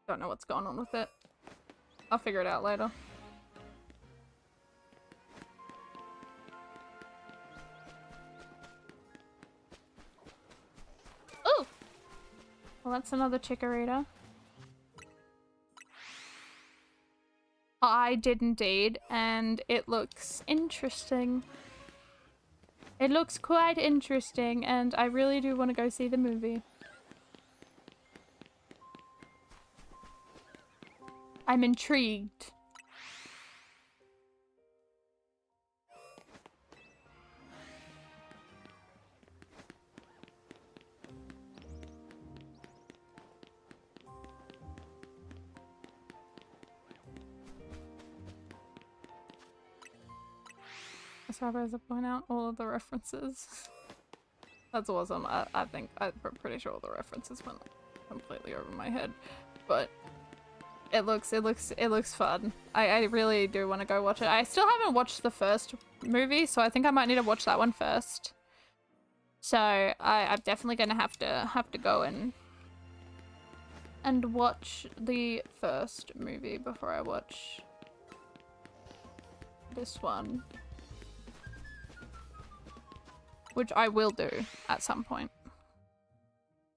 Don't know what's going on with it. I'll figure it out later. Ooh! Well, that's another Chikorita. I did indeed, and it looks interesting. It looks quite interesting, and I really do want to go see the movie. I'm intrigued. As I point out all of the references. That's awesome. I think I'm pretty sure all the references went completely over my head, but it looks fun. I really do want to go watch it. I still haven't watched the first movie, so I think I might need to watch that one first. So I'm definitely gonna have to go and watch the first movie before I watch this one. Which I will do at some point.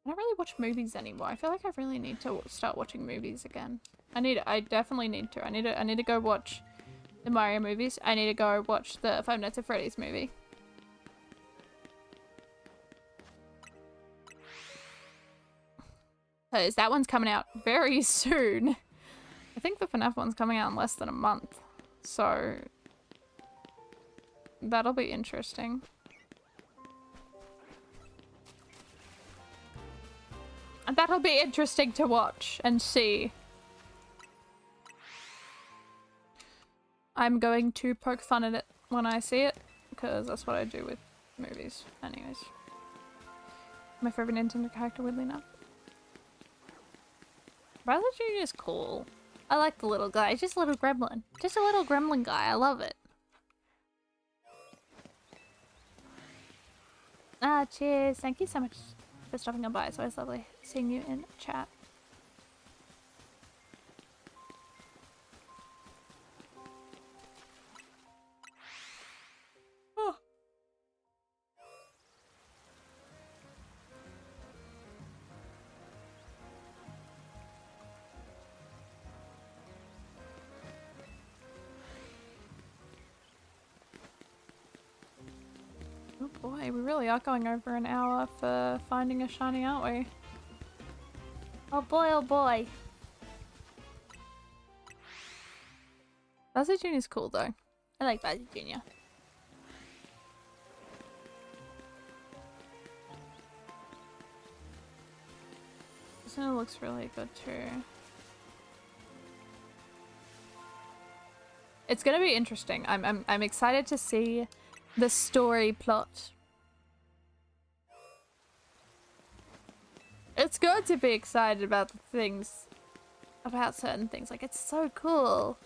I don't really watch movies anymore. I feel like I really need to start watching movies again. I definitely need to. I need to go watch the Mario movies. I need to go watch the Five Nights at Freddy's movie. Because that one's coming out very soon. I think the FNAF one's coming out in less than a month. So that'll be interesting. And that'll be interesting to watch and see. I'm going to poke fun at it when I see it, because that's what I do with movies. Anyways. My favorite Nintendo character, weirdly enough. Bowser Jr. is cool. I like the little guy. He's just a little gremlin. Just a little gremlin guy. I love it. Ah, cheers. Thank you so much for stopping on by. It's always lovely seeing you in chat. Oh. Oh boy, we really are going over an hour for finding a shiny, aren't we? Oh boy, oh boy. Bowser Jr. is cool though. I like Bowser Jr. This one looks really good too. It's gonna be interesting. I'm excited to see the story plot. It's good to be excited about the things, about certain things. Like, it's so cool.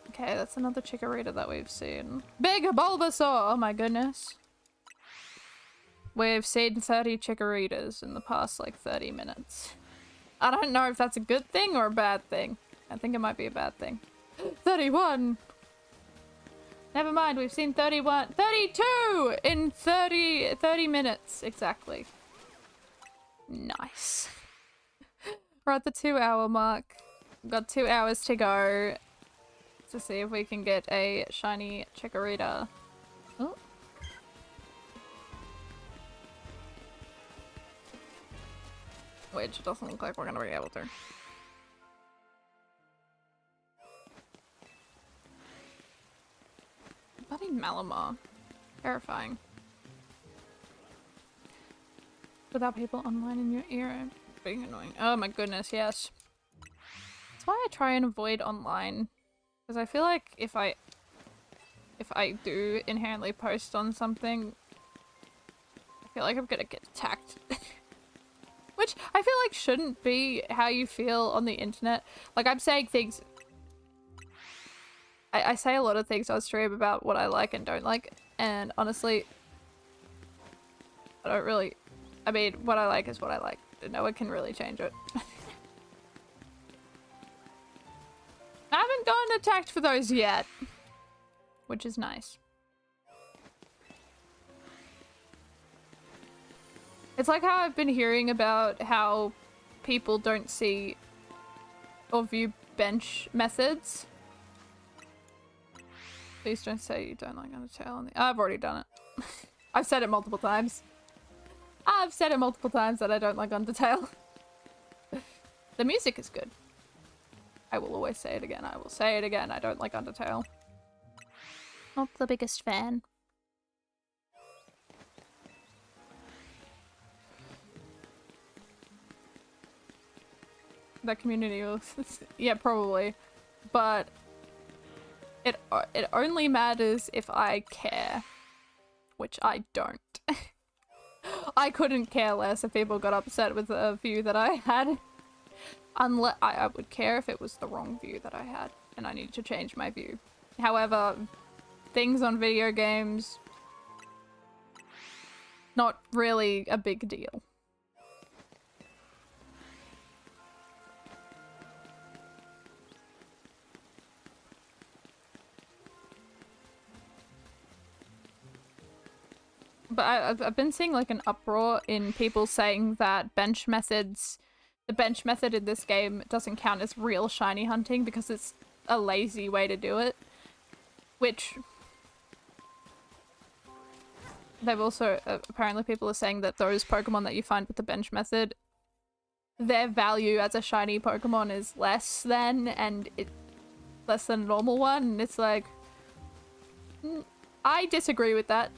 Okay, that's another Chikorita that we've seen. Big Bulbasaur! Oh my goodness. We've seen 30 Chikoritas in the past, like, 30 minutes. I don't know if that's a good thing or a bad thing. I think it might be a bad thing. 31! Never mind, we've seen 31, 32 in 30 minutes, exactly. Nice. We're at the 2-hour mark. We've got 2 hours to go to see if we can get a shiny Chikorita. Oh. Which doesn't look like we're gonna be able to. Bloody Malamar. Terrifying. Without people online in your ear, being annoying. Oh my goodness, yes. That's why I try and avoid online. Because I feel like if I do inherently post on something, I feel like I'm gonna get attacked. Which I feel like shouldn't be how you feel on the internet. Like, I'm saying things... I say a lot of things on stream about what I like and don't like, and honestly, I don't really... I mean, what I like is what I like. No one can really change it. I haven't gotten attacked for those yet, which is nice. It's like how I've been hearing about how people don't see or view bench methods. Please don't say you don't like Undertale. I've already done it. I've said it multiple times. I've said it multiple times that I don't like Undertale. The music is good. I will always say it again. I will say it again. I don't like Undertale. Not the biggest fan. That community will... yeah, probably. But... It only matters if I care. Which I don't. I couldn't care less if people got upset with a view that I had. Unless I would care if it was the wrong view that I had and I needed to change my view. However, things on video games, not really a big deal. But I've been seeing like an uproar in people saying that bench methods, the bench method in this game doesn't count as real shiny hunting because it's a lazy way to do it. Which they've also, apparently people are saying that those Pokemon that you find with the bench method, their value as a shiny Pokemon is less than, and it less than a normal one, and it's like, I disagree with that.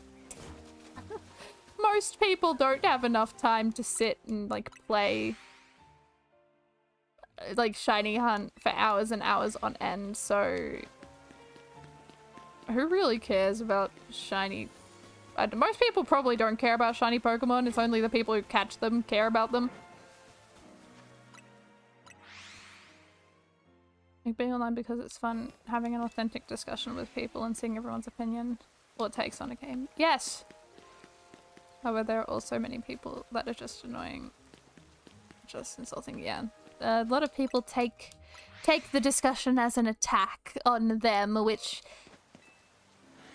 Most people don't have enough time to sit and like play like shiny hunt for hours and hours on end, so who really cares about shiny? Most people probably don't care about shiny Pokemon. It's only the people who catch them care about them. Like being online because it's fun, having an authentic discussion with people and seeing everyone's opinion, what takes on a game. Yes! However, there are also many people that are just annoying, just insulting. Yeah, a lot of people take the discussion as an attack on them, which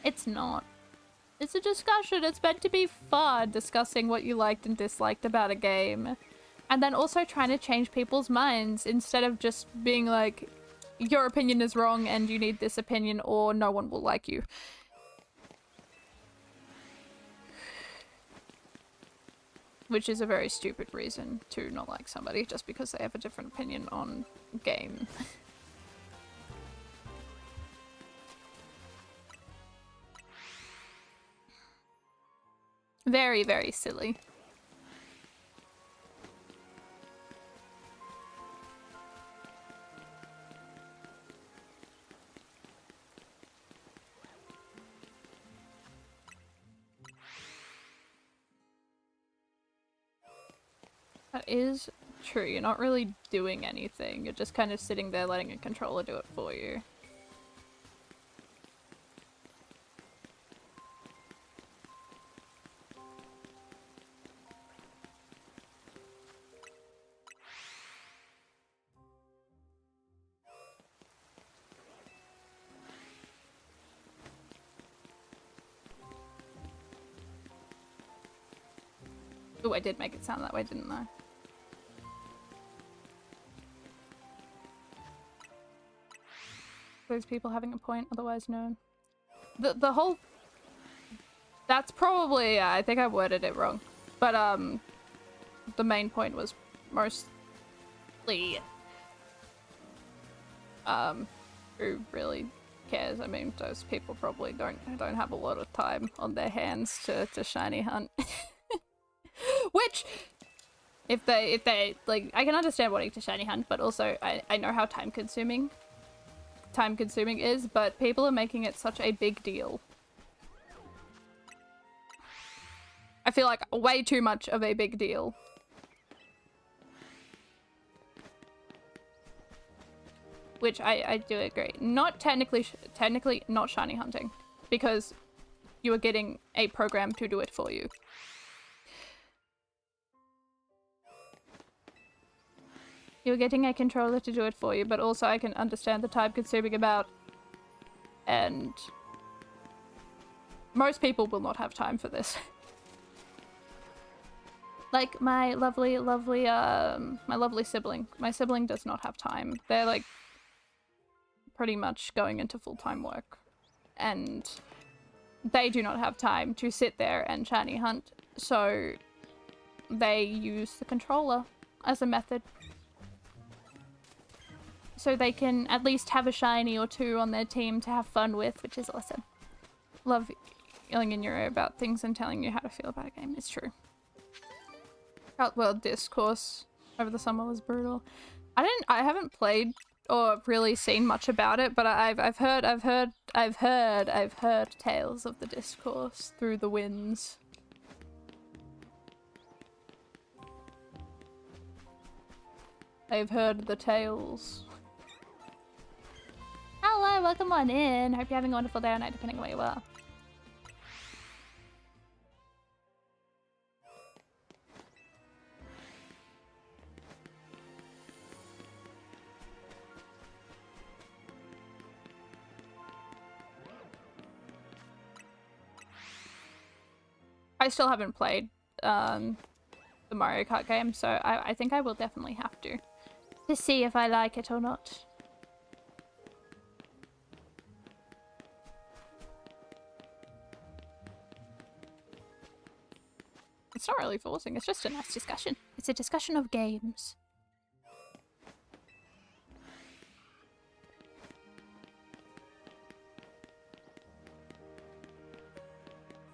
it's not. It's a discussion. It's meant to be fun, discussing what you liked and disliked about a game, and then also trying to change people's minds instead of just being like, your opinion is wrong and you need this opinion or no one will like you. Which is a very stupid reason to not like somebody just because they have a different opinion on game. Very, very silly. That is true. You're not really doing anything. You're just kind of sitting there letting a controller do it for you. Oh, I did make it sound that way, didn't I? Those people having a point, otherwise known. The whole... That's probably... I think I worded it wrong. But, the main point was mostly... who really cares? I mean, those people probably don't have a lot of time on their hands to shiny hunt. Which, if they, like, I can understand wanting to shiny hunt, but also I know how time consuming is, but people are making it such a big deal. I feel like way too much of a big deal. Which I do agree. Not technically not shiny hunting, because you are getting a program to do it for you. You're getting a controller to do it for you, but also I can understand the time consuming about, and most people will not have time for this. Like my lovely sibling. My sibling does not have time. They're like pretty much going into full-time work, and they do not have time to sit there and shiny hunt, so they use the controller as a method. So they can at least have a shiny or two on their team to have fun with, which is awesome. Love yelling in your ear about things and telling you how to feel about a game. It's true. Outworld discourse over the summer was brutal. I haven't played or really seen much about it, but I've heard tales of the discourse through the winds. I've heard the tales. Hello, welcome on in. Hope you're having a wonderful day or night, depending on where you are. I still haven't played the Mario Kart game, so I think I will definitely have to see if I like it or not. It's not really forcing, it's just a nice discussion. It's a discussion of games.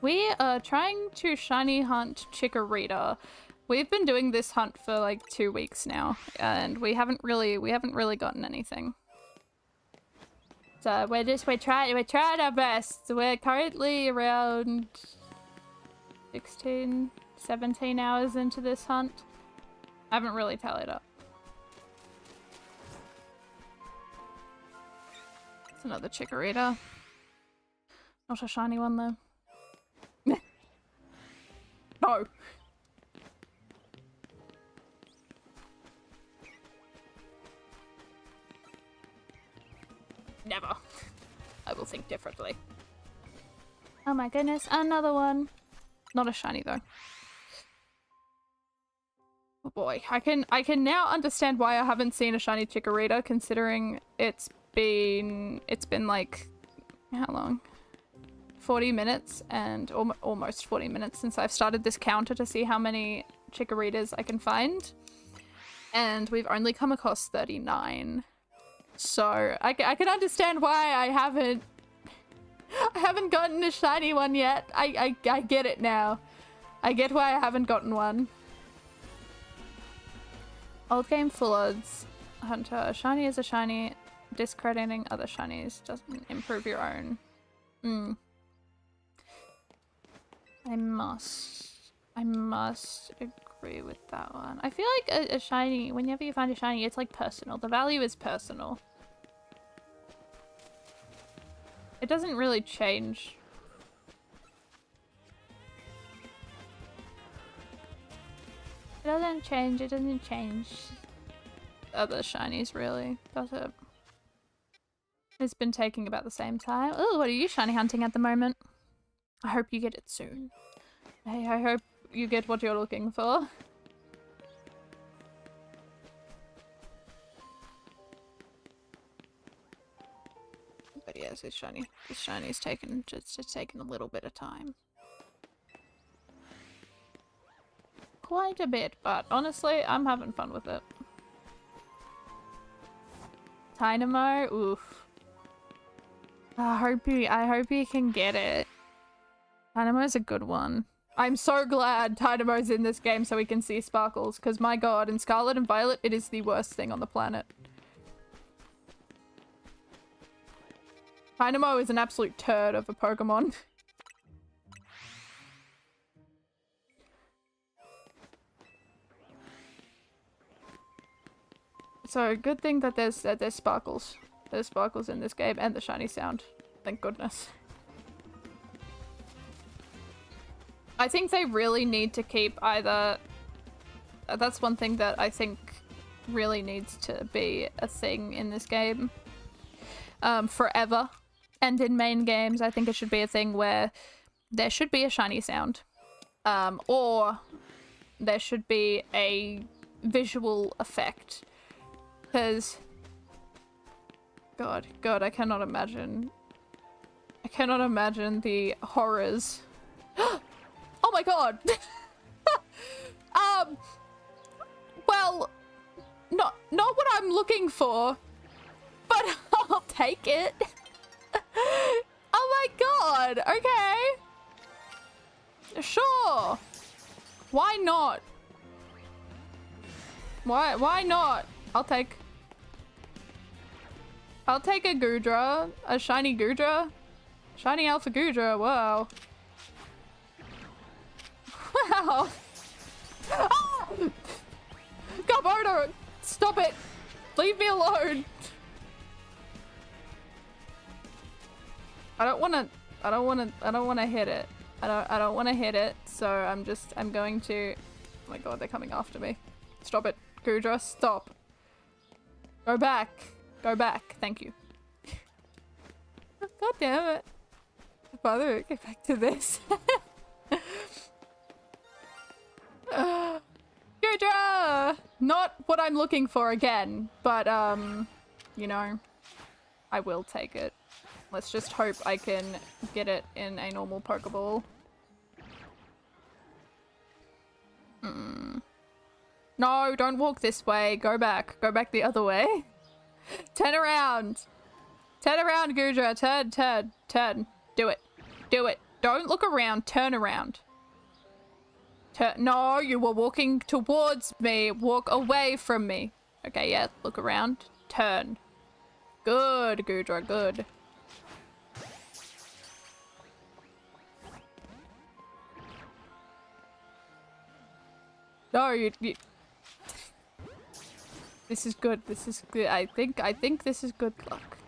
We are trying to shiny hunt Chikorita. We've been doing this hunt for like 2 weeks now, and we haven't really gotten anything. So we're trying our best. We're currently around 16, 17 hours into this hunt. I haven't really tallied up. It's another Chikorita. Not a shiny one though. No. Never. I will think differently. Oh my goodness, another one. Not a shiny though. Oh boy, I can now understand why I haven't seen a shiny Chikorita, considering it's been like, how long? 40 minutes and almost 40 minutes since I've started this counter to see how many Chikoritas I can find. And we've only come across 39. So I can understand why I haven't gotten a shiny one yet. I get it now. I get why I haven't gotten one. Old game full odds. Hunter, a shiny is a shiny. Discrediting other shinies doesn't improve your own. I must agree with that one. I feel like a shiny, whenever you find a shiny, it's like personal. The value is personal. It doesn't really change. It doesn't change other shinies really, does it? It's been taking about the same time. Oh, what are you shiny hunting at the moment? I hope you get it soon. Hey, I hope you get what you're looking for. But yes, this shiny's taken just taken a little bit of time. Quite a bit, but honestly, I'm having fun with it. Dynamo, oof. I hope you can get it. Dynamo's a good one. I'm so glad Dynamo's in this game so we can see sparkles, because my god, in Scarlet and Violet, it is the worst thing on the planet. Dynamo is an absolute turd of a Pokemon. So, good thing that there's sparkles. There's sparkles in this game and the shiny sound. Thank goodness. I think they really need to keep either... That's one thing that I think really needs to be a thing in this game. Forever. And in main games, I think it should be a thing where there should be a shiny sound. Or there should be a visual effect. Because... God, I cannot imagine. I cannot imagine the horrors. Oh my god! Well, not what I'm looking for, but I'll take it. Oh my god, okay. Sure. Why not? Why not? I'll take a Goodra, a shiny Goodra. Shiny Alpha Goodra, wow. Wow. Ah! Garbodor, stop it. Leave me alone. I don't wanna hit it. I don't wanna hit it, so I'm going to... Oh my god, they're coming after me. Stop it. Goodra, stop. Go back. Go back. Thank you. God damn it. Father, get back to this. Goodra! Not what I'm looking for again, but, you know, I will take it. Let's just hope I can get it in a normal Pokeball. No, don't walk this way. Go back. Go back the other way. Turn around. Turn around, Goodra. Turn. Do it. Do it. Don't look around. Turn around. No, you were walking towards me. Walk away from me. Okay, yeah. Look around. Turn. Good, Goodra. Good. No, you... This is good. This is good. I think this is good luck.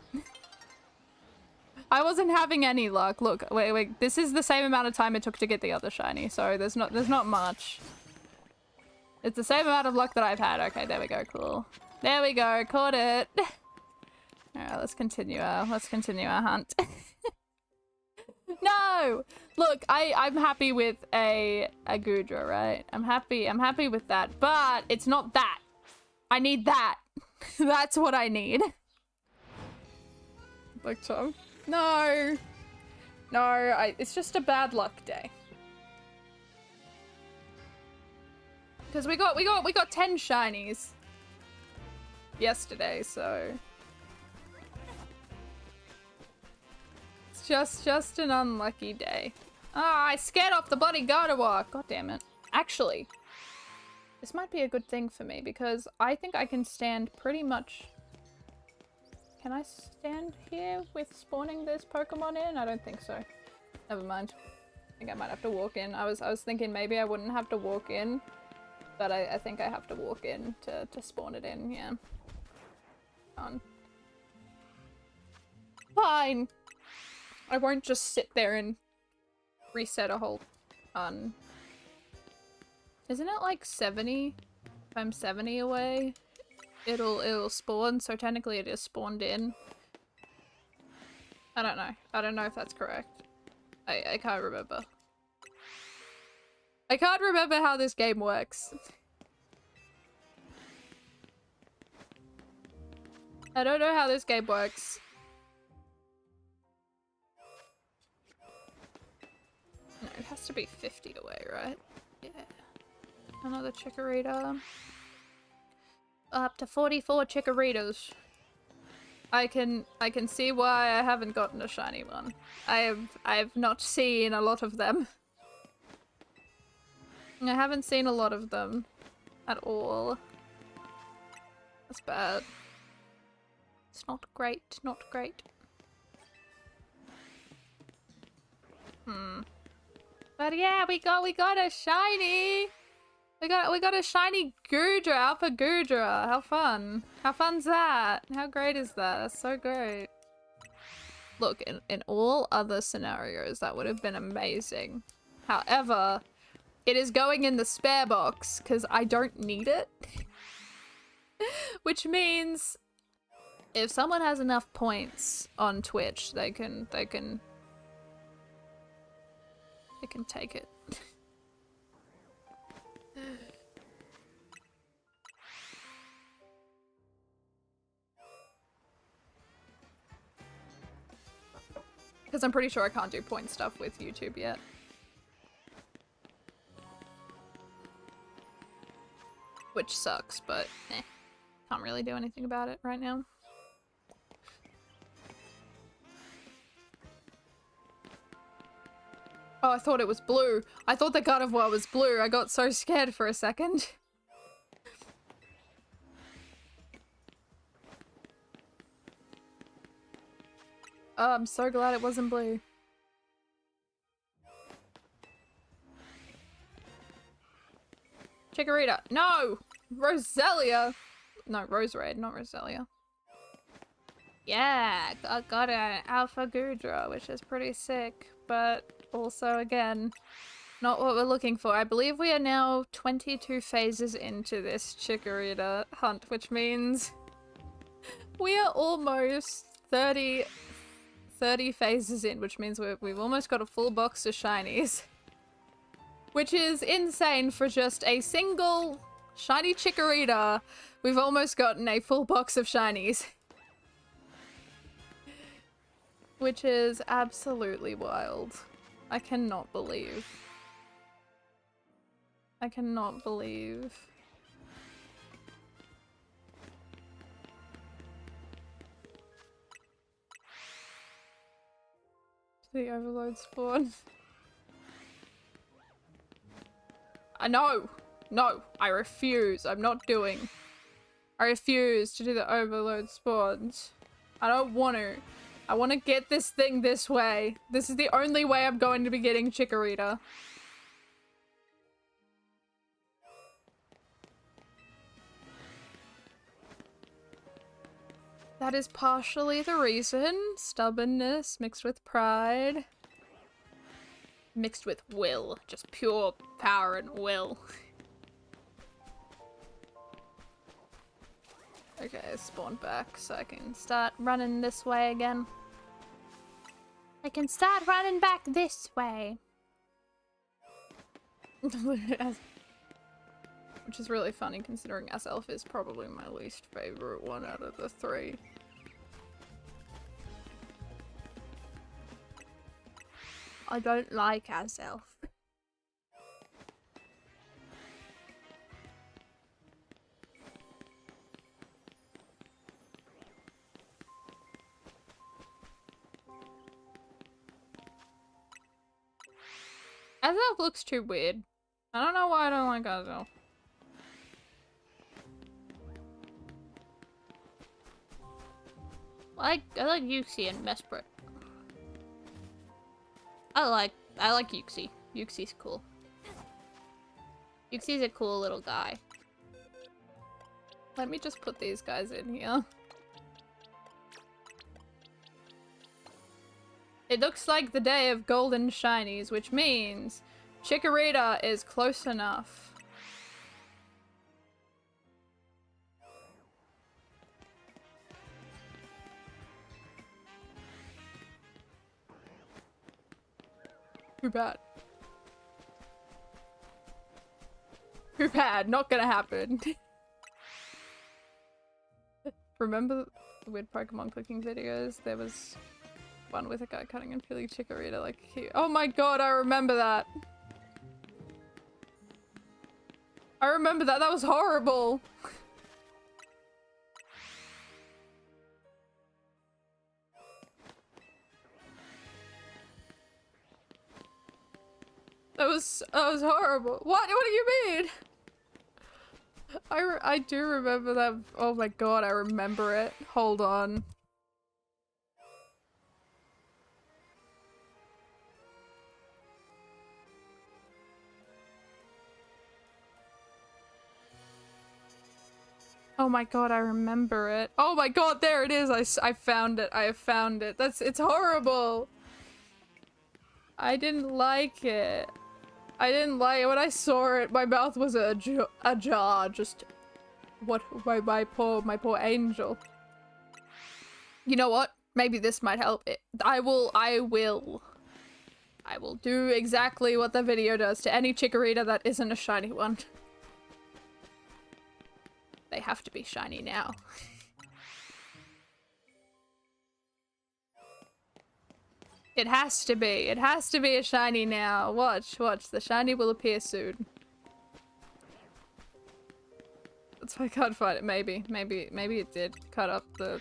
I wasn't having any luck. Look, wait. This is the same amount of time it took to get the other shiny, so there's not much. It's the same amount of luck that I've had. Okay, there we go. Cool. There we go. Caught it. All right, let's continue our hunt. No! Look, I'm happy with a Goodra, right? I'm happy with that, but it's not that. I need that. That's what I need. Like Tom. No. No, it's just a bad luck day. Because we got 10 shinies yesterday, so it's just an unlucky day. Ah, I scared off the bloody Gardevoir. God damn it. Actually, this might be a good thing for me because I think I can stand pretty much... Can I stand here with spawning this Pokemon in? I don't think so. Never mind. I think I might have to walk in. I was thinking maybe I wouldn't have to walk in But I think I have to walk in to spawn it in, yeah. Fine! I won't just sit there and reset a whole ton. Isn't it like 70? If I'm 70 away, it'll spawn, so technically it is spawned in. I don't know. I don't know if that's correct. I can't remember. I can't remember how this game works. I don't know how this game works. No, it has to be 50 away, right? Yeah. Another Chikorita. Up to 44 Chikoritas. I can see why I haven't gotten a shiny one. I've not seen a lot of them. I haven't seen a lot of them at all. That's bad. It's not great, not great. But yeah, we got a shiny. We got a shiny Gudra, Alpha Gudra. How fun. How fun's that? How great is that? That's so great. Look, in all other scenarios, that would have been amazing. However, it is going in the spare box because I don't need it. Which means if someone has enough points on Twitch, they can take it. Because I'm pretty sure I can't do point stuff with YouTube yet. Which sucks, but can't really do anything about it right now. Oh, I thought it was blue. I thought the God of War was blue. I got so scared for a second. Oh, I'm so glad it wasn't blue. Chikorita. No! Roselia! No, Roserade, not Roselia. Yeah, I got an Alpha Gudra, which is pretty sick, but also, again, not what we're looking for. I believe we are now 22 phases into this Chikorita hunt, which means we are almost 30 phases in, which means we've almost got a full box of shinies. Which is insane for just a single shiny Chikorita. We've almost gotten a full box of shinies. Which is absolutely wild. I cannot believe. I cannot believe. The overload spawn. No! No! I refuse. I'm not doing. I refuse to do the overload spawns. I don't want to. I want to get this thing this way. This is the only way I'm going to be getting Chikorita. That is partially the reason. Stubbornness mixed with pride. Mixed with will. Just pure power and will. Okay, spawn back so I can start running this way again. I can start running back this way. Which is really funny considering S-Elf is probably my least favorite one out of the three. I don't like S-Elf. S-Elf looks too weird. I don't know why I don't like S-Elf. I like Yuxi and Mesprit. I like Yuxi. Yuxi's cool. Yuxi's a cool little guy. Let me just put these guys in here. It looks like the day of golden shinies, which means Chikorita is close enough. Too bad. Too bad. Not gonna happen. Remember the weird Pokemon cooking videos? There was one with a guy cutting and peeling Chikorita like he— oh my god, I remember that. I remember that. That was horrible. That was horrible. What do you mean? I do remember that. Oh my god, I remember it. Hold on. Oh my god, I remember it. Oh my god, there it is. I found it. I have found it. It's horrible. I didn't like it. I didn't like it. When I saw it, my mouth was ajar. Just what my poor angel. You know what? Maybe this might help it. I will do exactly what the video does to any Chikorita that isn't a shiny one. They have to be shiny now. It has to be. It has to be a shiny now. Watch. The shiny will appear soon. That's why I can't find it. Maybe it did cut up the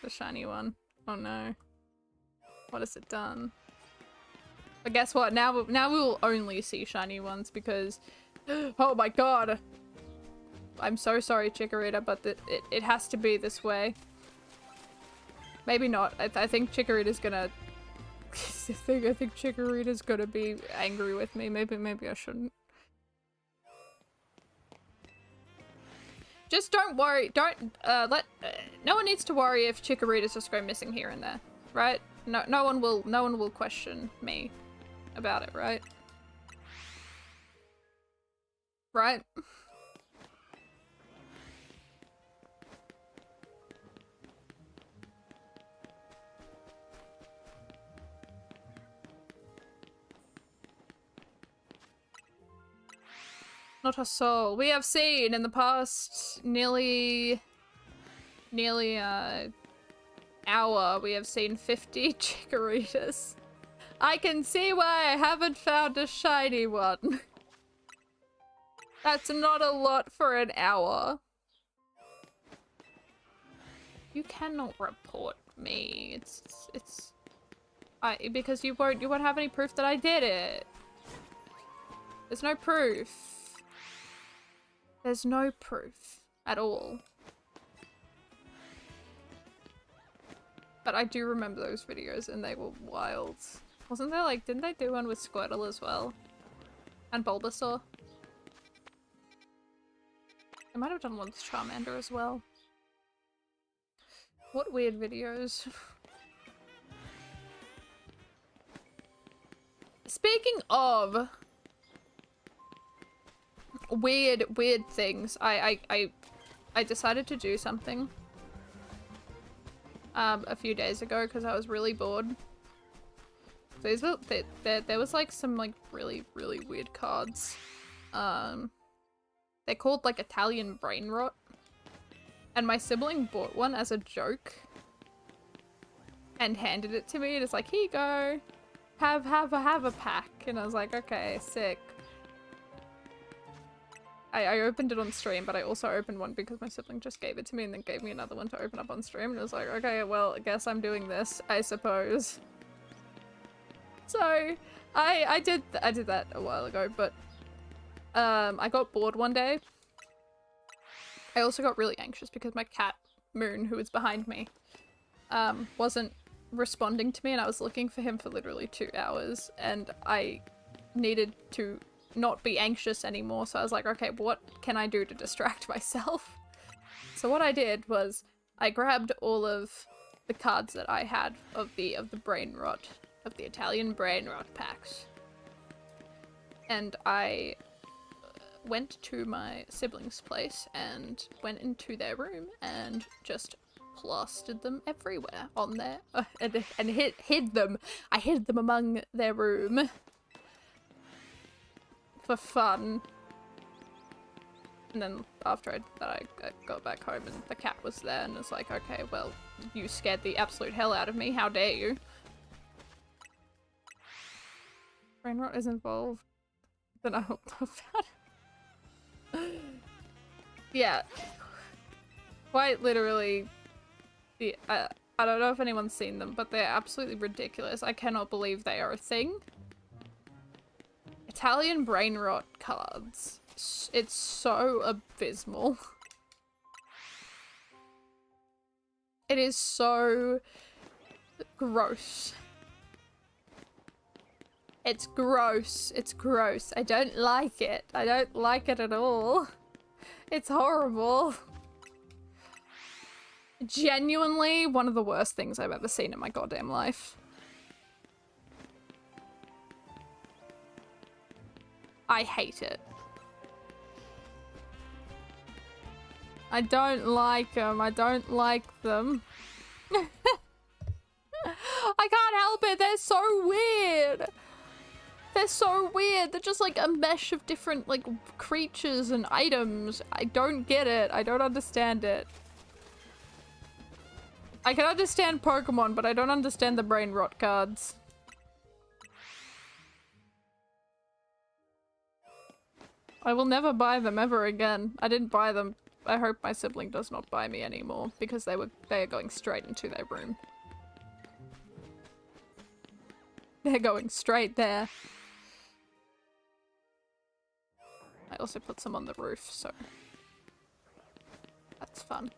shiny one. Oh no. What has it done? But guess what? Now we will only see shiny ones because— oh my god. I'm so sorry, Chikorita, but it has to be this way. Maybe not. I think Chikorita's gonna— I think Chikorita's gonna be angry with me. Maybe I shouldn't. Just don't worry. Don't no one needs to worry if Chikorita's just go missing here and there, right? No one will question me about it, right? Right? Not a soul. We have seen in the past nearly hour, we have seen 50 Chikoritas. I can see why I haven't found a shiny one. That's not a lot for an hour. You cannot report me. Because you won't have any proof that I did it. There's no proof. There's no proof at all. But I do remember those videos and they were wild. Wasn't there like— didn't they do one with Squirtle as well? And Bulbasaur? They might have done one with Charmander as well. What weird videos. Speaking of weird things, I decided to do something a few days ago because I was really bored. There was like some like really weird cards. They're called like Italian brain rot, and my sibling bought one as a joke and handed it to me, and it's like, here you go, have a pack. And I was like, okay, sick. I opened it on stream, but I also opened one because my sibling just gave it to me and then gave me another one to open up on stream, and I was like, okay, well, I guess I'm doing this, I suppose. So I did that a while ago, but I got bored one day. I also got really anxious because my cat Moon, who was behind me, wasn't responding to me, and I was looking for him for literally 2 hours, and I needed to not be anxious anymore. So I was like, okay, what can I do to distract myself? So what I did was I grabbed all of the cards that I had of the brain rot, of the Italian brain rot packs. And I went to my siblings' place and went into their room and just plastered them everywhere on there and hid them. I hid them among their room for fun. And then after I got back home and the cat was there and was like, okay, well, you scared the absolute hell out of me. How dare you? Brain rot is involved. Then I hope about it. Yeah. Quite literally. I don't know if anyone's seen them, but they're absolutely ridiculous. I cannot believe they are a thing. Italian brain rot cards. It's so abysmal. It is so gross. It's gross. It's gross. I don't like it. I don't like it at all. It's horrible. Genuinely one of the worst things I've ever seen in my goddamn life. I hate it. I don't like them. I don't like them. I can't help it. They're so weird. They're so weird. They're just like a mesh of different like creatures and items. I don't get it. I don't understand it. I can understand Pokemon, but I don't understand the brain rot cards. I will never buy them ever again. I didn't buy them. I hope my sibling does not buy me anymore because they are going straight into their room. They're going straight there. I also put some on the roof, so that's fun.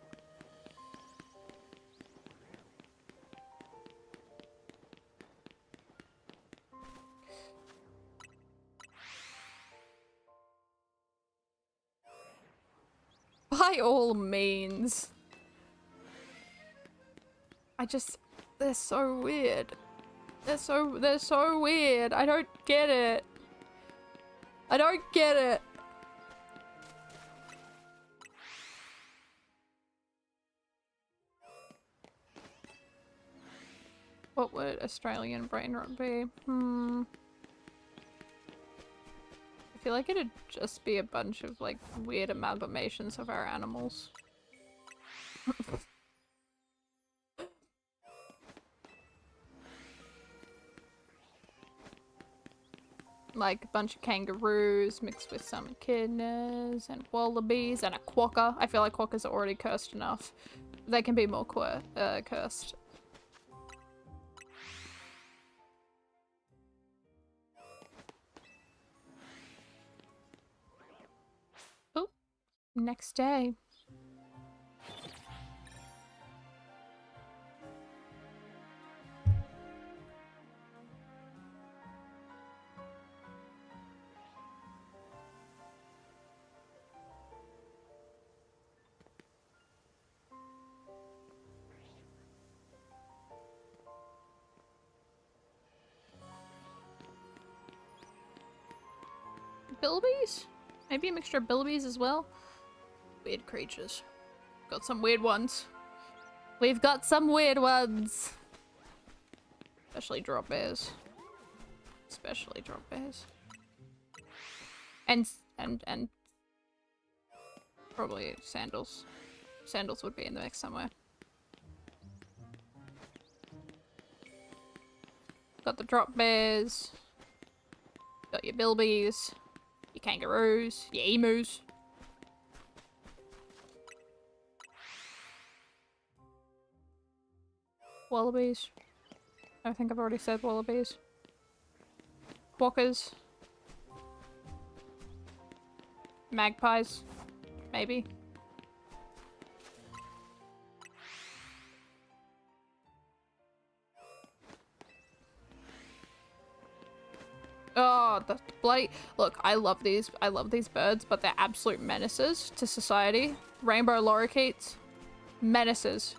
By all means. They're so weird. They're so weird. I don't get it. I don't get it. What would Australian brain rot be? I feel like it'd just be a bunch of like weird amalgamations of our animals. Like a bunch of kangaroos mixed with some echidnas and wallabies and a quokka. I feel like quokkas are already cursed enough. They can be more cursed. Oh, next day. Bilbies? Maybe a mixture of bilbies as well? Weird creatures. Got some weird ones. We've got some weird ones. Especially drop bears. Especially drop bears. And probably sandals. Sandals would be in the mix somewhere. Got the drop bears. Got your bilbies. Your kangaroos, your emus. Wallabies. I think I've already said wallabies. Quokkas. Magpies. Maybe. Oh, god, the bloody... Look, I love these birds, but they're absolute menaces to society. Rainbow lorikeets. Menaces.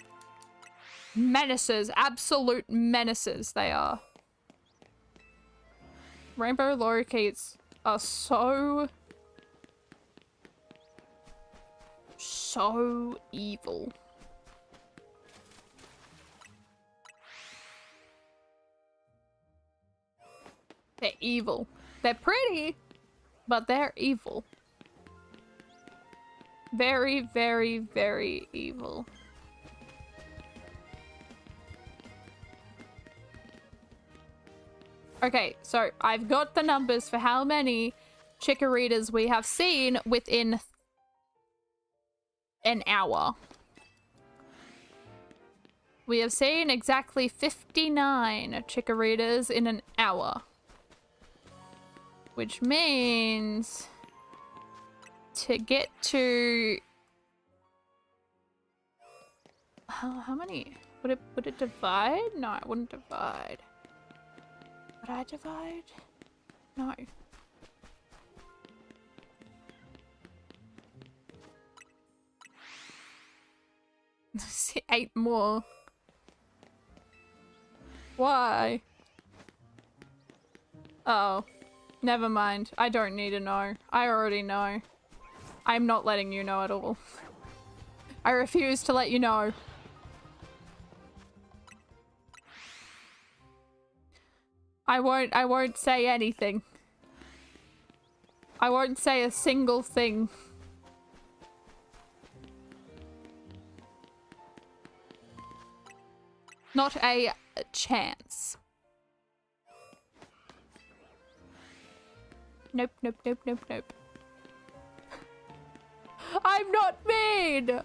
Menaces. Absolute menaces they are. Rainbow lorikeets are so evil. They're evil. They're pretty, but they're evil. Very, very, very evil. Okay, so I've got the numbers for how many chickeritas we have seen within an hour. We have seen exactly 59 chickeritas in an hour. Which means to get to how many would it divide? No, it wouldn't divide. Would I divide? No. See, 8 more. Why? Oh. Never mind. I don't need to know. I already know. I'm not letting you know at all. I refuse to let you know. I won't say anything. I won't say a single thing. Not a chance. Nope, nope, nope, nope, nope. I'm not mean!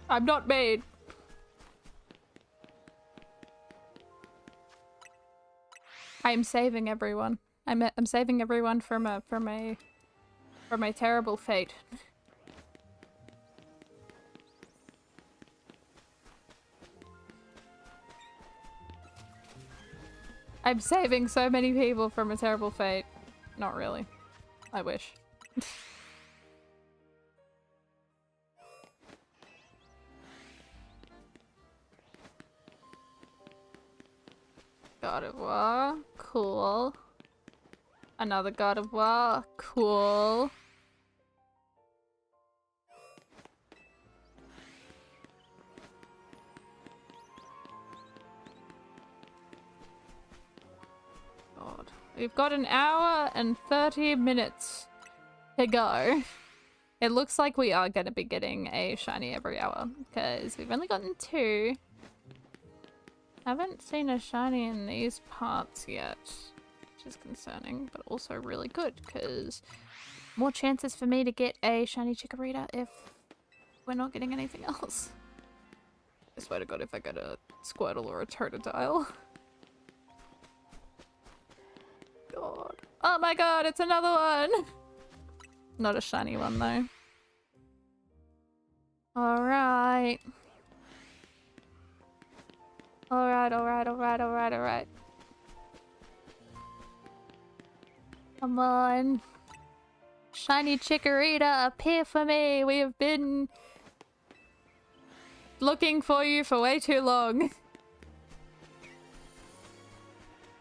I'm not mean. I'm saving everyone. I'm saving everyone from a terrible fate. I'm saving so many people from a terrible fate. Not really. I wish. God of War. Cool. Another God of War. Cool. God. We've got an hour and 30 minutes to go. It looks like we are going to be getting a shiny every hour because we've only gotten 2. Haven't seen a shiny in these parts yet, which is concerning, but also really good because more chances for me to get a shiny Chikorita if we're not getting anything else. I swear to God, if I get a Squirtle or a Totodile. God. Oh my God, it's another one! Not a shiny one though. Alright. Alright, alright, alright, alright, alright. Come on. Shiny Chikorita, appear for me! We have been looking for you for way too long.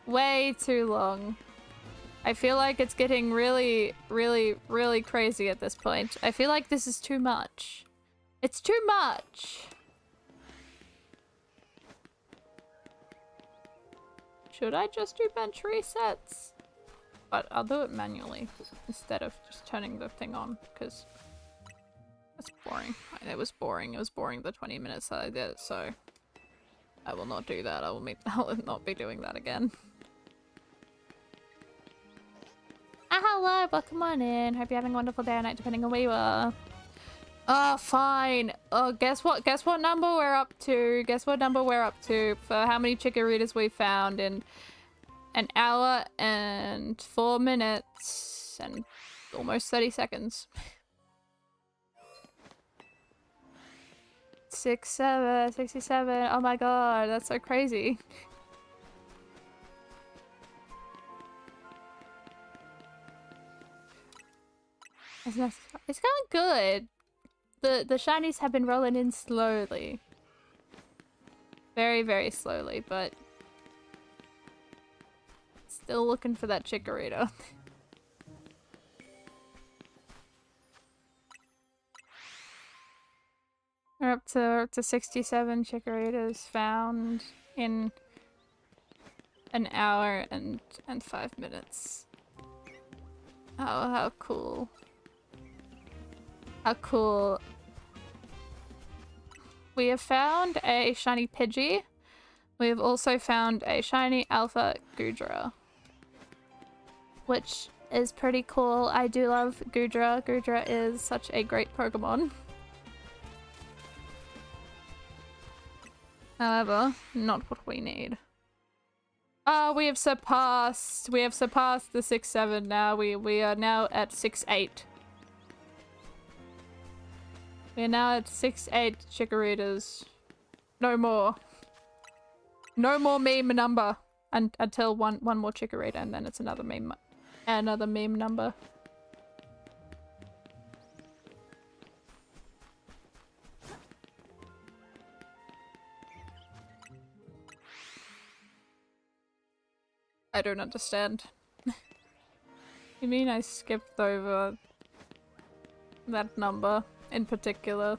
Way too long. I feel like it's getting really, really, really crazy at this point. I feel like this is too much. It's too much! Should I just do bench resets? But I'll do it manually instead of just turning the thing on, because that's boring. It was boring. It was boring the 20 minutes that I did, so I will not do that. I will not be doing that again. Hello, welcome on in. Hope you're having a wonderful day or night, depending on where you are. Oh, fine. Oh, guess what? Guess what number we're up to? Guess what number we're up to for how many Chikoritas we found in an hour and 4 minutes and Almost 30 seconds. 67. Oh my god, that's so crazy. It's going good. The shinies have been rolling in slowly. Very, very slowly, but still looking for that Chikorita. We're up to 67 Chikoritas found in an hour and 5 minutes. Oh, how cool. How cool. We have found a shiny Pidgey. We have also found a shiny Alpha Goodra, which is pretty cool. I do love Goodra. Goodra is such a great Pokemon. However, not what we need. Oh, we have surpassed the 6-7 now. We are now at 6-8. We're now at 6-8 Chikoritas. No more. No more meme number until one more Chikorita, and then it's another meme number. I don't understand. You mean I skipped over that number in particular?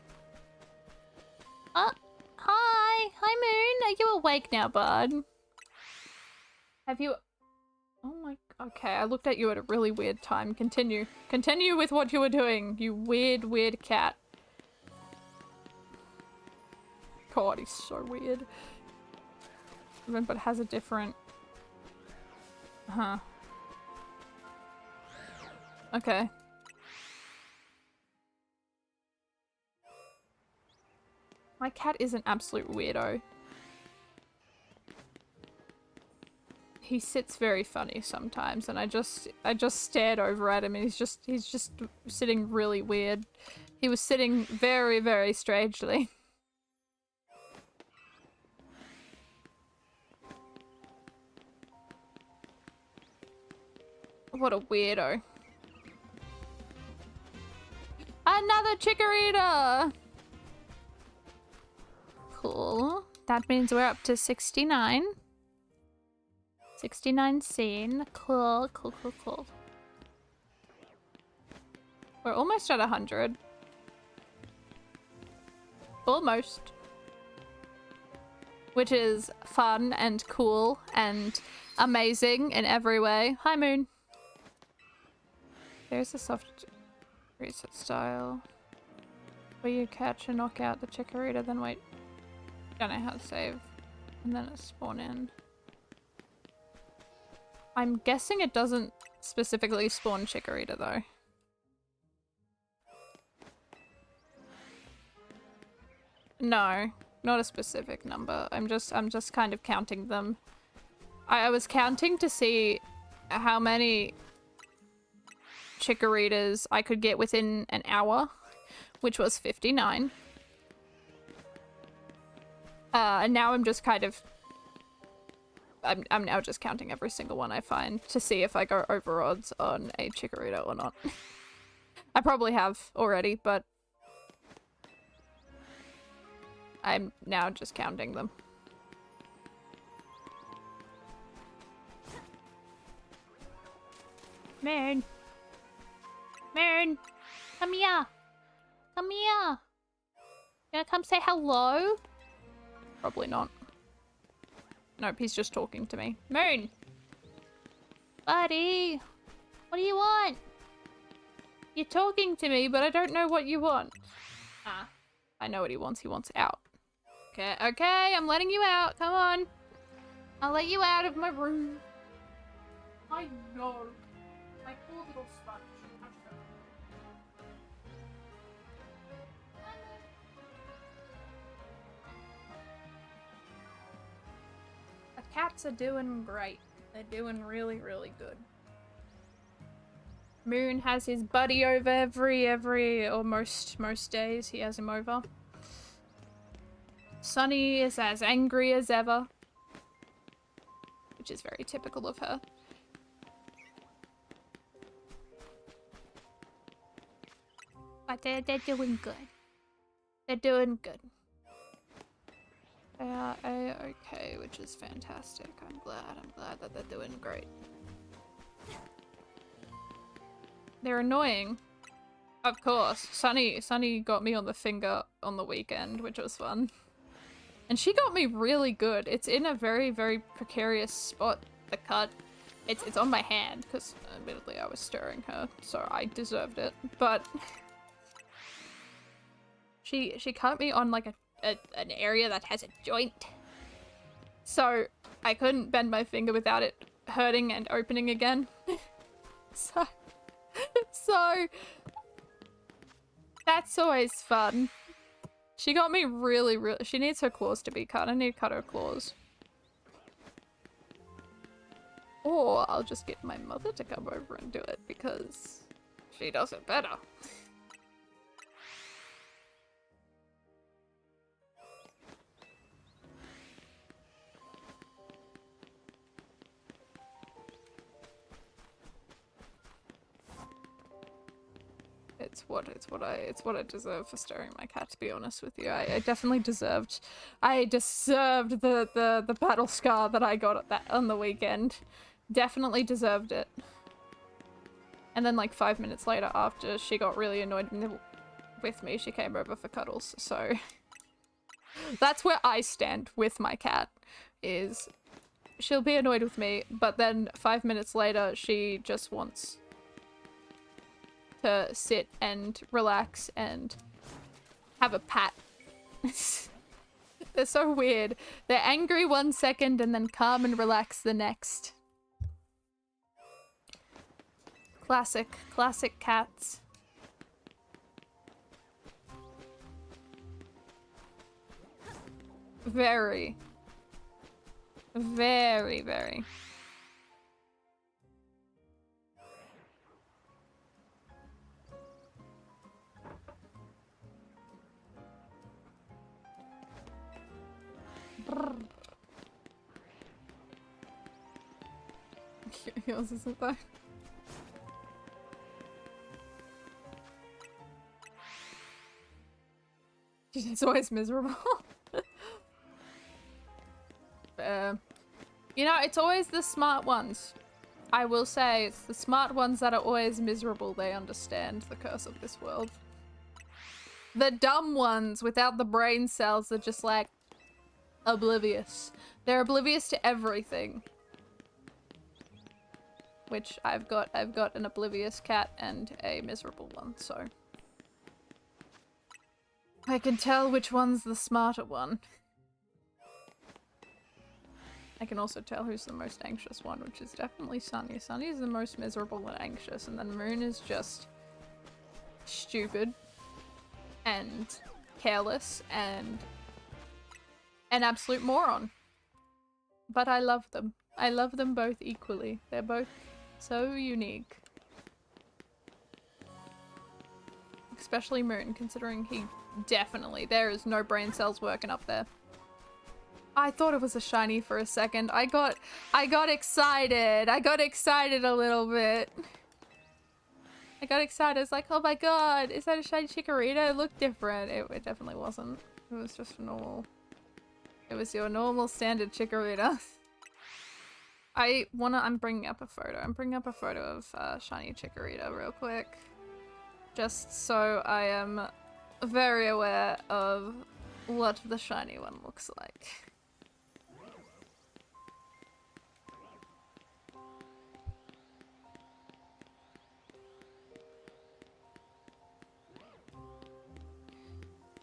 Hi! Hi, Moon! Are you awake now, bud? Have you... Oh my... Okay, I looked at you at a really weird time. Continue. Continue with what you were doing, you weird, weird cat. God, he's so weird. But has a different... Huh. Okay. My cat is an absolute weirdo. He sits very funny sometimes, and I just stared over at him, and he's just sitting really weird. He was sitting very, very strangely. What a weirdo. Another Chikorita! Cool. That means we're up to 69. 69 seen. Cool, cool, cool, cool. We're almost at 100. Almost. Which is fun and cool and amazing in every way. Hi, Moon. There's a soft reset style where you catch and knock out the Chikorita, then wait. Don't know how to save. And then it spawn in. I'm guessing it doesn't specifically spawn Chikorita though. No, not a specific number. I'm just kind of counting them. I was counting to see how many Chikoritas I could get within an hour, which was 59. And now I'm just kind of... I'm now just counting every single one I find to see if I go over odds on a Chikorita or not. I probably have already, but I'm now just counting them. Moon! Moon! Come here! Come here! You gonna come say hello? Probably not. Nope, he's just talking to me. Moon! Buddy! What do you want? You're talking to me, but I don't know what you want. Ah. I know what he wants. He wants out. Okay, okay, I'm letting you out. Come on. I'll let you out of my room. I know. My poor little sponge. The cats are doing great. They're doing really, really good. Moon has his buddy over every or most days he has him over. Sunny is as angry as ever, which is very typical of her. But they're doing good. They're doing good. They are A-okay, which is fantastic. I'm glad that they're doing great. They're annoying. Of course. Sunny got me on the finger on the weekend, which was fun. And she got me really good. It's in a very, very precarious spot, the cut. It's on my hand, because admittedly I was stirring her, so I deserved it. But she cut me on like an area that has a joint. So I couldn't bend my finger without it hurting and opening again. So that's always fun. She got me really, she needs her claws to be cut. I need to cut her claws. Or I'll just get my mother to come over and do it because she does it better. It's what I deserve for stirring my cat, to be honest with you. I definitely deserved the battle scar that I got on the weekend. Definitely deserved it. And then like 5 minutes later, after she got really annoyed with me, she came over for cuddles. So that's where I stand with my cat, is she'll be annoyed with me, but then 5 minutes later she just wants to sit and relax and have a pat. They're so weird. They're angry 1 second and then calm and relax the next. Classic cats. Very. Very, very. Yours isn't though. It's always miserable. You know, it's always the smart ones. I will say, it's the smart ones that are always miserable. They understand the curse of this world. The dumb ones without the brain cells are just like oblivious. They're oblivious to everything. Which I've got an oblivious cat and a miserable one, so I can tell which one's the smarter one. I can also tell who's the most anxious one, which is definitely Sunny. Sunny is the most miserable and anxious, and then Moon is just stupid and careless and an absolute moron. But I love them. I love them both equally. They're both so unique. Especially Moon, considering there is no brain cells working up there. I thought it was a shiny for a second. I got excited. I got excited a little bit. I got excited. I was like, oh my god, is that a shiny Chikorita? It looked different. It definitely wasn't. It was just normal. It was your normal standard Chikorita. I'm bringing up a photo. I'm bringing up a photo of shiny Chikorita real quick. Just so I am very aware of what the shiny one looks like.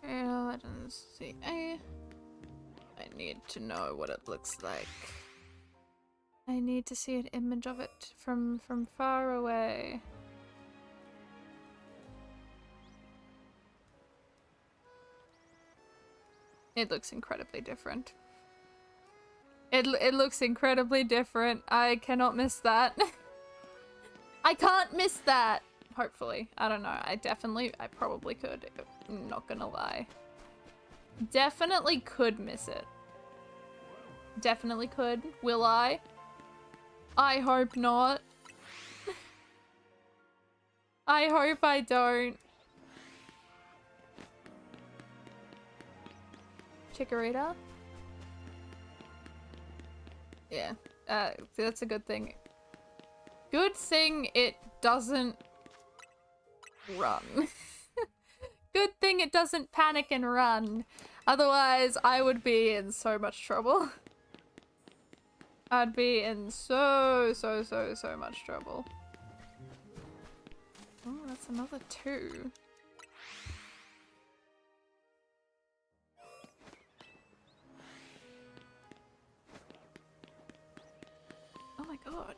I don't see. I need to know what it looks like. I need to see an image of it from far away. It looks incredibly different. It looks incredibly different. I cannot miss that. I can't miss that. Hopefully. I don't know. I probably could. I'm not gonna lie. Definitely could miss it. Definitely could. Will I? I hope not. I hope I don't. Chikorita? Yeah. That's a good thing. Good thing it doesn't run. Good thing it doesn't panic and run. Otherwise, I would be in so much trouble. I'd be in so much trouble. Oh, that's another 2. Oh my god.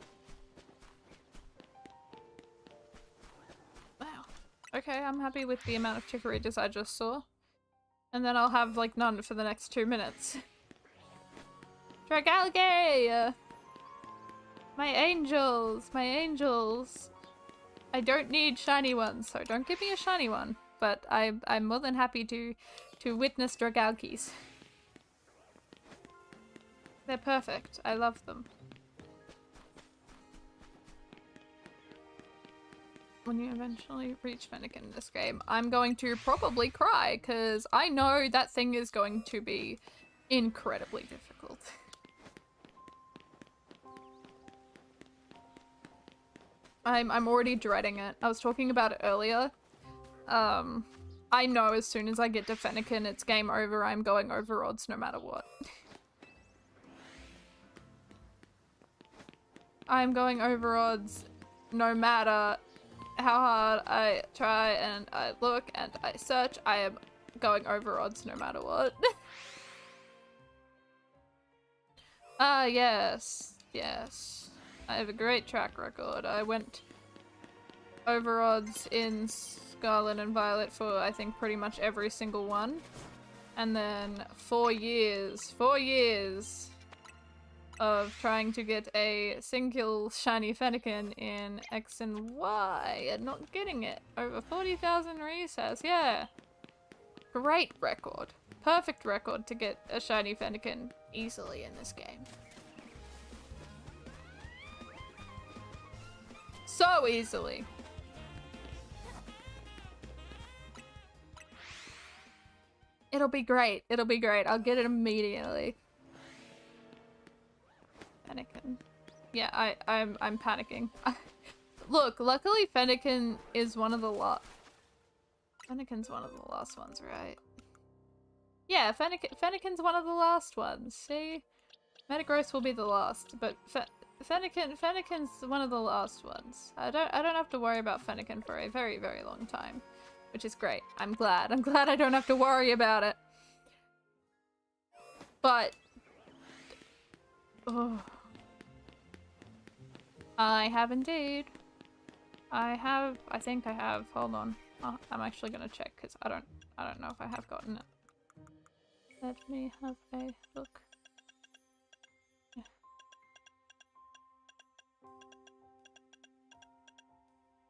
Wow. Okay, I'm happy with the amount of Chikoritas I just saw. And then I'll have, like, none for the next 2 minutes. Dragalge! My angels! My angels! I don't need shiny ones, so don't give me a shiny one. But I'm more than happy to witness Dragalges. They're perfect. I love them. When you eventually reach Fennekin in this game, I'm going to probably cry, because I know that thing is going to be incredibly difficult. I'm already dreading it. I was talking about it earlier. I know as soon as I get to Fennekin, it's game over. I'm going over odds no matter what. I'm going over odds no matter how hard I try and I look and I search. I am going over odds no matter what. Yes. Yes. I have a great track record. I went over odds in Scarlet and Violet for, I think, pretty much every single one. And then 4 years of trying to get a single shiny Fennekin in X and Y and not getting it. Over 40,000 resets, yeah. Great record. Perfect record to get a shiny Fennekin easily in this game. So easily. It'll be great. It'll be great. I'll get it immediately. Fennekin. Yeah, I'm panicking. Look, luckily Fennekin is one of the Fennekin's one of the last ones, right? Yeah, Fennekin's one of the last ones. See? Metagross will be the last, but Fennekin's one of the last ones. I don't have to worry about Fennekin for a very, very long time, which is great. I'm glad I don't have to worry about it. But oh, I have indeed. I think I have. Hold on. I'm actually gonna check because I don't know if I have gotten it. Let me have a look.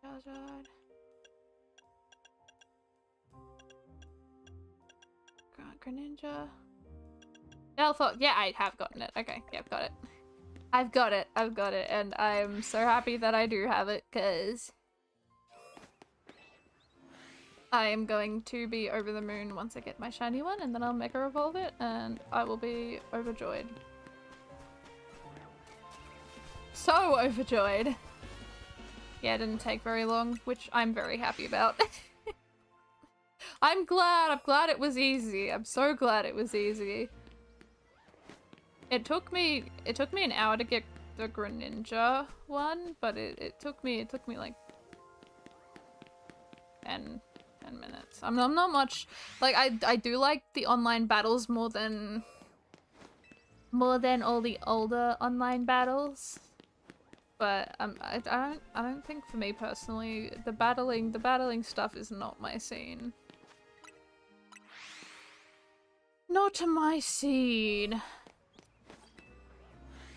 Charizard. Greninja. Delphox. Yeah, I have gotten it. Okay, yeah, I've got it. I've got it, and I'm so happy that I do have it, because I am going to be over the moon once I get my shiny one, and then I'll Mega Evolve it, and I will be overjoyed. So overjoyed! Yeah, it didn't take very long, which I'm very happy about. I'm glad it was easy. I'm so glad it was easy. It took me an hour to get the Greninja one, but it took me like 10 minutes. I'm not much, like, I do like the online battles more than all the older online battles. But I don't think, for me personally, the battling stuff is not my scene. Not my scene.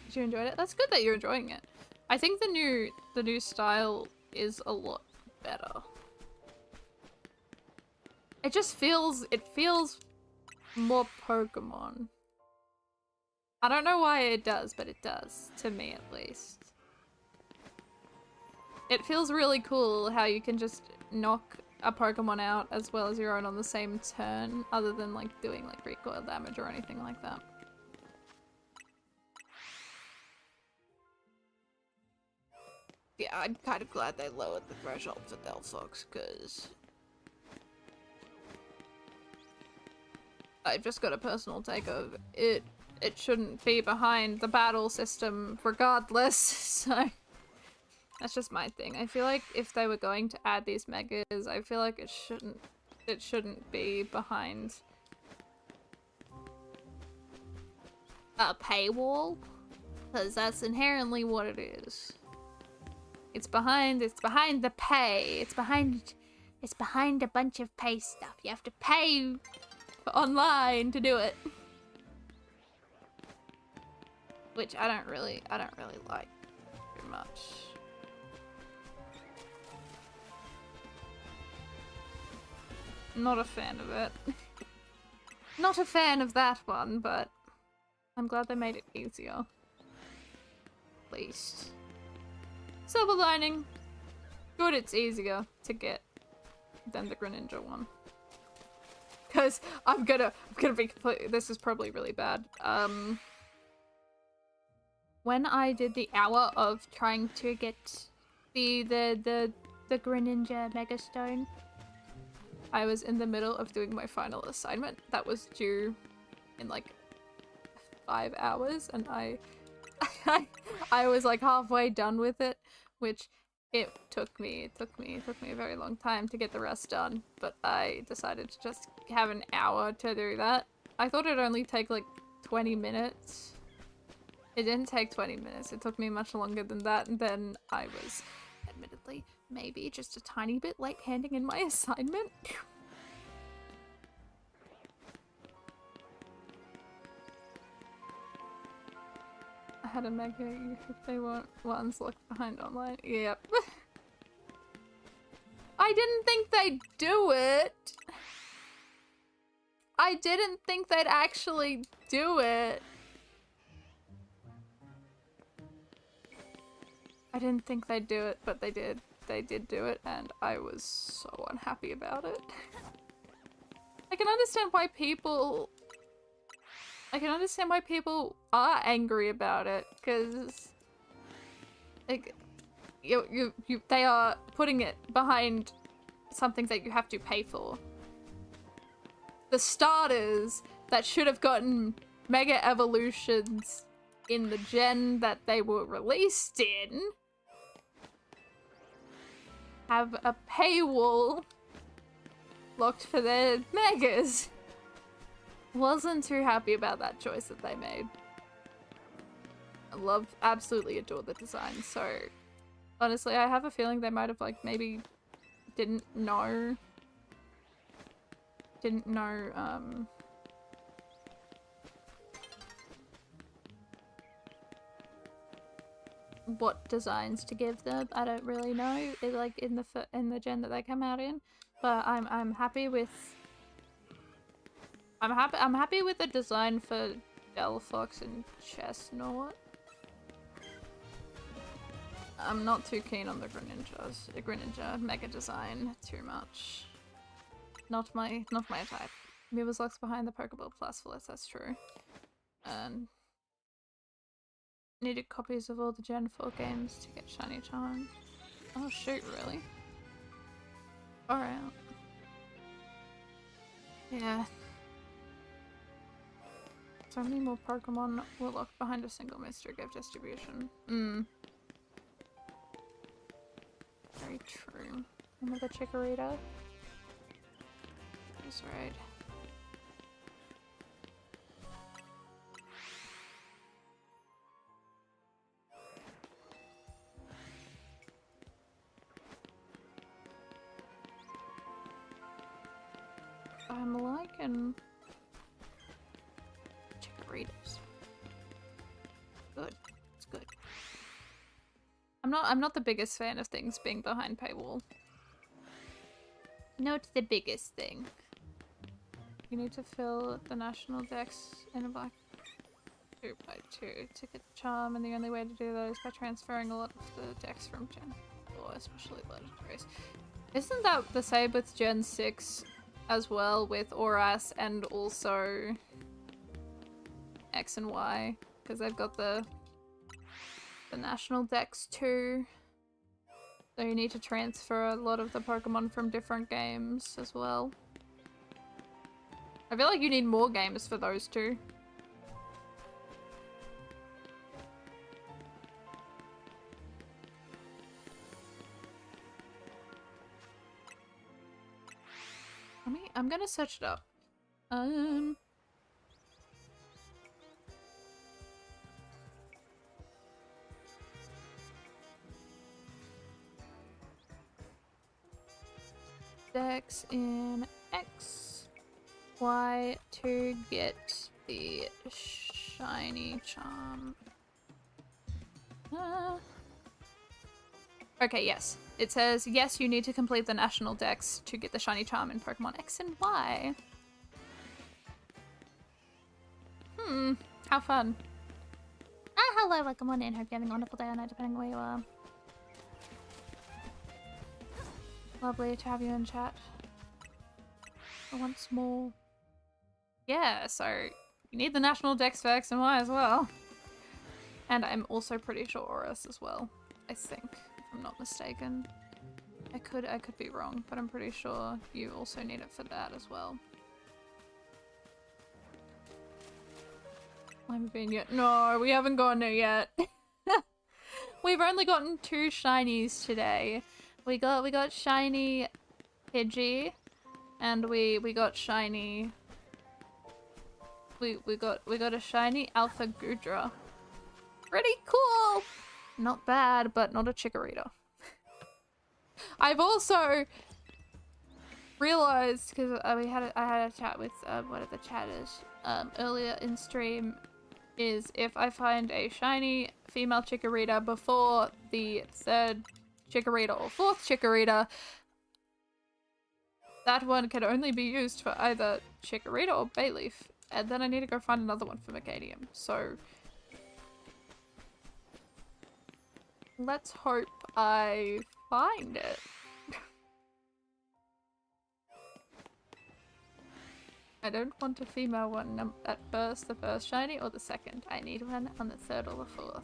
Did you enjoy it? That's good that you're enjoying it. I think the new style is a lot better. It just feels more Pokemon. I don't know why it does, but it does, to me at least. It feels really cool how you can just knock a Pokemon out as well as your own on the same turn, other than like doing like recoil damage or anything like that. Yeah, I'm kind of glad they lowered the threshold for Delphox, because I've just got a personal take of it. It shouldn't be behind the battle system regardless, so that's just my thing. I feel like if they were going to add these megas, I feel like it shouldn't be behind a paywall, because that's inherently what it is. It's behind the pay. It's behind a bunch of pay stuff. You have to pay online to do it. Which I don't really like too much. Not a fan of it. Not a fan of that one, but I'm glad they made it easier. At least. Silver lining. Good, it's easier to get than the Greninja one. Because I'm gonna be completely, this is probably really bad. When I did the hour of trying to get the Greninja Mega Stone, I was in the middle of doing my final assignment that was due in like 5 hours, and I was like halfway done with it, which it took me a very long time to get the rest done, but I decided to just have an hour to do that. I thought it'd only take like 20 minutes. It didn't take 20 minutes, it took me much longer than that, and then I was, admittedly, maybe just a tiny bit late handing in my assignment. I had a mega if they weren't ones locked behind online. Yep. I didn't think they'd do it. I didn't think they'd actually do it. I didn't think they'd do it, but they did. They did do it, and I was so unhappy about it. I can understand why people are angry about it, because like they are putting it behind something that you have to pay for. The starters that should have gotten Mega Evolutions in the gen that they were released in have a paywall locked for their megas. Wasn't too happy about that choice that they made. I absolutely adore the design, so honestly I have a feeling they might have like maybe didn't know what designs to give them. I don't really know, like in the gen that they come out in, but I'm happy with the design for Delphox and Chestnut. I'm not too keen on the Greninja Mega design too much. Not my type. Mivaslock's behind the Pokeball Plus for that's true. And needed copies of all the Gen 4 games to get Shiny Charm. Oh shoot, really? Alright. Yeah. So many more Pokemon were locked behind a single mystery gift distribution. Very true. Remember Chikorita? That's right. I'm liking Chikoritas. Good. It's good. I'm not the biggest fan of things being behind paywall. Not the biggest thing. You need to fill the national decks in a black 2x2 to get the charm, and the only way to do that is by transferring a lot of the decks from Gen 4, especially legendaries. Isn't that the same with Gen 6 as well, with Auras and also X and Y? Because they've got the national decks too. So you need to transfer a lot of the Pokemon from different games as well. I feel like you need more games for those two. I'm gonna search it up. Dex in X, Y to get the shiny charm. Okay, yes. It says, yes, you need to complete the national dex to get the shiny charm in Pokemon X and Y. How fun. Hello, welcome on in. Hope you're having a wonderful day or night, depending on where you are. Lovely to have you in chat. Once more. Yeah, so you need the national dex for X and Y as well. And I'm also pretty sure Auras as well, I think. I'm not mistaken. I could be wrong, but I'm pretty sure you also need it for that as well. I haven't been yet. No, we haven't gotten it yet. We've only gotten 2 shinies today. We got shiny Pidgey, and we got shiny. We got a shiny Alpha Gudra. Pretty cool. Not bad, but not a Chikorita. I've also realized, because I had a chat with one of the chatters earlier in stream, is if I find a shiny female Chikorita before the 3rd Chikorita or 4th Chikorita, that one can only be used for either Chikorita or Bayleaf, and then I need to go find another one for Meganium. So let's hope I find it. I don't want a female one at first, the first shiny, or the 2nd. I need one on the 3rd or the 4th.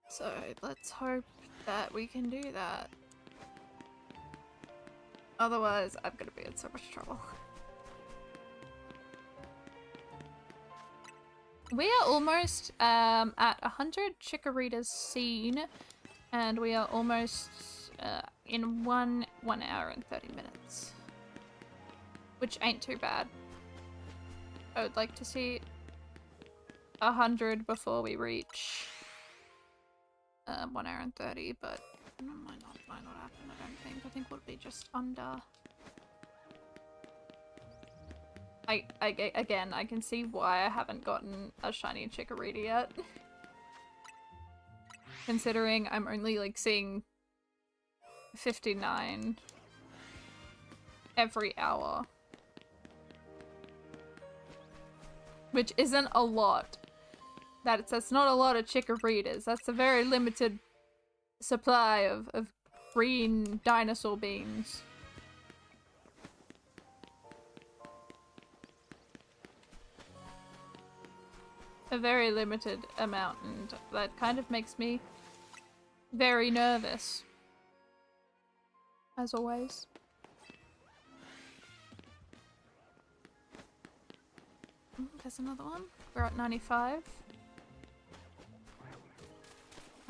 So let's hope that we can do that. Otherwise, I'm gonna be in so much trouble. We are almost at 100 Chikoritas seen, and we are almost in 1 hour and 30 minutes. Which ain't too bad. I would like to see 100 before we reach 1 hour and 30, but might not happen, I don't think. I think we'll be just under. Again, I can see why I haven't gotten a shiny Chikorita yet. Considering I'm only like seeing 59 every hour. Which isn't a lot. That's not a lot of Chikoritas. That's a very limited supply of green dinosaur beans. A very limited amount, and that kind of makes me very nervous. As always. There's another one. We're at 95.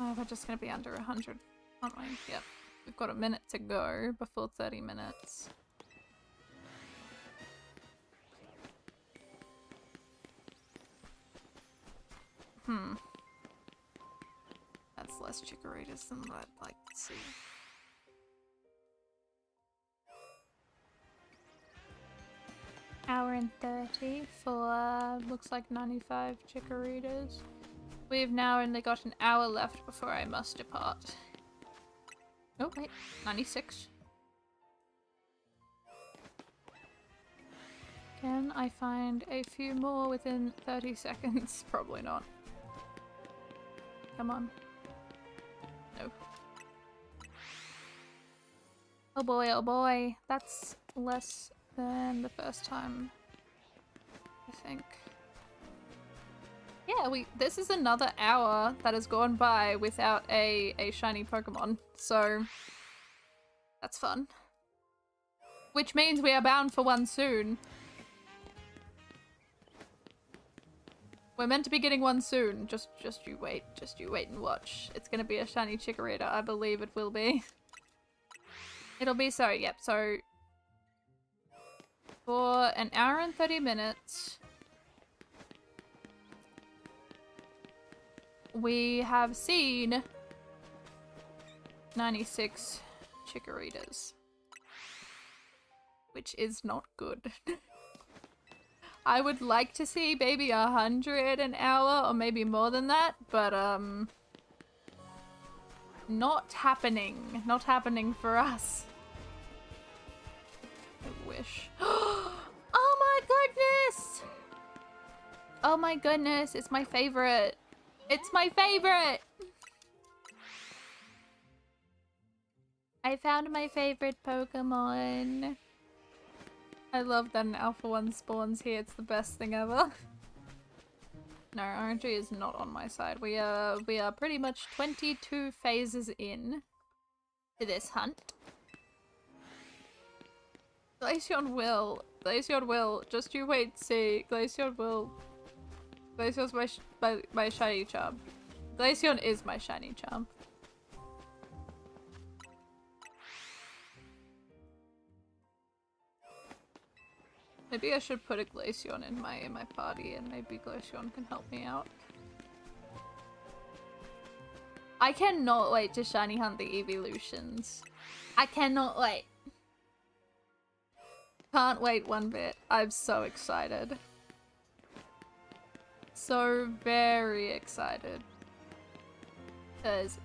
Oh, we're just gonna be under 100, aren't we? Yep. We've got a minute to go before 30 minutes. That's less Chikoritas than what I'd like to see. hour and 30 for looks like 95 Chikorritas. We've now only got an hour left before I must depart. Oh wait, 96. Can I find a few more within 30 seconds? Probably not. Come on. No. Oh boy, oh boy. That's less than the first time, I think. Yeah, this is another hour that has gone by without a shiny Pokemon, so that's fun. Which means we are bound for one soon. We're meant to be getting one soon. Just you wait. Just you wait and watch. It's gonna be a shiny Chikorita. I believe it will be. It'll be so, yep, so for an hour and 30 minutes we have seen 96 Chikoritas, which is not good. I would like to see maybe 100 an hour or maybe more than that, but not happening. Not happening for us. I wish. Oh my goodness! Oh my goodness, it's my favorite. It's my favorite! I found my favorite Pokemon. I love that an Alpha 1 spawns here. It's the best thing ever. No, RNG is not on my side. We are pretty much 22 phases in to this hunt. Glaceon will. Just you wait, see. Glaceon will. Glacion's my shiny charm. Glaceon is my shiny charm. Maybe I should put a Glaceon in my party and maybe Glaceon can help me out. I cannot wait to shiny hunt the evolutions. I cannot wait. Can't wait one bit. I'm so excited. So very excited. Because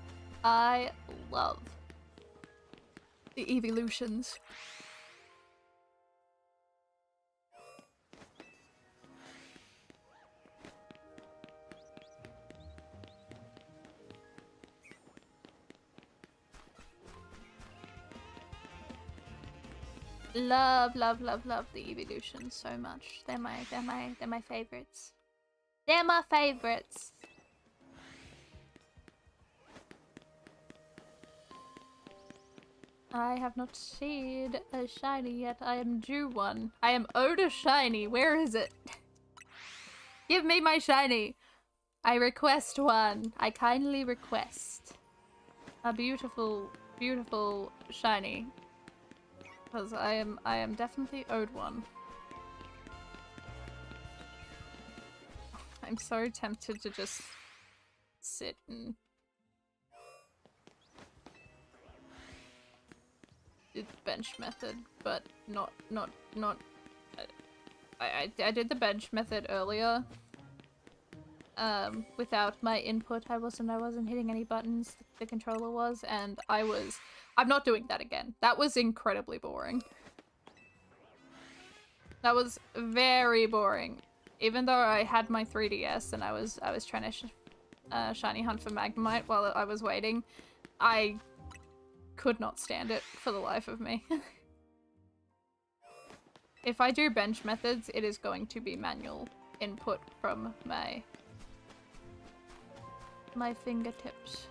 I love the evolutions. Love the evolutions so much. They're my favorites. They're my favorites. I have not seen a shiny yet. I am due one. I am owed a shiny. Where is it? Give me my shiny. I request one. I kindly request a beautiful, beautiful shiny. Because I am definitely owed one. I'm so tempted to just sit and do the bench method, but not. I did the bench method earlier. Without my input, I wasn't hitting any buttons. The controller was, and I'm not doing that again. That was incredibly boring. That was very boring. Even though I had my 3DS and I was trying to shiny hunt for Magnemite while I was waiting, I could not stand it for the life of me. If I do bench methods, it is going to be manual input from my fingertips.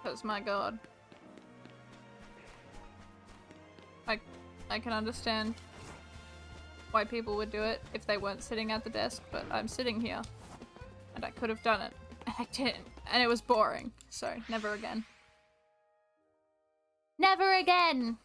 Because my god. I can understand why people would do it if they weren't sitting at the desk, but I'm sitting here. And I could have done it. And I didn't. And it was boring. So, never again. Never again!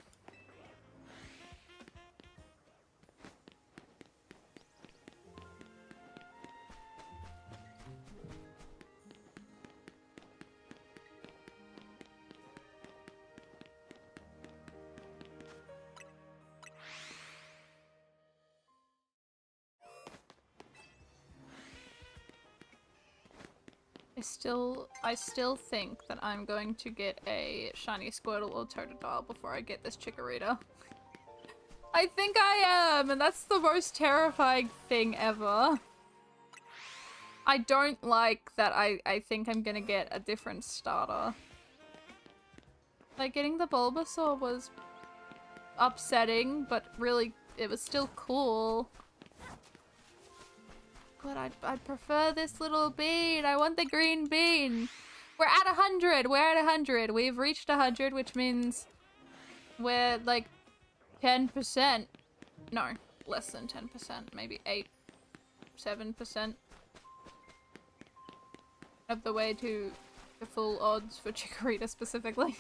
I still think that I'm going to get a shiny Squirtle or Totodile before I get this Chikorita. I think I am, and that's the most terrifying thing ever. I don't like that I think I'm gonna get a different starter. Like, getting the Bulbasaur was upsetting, but really, it was still cool. But I'd prefer this little bean. I want the green bean. We're at 100. We're at 100. We've reached 100, which means we're like 10%. No, less than 10%. Maybe 8, 7% of the way to the full odds for Chikorita specifically.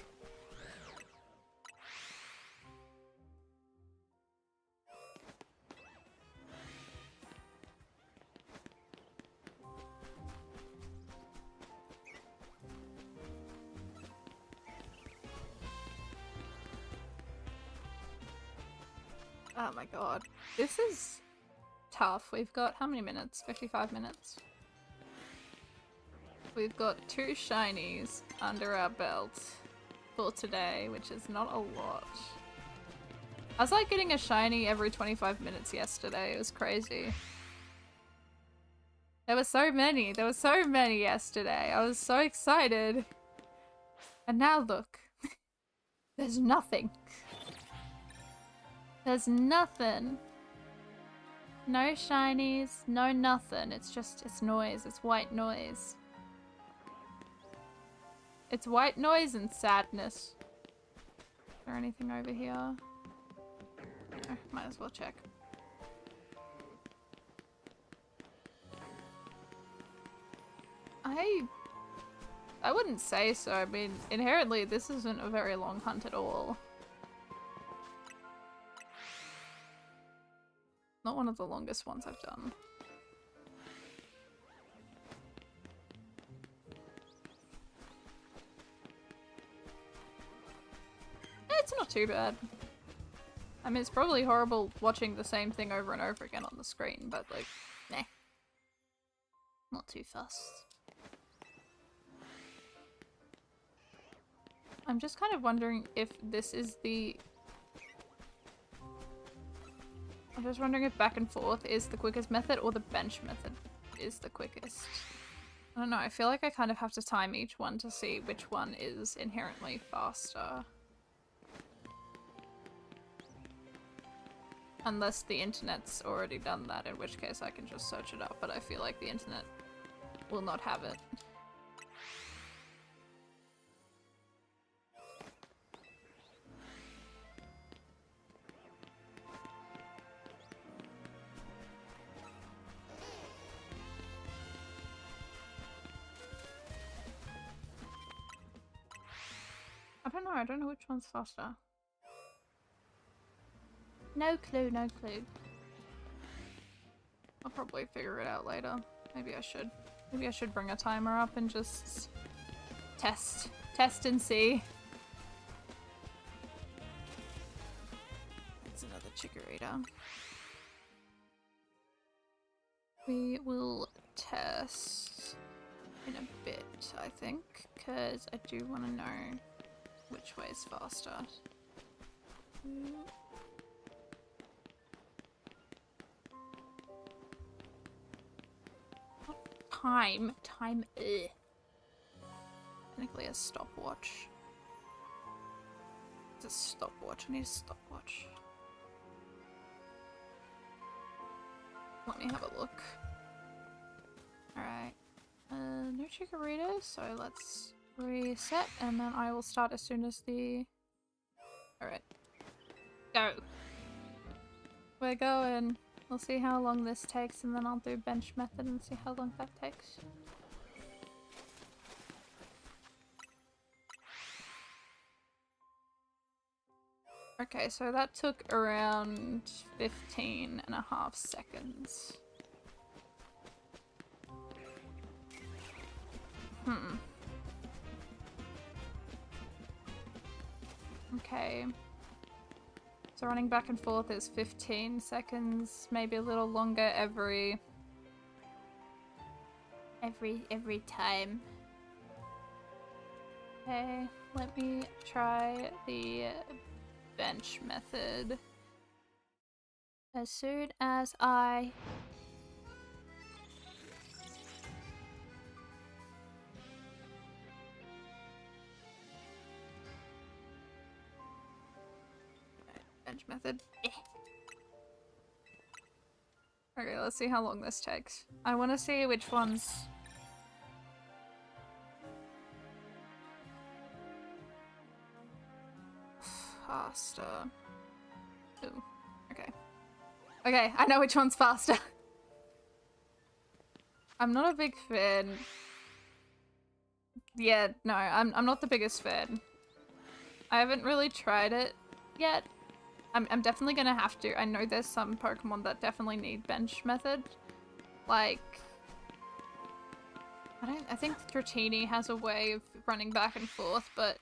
Oh my god. This is tough. We've got how many minutes? 55 minutes. We've got 2 shinies under our belt for today, which is not a lot. I was like getting a shiny every 25 minutes yesterday. It was crazy. There were so many. There were so many yesterday. I was so excited. And now look. There's nothing. There's nothing. No shinies, no nothing. It's just, it's noise. It's white noise. It's white noise and sadness. Is there anything over here? No, might as well check. I wouldn't say so. I mean, inherently, this isn't a very long hunt at all. Not one of the longest ones I've done. It's not too bad. I mean, it's probably horrible watching the same thing over and over again on the screen, but like, nah. Not too fussed. I'm just kind of wondering if this is the... I'm just wondering if back and forth is the quickest method or the bench method is the quickest. I don't know, I feel like I kind of have to time each one to see which one is inherently faster. Unless the internet's already done that, in which case I can just search it up, but I feel like the internet will not have it. I don't know which one's faster. No clue, no clue. I'll probably figure it out later. Maybe I should. Maybe I should bring a timer up and just test and see. It's another Chikorita. We will test in a bit, I think, because I do want to know which way is faster. Time. Technically a stopwatch. It's a stopwatch. I need a stopwatch. Let me have a look. Alright. No Chikorita, so let's reset and then I will start as soon as the... Alright. Go! We're going. We'll see how long this takes and then I'll do bench method and see how long that takes. Okay, so that took around 15.5 seconds. Okay. So running back and forth is 15 seconds, maybe a little longer every time. Okay, let me try the bench method. As soon as I... bench method. Okay, let's see how long this takes. I want to see which ones... faster. Ooh, okay. Okay, I know which one's faster. I'm not a big fan. Yeah, no, I'm not the biggest fan. I haven't really tried it yet. I'm definitely gonna have to. I know there's some Pokemon that definitely need bench method. Like... I think Dratini has a way of running back and forth, but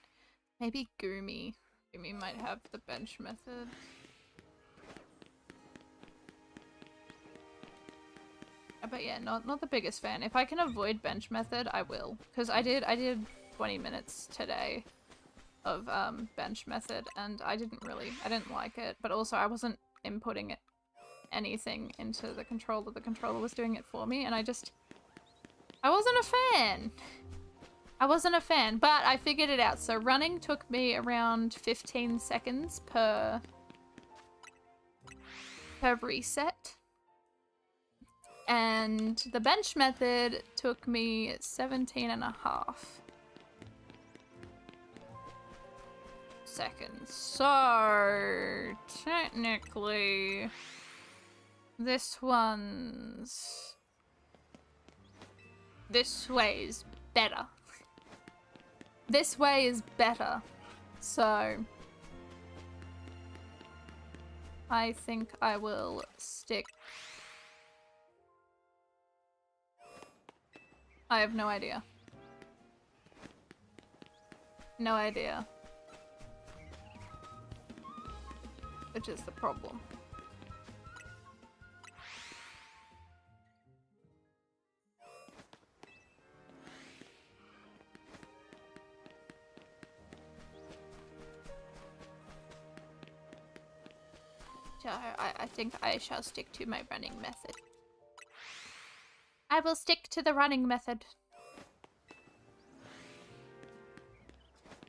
maybe Goomy. Goomy might have the bench method. But yeah, not the biggest fan. If I can avoid bench method, I will. Because I did 20 minutes today of bench method, and I didn't like it. But also I wasn't inputting anything into the controller. The controller was doing it for me, and I wasn't a fan. I wasn't a fan, but I figured it out. So running took me around 15 seconds per reset. And the bench method took me 17 and a half seconds. So technically this way is better. This way is better. So I think I will stick. I have no idea. No idea. Which is the problem. So I think I shall stick to my running method. I will stick to the running method.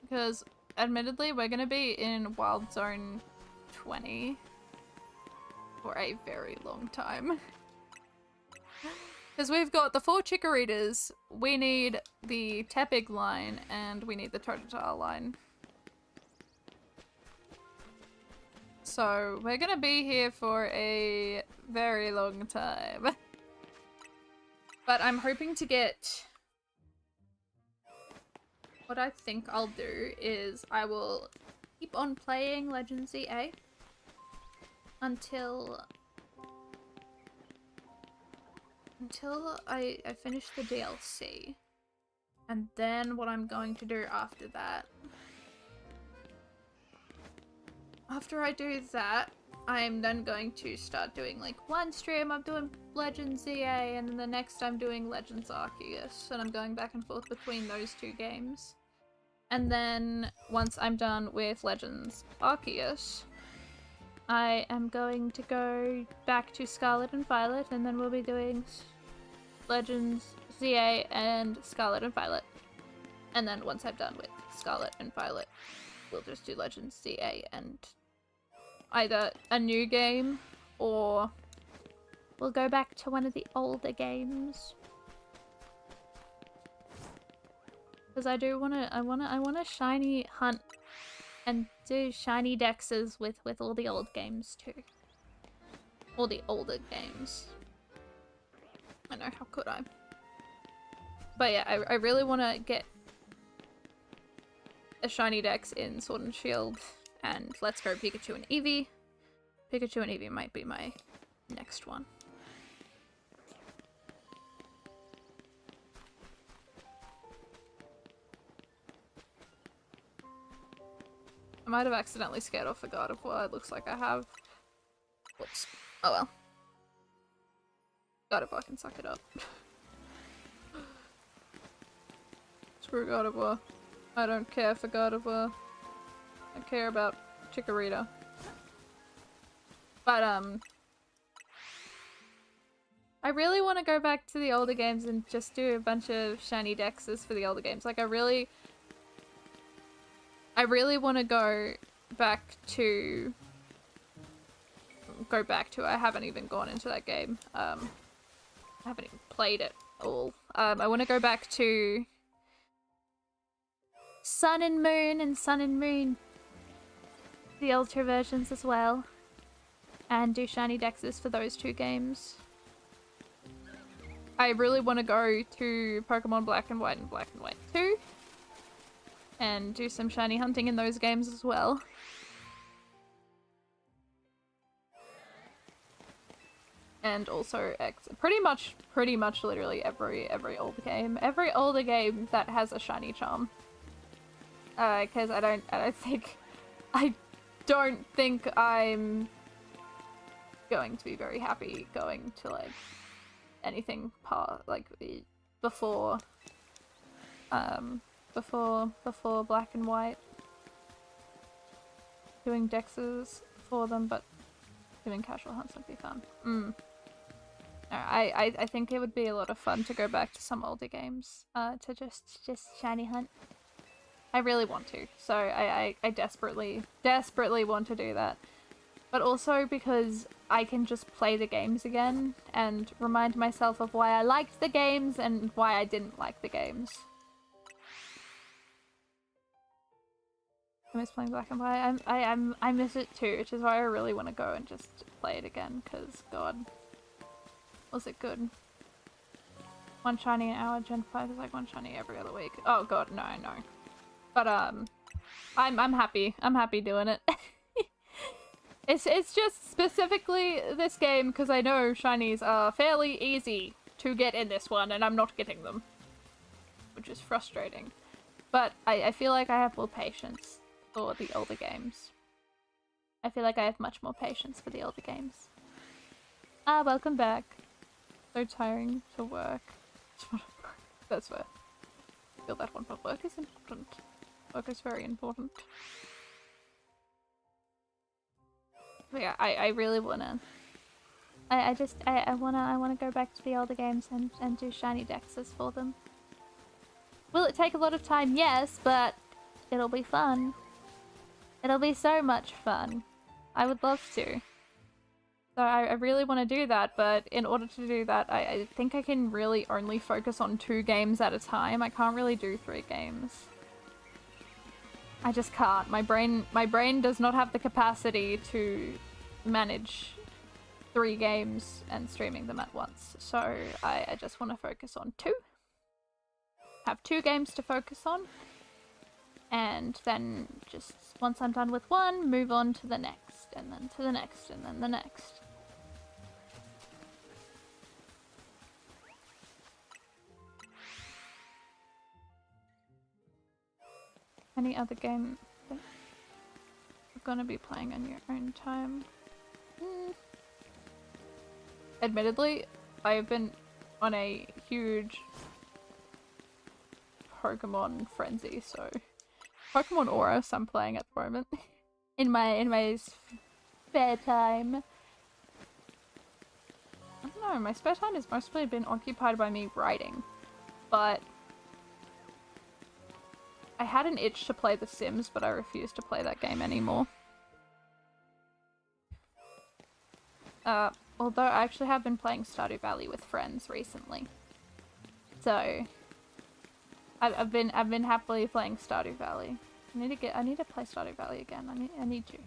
Because, admittedly, we're gonna be in Wild Zone 20 for a very long time. Because we've got the 4 Chikorritas, we need the Tepig line, and we need the Totodile line. So, we're gonna be here for a very long time. But I'm hoping to get... What I think I'll do is I will keep on playing Legends ZA until I finish the DLC. And then what I'm going to do after that... After I do that, I'm then going to start doing like one stream I'm doing Legends ZA and then the next I'm doing Legends Arceus, and I'm going back and forth between those 2 games. And then once I'm done with Legends Arceus, I am going to go back to Scarlet and Violet, and then we'll be doing Legends ZA and Scarlet and Violet. And then once I'm done with Scarlet and Violet, we'll just do Legends ZA and either a new game or we'll go back to one of the older games. Because I wanna shiny hunt and do shiny dexes with all the old games too. All the older games. I know, how could I? But yeah, I really wanna get a shiny dex in Sword and Shield. And let's go Pikachu and Eevee. Pikachu and Eevee might be my next one. I might have accidentally scared off a God of War. It looks like I have. Whoops. Oh well. God of War can suck it up. Screw God of War. I don't care for God of War. I care about Chikorita. But, I really want to go back to the older games and just do a bunch of shiny dexes for the older games. Like, I really want to go back to... I haven't even gone into that game. I haven't even played it all. I want to go back to Sun and Moon, the Ultra versions as well, and do shiny dexes for those two games. I really want to go to Pokemon Black and White and Black and White 2 and do some shiny hunting in those games as well. And also pretty much literally every older game. Every older game that has a shiny charm. Cause I don't think I'm going to be very happy going to like anything before Black and White. Doing dexes for them, but doing casual hunts would be fun. I think it would be a lot of fun to go back to some older games, to just shiny hunt. I really want to, so I desperately want to do that. But also because I can just play the games again and remind myself of why I liked the games and why I didn't like the games. I miss playing Black and White. I miss it too, which is why I really want to go and just play it again, because god, was it good. One shiny an hour, Gen 5 is like one shiny every other week. Oh god, no. But I'm happy. I'm happy doing it. It's just specifically this game because I know shinies are fairly easy to get in this one and I'm not getting them, which is frustrating. But I feel like I have more patience for the older games. I feel like I have much more patience for the older games. Welcome back. So tiring to work. That's fair. I feel that one, but work is important. Work is very important. But yeah, I really wanna... I wanna go back to the older games and do shiny dexes for them. Will it take a lot of time? Yes, but it'll be fun. It'll be so much fun. I would love to. So I really want to do that, but in order to do that, I think I can really only focus on 2 games at a time. I can't really do 3 games. I just can't. My brain does not have the capacity to manage 3 games and streaming them at once. So I just want to focus on 2. Have 2 games to focus on. And then just once I'm done with one, move on to the next, and then to the next, and then the next. Any other game that you're gonna be playing on your own time? Admittedly, I have been on a huge Pokemon frenzy, so Pokemon Aura I'm playing at the moment in my spare time. I don't know, my spare time has mostly been occupied by me writing, but I had an itch to play The Sims, but I refuse to play that game anymore. Although I actually have been playing Stardew Valley with friends recently. So I've been happily playing Stardew Valley. I need to play Stardew Valley again. I need to.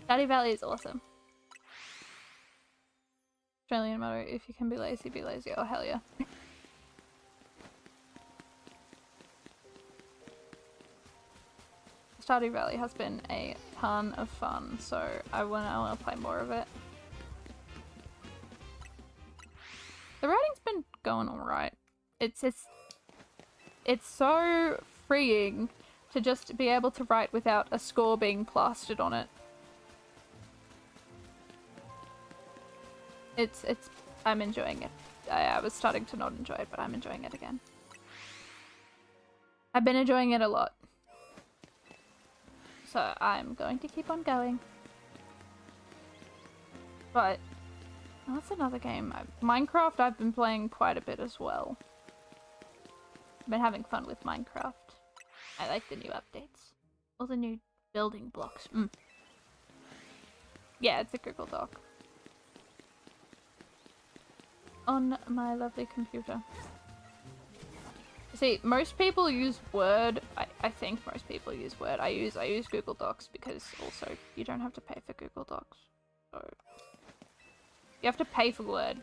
Stardew Valley is awesome. Australian motto, if you can be lazy, be lazy. Oh hell yeah. Stardew Valley has been a ton of fun, so I wanna play more of it. The writing's been going alright. It's so freeing to just be able to write without a score being plastered on it. I'm enjoying it. I was starting to not enjoy it, but I'm enjoying it again. I've been enjoying it a lot. So I'm going to keep on going. But that's another game. Minecraft I've been playing quite a bit as well. I've been having fun with Minecraft. I like the new updates. All the new building blocks. Yeah, it's a Google Doc. On my lovely computer. See, most people use Word. I think most people use Word. I use Google Docs because also you don't have to pay for Google Docs. So you have to pay for Word.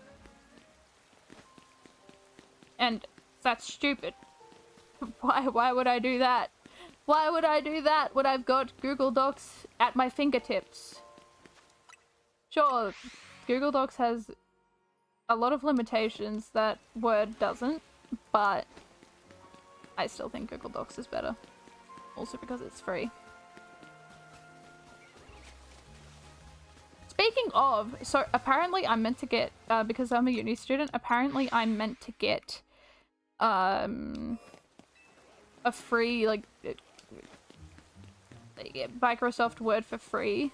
And that's stupid. Why would I do that? Why would I do that when I've got Google Docs at my fingertips? Sure, Google Docs has a lot of limitations that Word doesn't, but I still think Google Docs is better. Also because it's free. Speaking of, so apparently I'm meant to get, because I'm a uni student, apparently I'm meant to get, a free, like, Microsoft Word for free.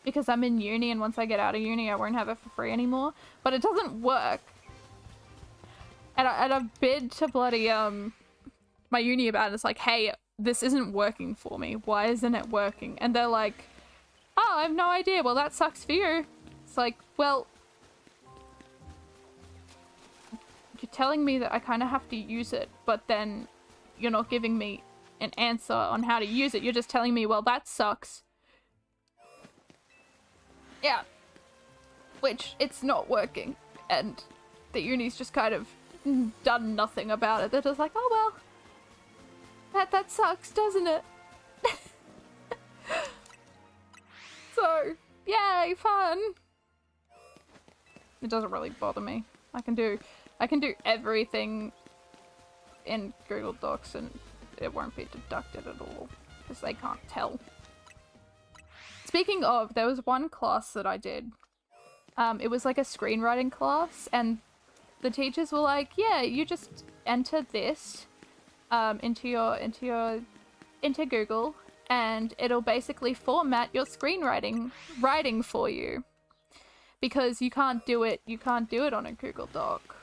Because I'm in uni, and once I get out of uni, I won't have it for free anymore. But it doesn't work. And I've been to bloody, my uni about it. It's like, hey, this isn't working for me. Why isn't it working? And they're like, oh, I have no idea. Well, that sucks for you. It's like, well, you're telling me that I kind of have to use it, but then you're not giving me an answer on how to use it. You're just telling me, well, that sucks. Yeah. Which, it's not working. And the uni's just kind of done nothing about it. They're just like, oh, well, that sucks, doesn't it? So, yay, fun. It doesn't really bother me. I can do everything in Google Docs and it won't be deducted at all because they can't tell. Speaking of, there was one class that I did. It was like a screenwriting class, and the teachers were like, "Yeah, you just enter this into Google, and it'll basically format your writing for you, because you can't do it on a Google Doc,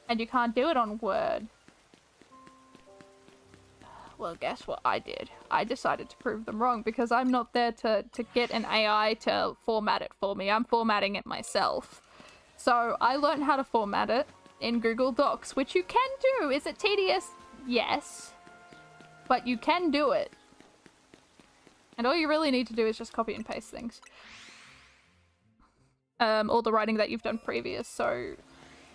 and you can't do it on Word." Well, guess what I did? I decided to prove them wrong because I'm not there to get an AI to format it for me. I'm formatting it myself. So I learned how to format it in Google Docs, which you can do. Is it tedious? Yes. But you can do it. And all you really need to do is just copy and paste things. All the writing that you've done previous, so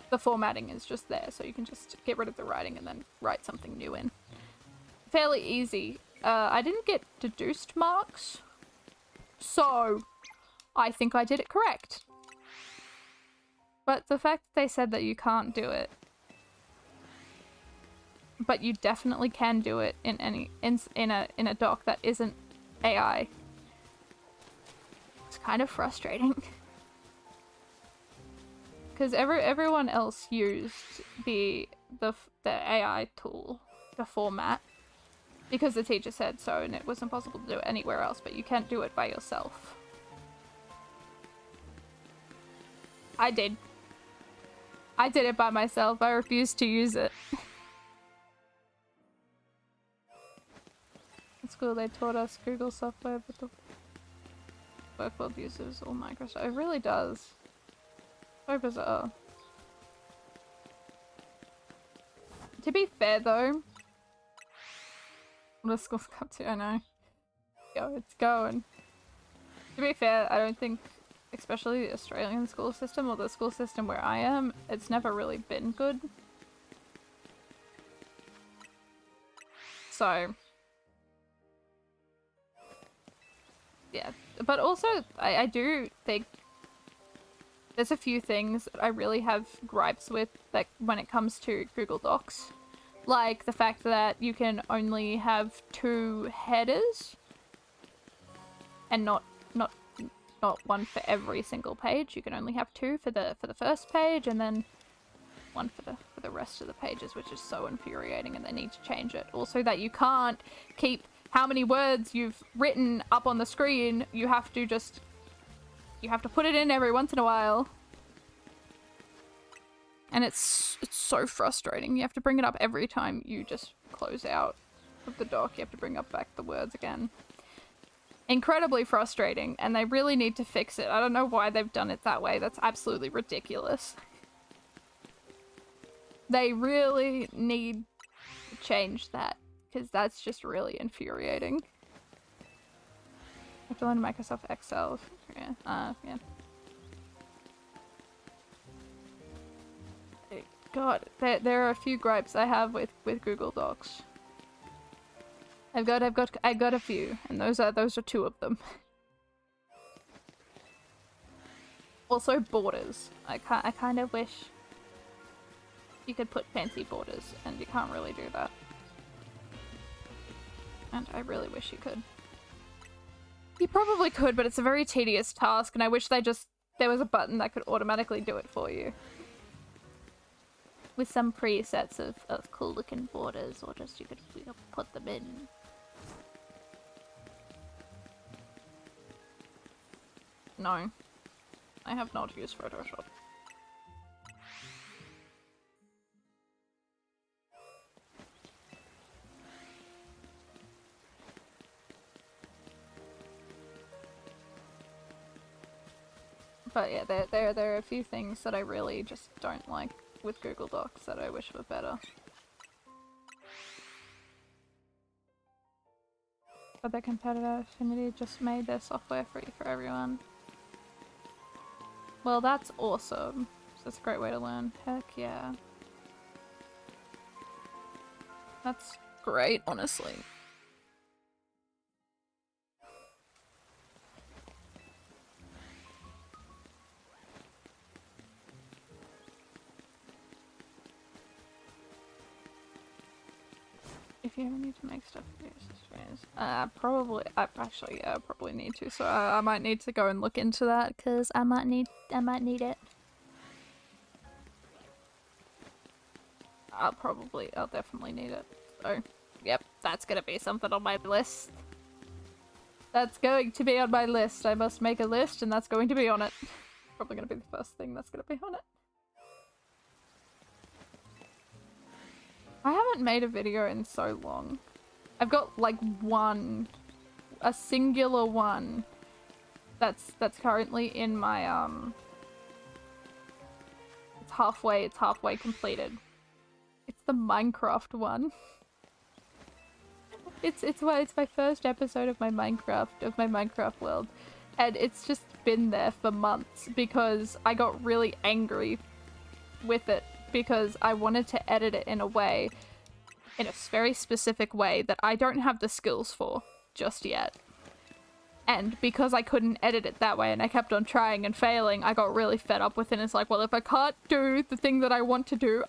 the formatting is just there, so you can just get rid of the writing and then write something new in. Fairly easy. I didn't get deduced marks, so I think I did it correct. But the fact that they said that you can't do it, but you definitely can do it in a doc that isn't AI, it's kind of frustrating. Because everyone else used the AI tool to format. Because the teacher said so, and it was impossible to do it anywhere else, but you can't do it by yourself. I did. I did it by myself. I refused to use it. In school they taught us Google software, but the work world uses all Microsoft. It really does. So bizarre. To be fair though, the school's come to, I know. It's going. To be fair, I don't think, especially the Australian school system or the school system where I am, it's never really been good. So, yeah. But also, I do think there's a few things that I really have gripes with, like, when it comes to Google Docs. Like the fact that you can only have 2 headers and not one for every single page. You can only have 2 for the first page, and then one for the rest of the pages, which is so infuriating, and they need to change it. Also that you can't keep how many words you've written up on the screen. You have to put it in every once in a while. And it's so frustrating. You have to bring it up every time you just close out of the doc. You have to bring up back the words again. Incredibly frustrating, and they really need to fix it. I don't know why they've done it that way. That's absolutely ridiculous. They really need to change that, because that's just really infuriating. I have to learn Microsoft Excel. Yeah. Yeah. God, there are a few gripes I have with Google Docs. I've got a few, and those are two of them. Also borders. I kind of wish you could put fancy borders, and you can't really do that. And I really wish you could. You probably could, but it's a very tedious task, and I wish there was a button that could automatically do it for you. With some presets of cool looking borders, or just you could put them in. No. I have not used Photoshop. But yeah, there are a few things that I really just don't like with Google Docs that I wish were better. But their competitor Affinity just made their software free for everyone. Well, that's awesome. That's a great way to learn. Heck yeah. That's great, honestly. If you ever need to make stuff for your sisters, probably. Actually, yeah, I probably need to. So I might need to go and look into that because I might need it. I'll definitely need it. So, yep, that's gonna be something on my list. That's going to be on my list. I must make a list, and that's going to be on it. Probably gonna be the first thing that's gonna be on it. I haven't made a video in so long. I've got like a singular one that's currently in my it's halfway completed. It's the Minecraft one. It's my first episode of my Minecraft world, and it's just been there for months because I got really angry with it. Because I wanted to edit it in a very specific way that I don't have the skills for just yet. And because I couldn't edit it that way and I kept on trying and failing, I got really fed up with it. And it's like, well, if I can't do the thing that I want to do,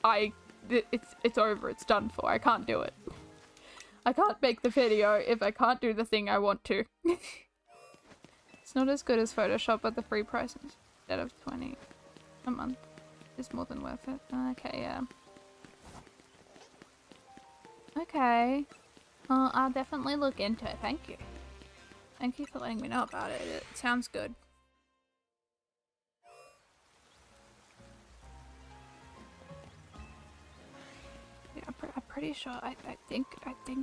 it's over, it's done for. I can't do it. I can't make the video if I can't do the thing I want to. It's not as good as Photoshop, but the free price instead of 20 a month. Is more than worth it. Okay, yeah. Okay. I'll definitely look into it. Thank you. Thank you for letting me know about it. It sounds good. Yeah, I'm pretty sure. I think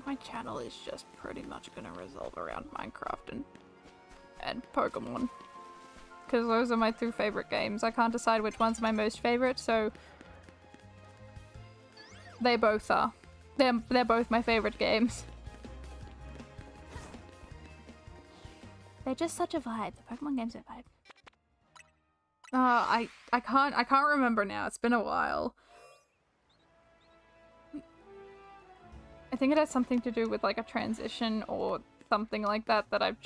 my channel is just pretty much gonna revolve around Minecraft and Pokemon. Because those are my two favorite games. I can't decide which one's my most favorite, so they both are. They're both my favorite games. They're just such a vibe. The Pokemon games are a vibe. I can't remember now. It's been a while. I think it has something to do with like a transition or something like that I've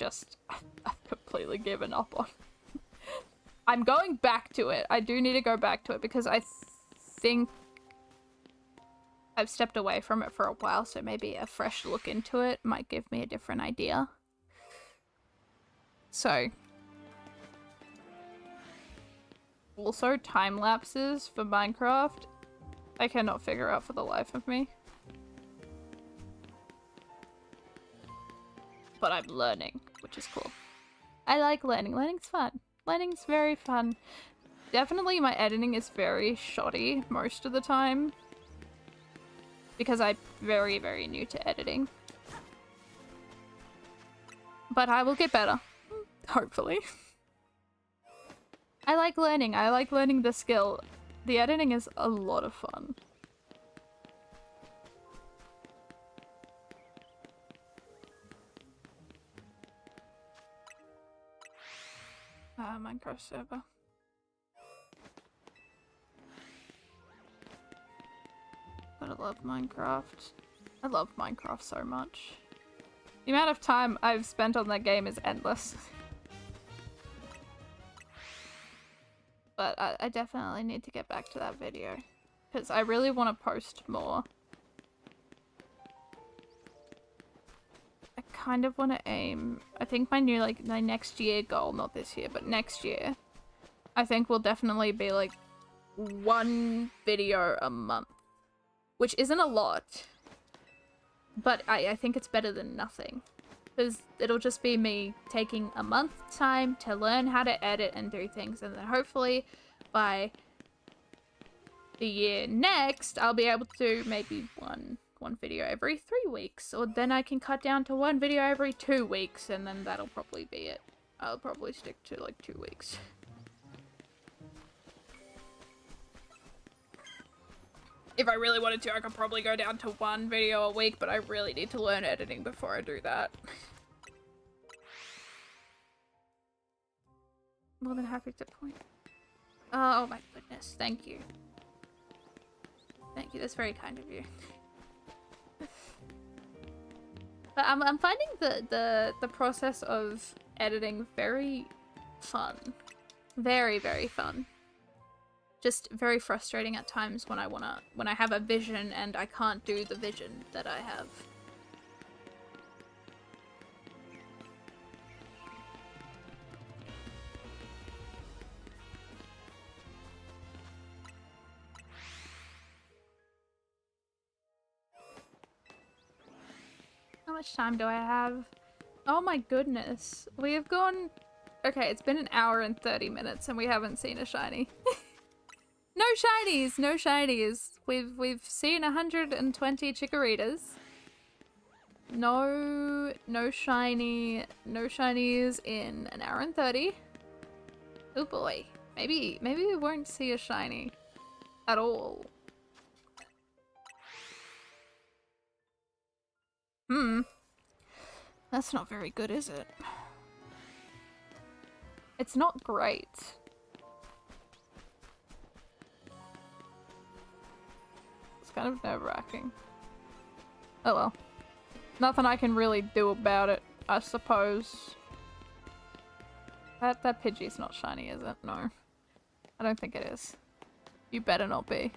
completely given up on. I'm going back to it. I do need to go back to it because I think I've stepped away from it for a while, so maybe a fresh look into it might give me a different idea. So. Also, time lapses for Minecraft I cannot figure out for the life of me. But I'm learning, which is cool. I like learning. Learning's fun. Learning's very fun. Definitely my editing is very shoddy most of the time. Because I'm very, very new to editing. But I will get better. Hopefully. I like learning. I like learning the skill. The editing is a lot of fun. Minecraft server. Gotta love Minecraft. I love Minecraft so much. The amount of time I've spent on that game is endless. But I definitely need to get back to that video. Because I really want to post more. I kind of want to aim... I think my new, like, my next year goal, not this year, but next year, I think will definitely be, like, 1 video a month. Which isn't a lot. But I think it's better than nothing. Because it'll just be me taking a month's time to learn how to edit and do things. And then hopefully by the year next, I'll be able to do maybe one video every 3 weeks. Or then I can cut down to 1 video every 2 weeks. And then that'll probably be it. I'll probably stick to like 2 weeks. If I really wanted to, I could probably go down to 1 video a week, but I really need to learn editing before I do that. More than happy to point. Oh my goodness, thank you. Thank you, that's very kind of you. But I'm finding the process of editing very fun. Very, very fun. Just very frustrating at times when I have a vision and I can't do the vision that I have. How much time do I have? Oh my goodness. We have gone... Okay, it's been 1 hour and 30 minutes and we haven't seen a shiny. No shinies! No shinies! We've seen 120 Chikorritas. No shinies in 1 hour and 30. Oh boy. Maybe we won't see a shiny at all. That's not very good, is it? It's not great. Kind of nerve-wracking. Oh well. Nothing I can really do about it, I suppose. That Pidgey's not shiny, is it? No. I don't think it is. You better not be.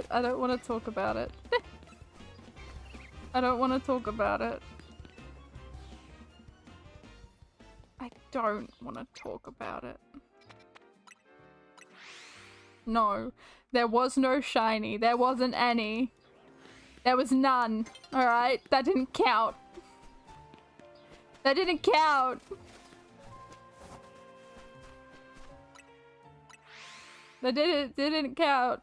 I don't want to talk about it. I don't want to talk about it. I don't want to talk about it. No. There was no shiny. There wasn't any. There was none. Alright? That didn't count. That didn't count. That didn't count.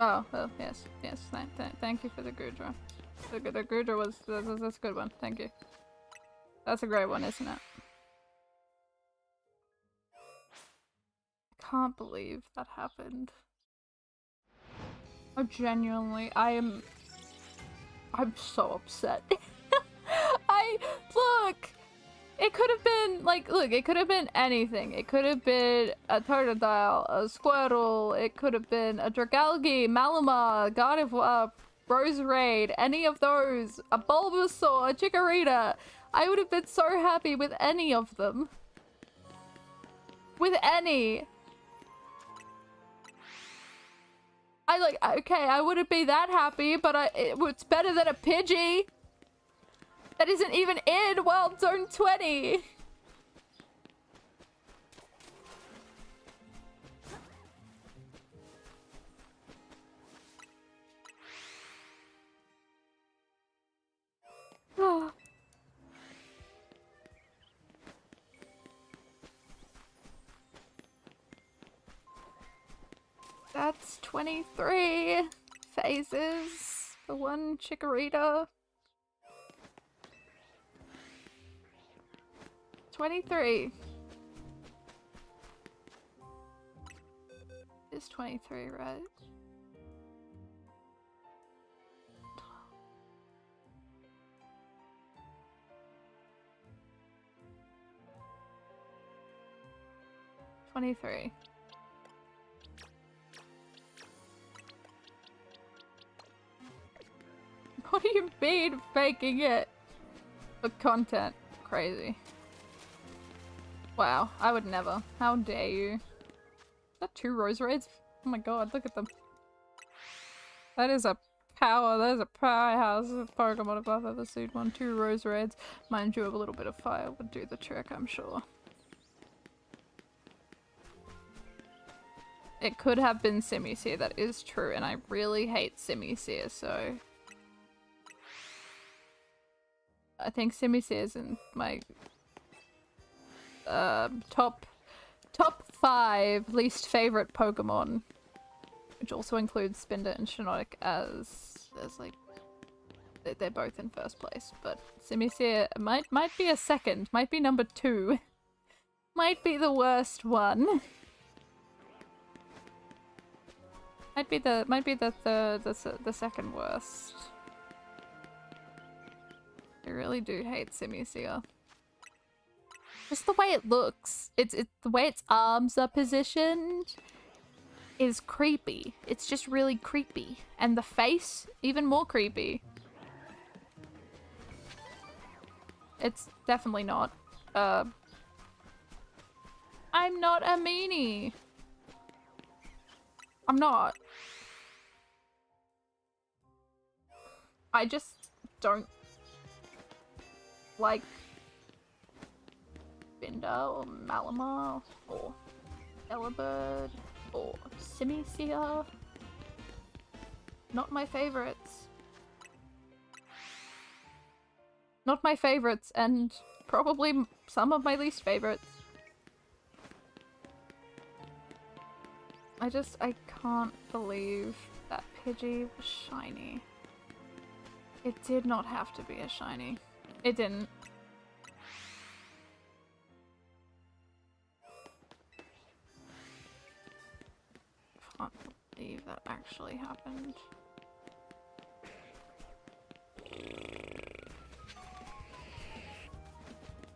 Oh, well, yes, yes. Thank you for the Gudra. The Gudra was that's a good one. Thank you. That's a great one, isn't it? I can't believe that happened. Oh, genuinely, I'm so upset. Look! It could have been, like, look, it could have been anything. It could have been a Totodile, a Squirtle, it could have been a Dragalge, Malamar, Gardevoir, Roserade, any of those, a Bulbasaur, a Chikorita. I would have been so happy with any of them. With any. Okay, I wouldn't be that happy, but it's better than a Pidgey. That isn't even in World Zone 20! That's 23 phases for one Chikorita. 23. It's 23, right? 23. What do you mean faking it? For content. Crazy. Wow, I would never. How dare you? Is that 2 Roserades? Oh my god, look at them. That is a power, that is a powerhouse of Pokemon if I've ever seen one. 2 Roserades. Mind you, a little bit of fire would do the trick, I'm sure. It could have been Simisear, that is true, and I really hate Simisear, so... I think Simisear is in my top 5 least favorite Pokemon, which also includes Spinda and Shiinotic as like they're both in first place, but Simisear might be a second, might be number 2, might be the worst one, might be the second worst. I really do hate Simisear. Just the way it looks. It's the way its arms are positioned is creepy. It's just really creepy. And the face, even more creepy. It's definitely not. I'm not a meanie. I'm not. I just don't like Spinda or Malamar or Elibird or Simisear. Not my favorites. Not my favorites, and probably some of my least favorites. I can't believe that Pidgey was shiny. It did not have to be a shiny. It didn't. Can't believe that actually happened.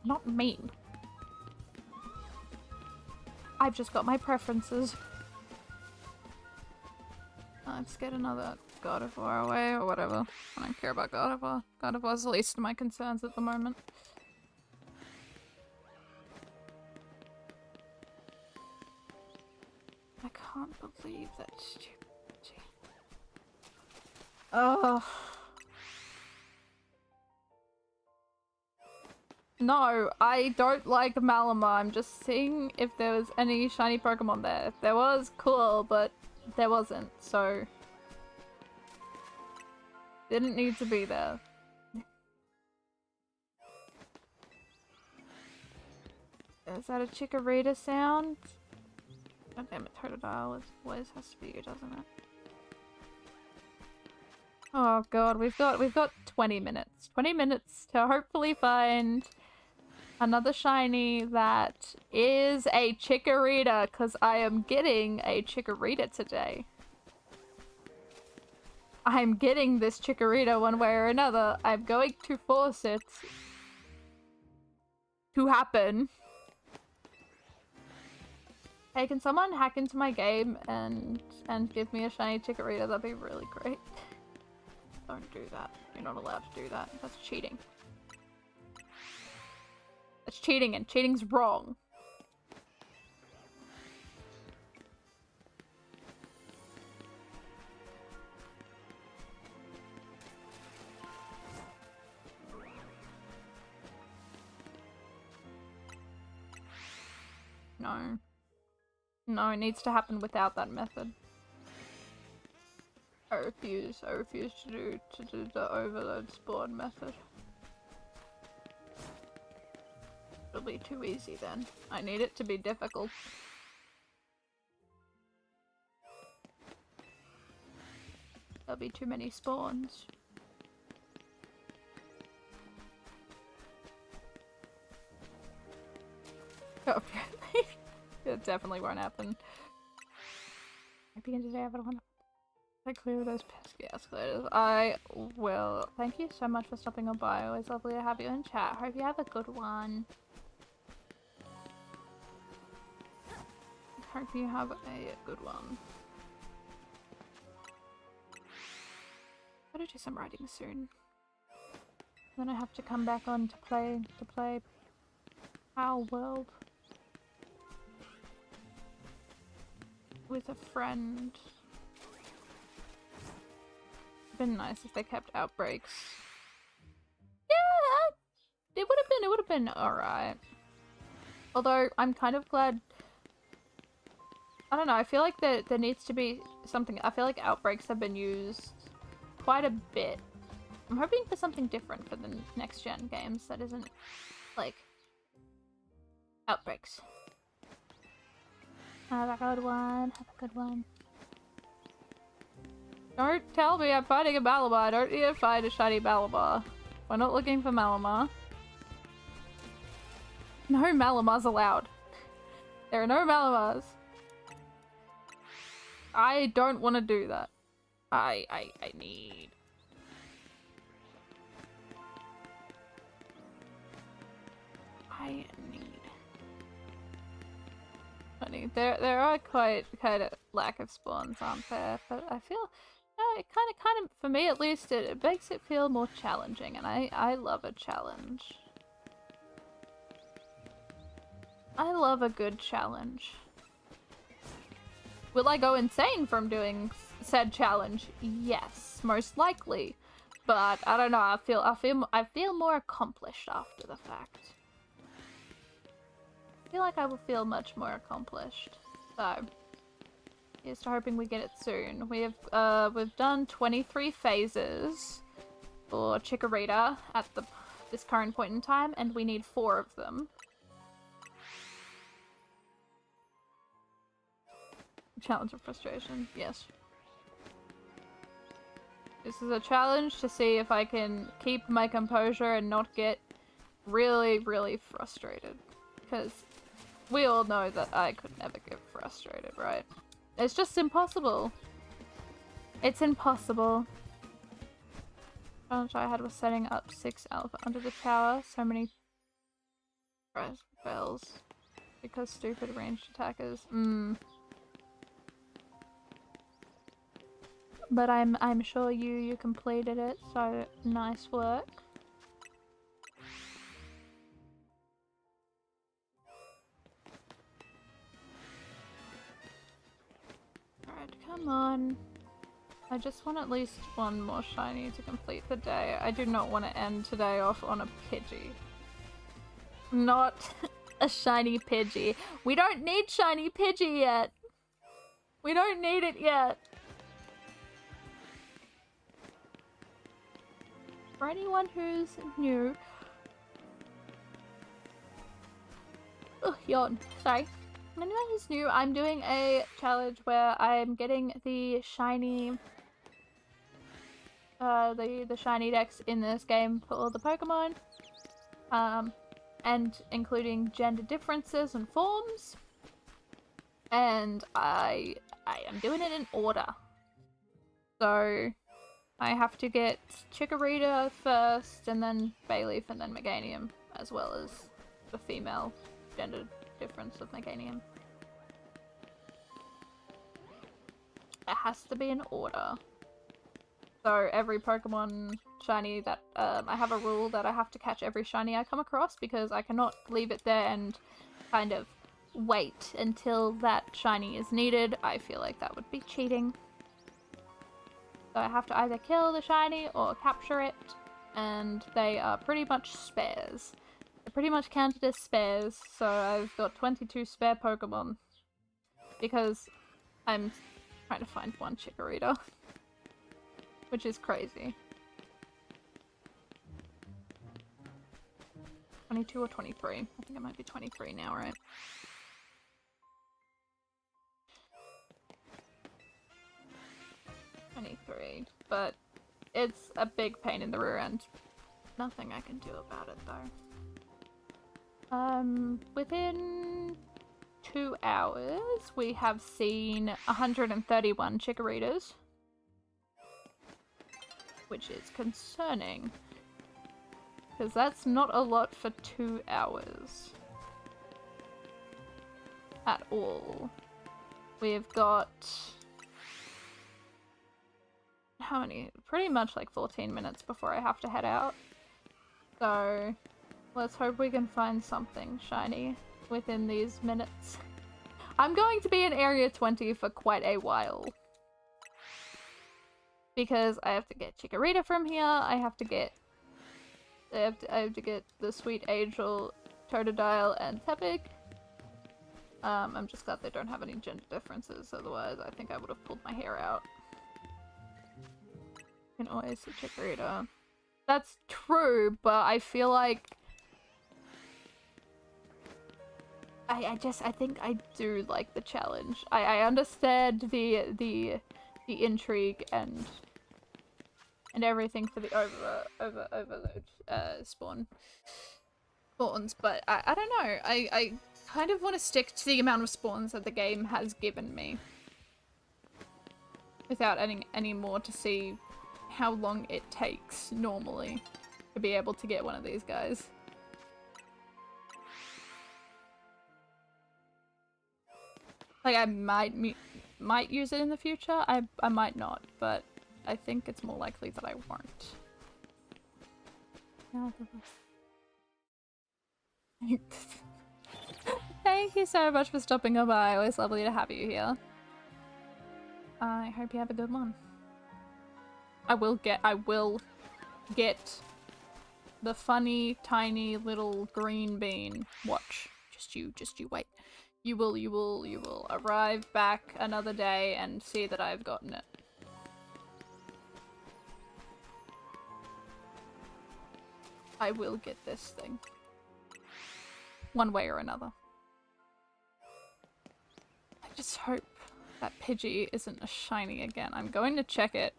Not mean. I've just got my preferences. Let's get another Gardevoir away or whatever. I don't care about Gardevoir. Gardevoir's the least of my concerns at the moment. I can't believe that stupid. Ugh. No, I don't like Malamar. I'm just seeing if there was any shiny Pokemon there. If there was, cool, but there wasn't, so... Didn't need to be there. Is that a Chikorita sound? God damn it, Totodile always has to be you, doesn't it? Oh god, we've got 20 minutes. 20 minutes to hopefully find another shiny that is a Chikorita, because I am getting a Chikorita today. I'm getting this Chikorita one way or another. I'm going to force it to happen. Hey, can someone hack into my game and give me a shiny Chikorita? That'd be really great. Don't do that. You're not allowed to do that. That's cheating. That's cheating, and cheating's wrong. No. No, it needs to happen without that method. I refuse to do the overload spawn method. It'll be too easy then. I need it to be difficult. There'll be too many spawns. Oh, really? It definitely won't happen. At the end of the day, everyone. I clear those pesky escalators. I will. Thank you so much for stopping on by. Always lovely to have you in chat. Hope you have a good one. Hope you have a good one. Gotta do some writing soon. Then I have to come back on to play Our World with a friend. Been nice if they kept outbreaks. Yeah, it would have been alright. Although I'm kind of glad. I don't know, I feel like there needs to be something. I feel like outbreaks have been used quite a bit. I'm hoping for something different for the next gen games that isn't like outbreaks. Have a good one. Have a good one. Don't tell me I'm finding a Malamar. I don't need to find a shiny Malamar. We're not looking for Malamar. No Malamars allowed. There are no Malamars. I don't want to do that. I need... Funny. There are quite kind of lack of spawns, aren't there? But I feel, it kind of, for me at least, it makes it feel more challenging, and I love a challenge. I love a good challenge. Will I go insane from doing said challenge? Yes, most likely. But I don't know. I feel more accomplished after the fact. I feel like I will feel much more accomplished. So, here's to hoping we get it soon. We've done 23 phases for Chikorita at this current point in time, and we need 4 of them. Challenge of frustration, yes. This is a challenge to see if I can keep my composure and not get really, really frustrated. Because we all know that I could never get frustrated, right? It's just impossible. It's impossible. The challenge I had was setting up 6 alpha under the tower. So many bells. Because stupid ranged attackers. But I'm sure you completed it, so nice work. Alright, come on. I just want at least one more shiny to complete the day. I do not want to end today off on a Pidgey. Not a shiny Pidgey. We don't need shiny Pidgey yet. We don't need it yet. For anyone who's new... Ugh, yawn. Sorry. For anyone who's new, I'm doing a challenge where I'm getting the shiny... the shiny dex in this game for all the Pokemon, and including gender differences and forms. And I am doing it in order. So I have to get Chikorita first, and then Bayleaf, and then Meganium, as well as the female gender difference of Meganium. It has to be in order. So every Pokemon shiny that, I have a rule that I have to catch every shiny I come across, because I cannot leave it there and kind of wait until that shiny is needed. I feel like that would be cheating. So I have to either kill the shiny or capture it, and they are pretty much spares. They're pretty much counted as spares, so I've got 22 spare Pokemon. Because I'm trying to find one Chikorita. Which is crazy. 22 or 23? I think it might be 23 now, right? But it's a big pain in the rear end. Nothing I can do about it though. Within 2 hours we have seen 131 Chikoritas, which is concerning, because that's not a lot for 2 hours at all. We've got how many? Pretty much like 14 minutes before I have to head out. So let's hope we can find something shiny within these minutes. I'm going to be in Area 20 for quite a while. Because I have to get Chikorita from here, I have to get the Sweet Angel, Totodile, and Tepig. I'm just glad they don't have any gender differences, otherwise I think I would have pulled my hair out. You can always see Chikorita. That's true, but I feel like I think I do like the challenge. I understand the intrigue and everything for the overload spawns, but I don't know. I kind of want to stick to the amount of spawns that the game has given me, without adding any more, to see how long it takes normally to be able to get one of these guys. Like, I might use it in the future, I might not, but I think it's more likely that I won't. Thank you so much for stopping by. Always lovely to have you here. I hope you have a good one. I will get the funny, tiny little green bean. Watch. Just you wait. You will arrive back another day and see that I've gotten it. I will get this thing. One way or another. I just hope that Pidgey isn't a shiny again. I'm going to check it.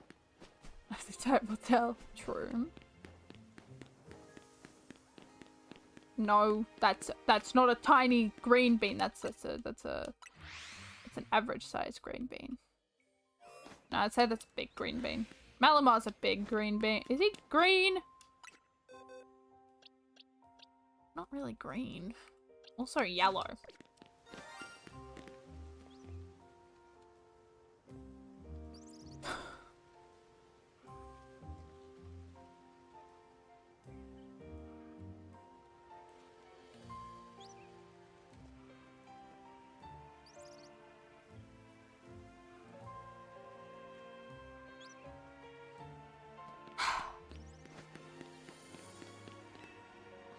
The type will tell. True. No, that's not a tiny green bean. That's an average sized green bean. No, I'd say that's a big green bean. Malamar's a big green bean. Is he green? Not really green. Also yellow.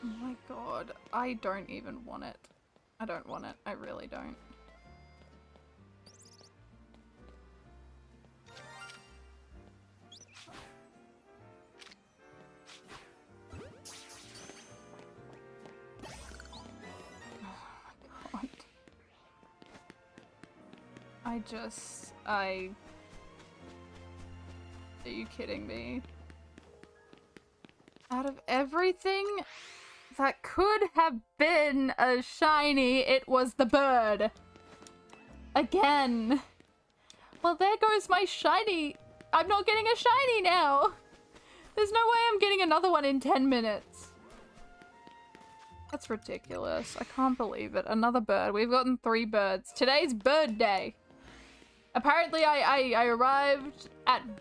Oh my god, I don't even want it. I don't want it, I really don't. Oh my god. Are you kidding me? Out of everything that could have been a shiny, it was the bird. Again. Well, there goes my shiny. I'm not getting a shiny now. There's no way I'm getting another one in 10 minutes. That's ridiculous. I can't believe it. Another bird. We've gotten 3 birds. Today's bird day. Apparently I arrived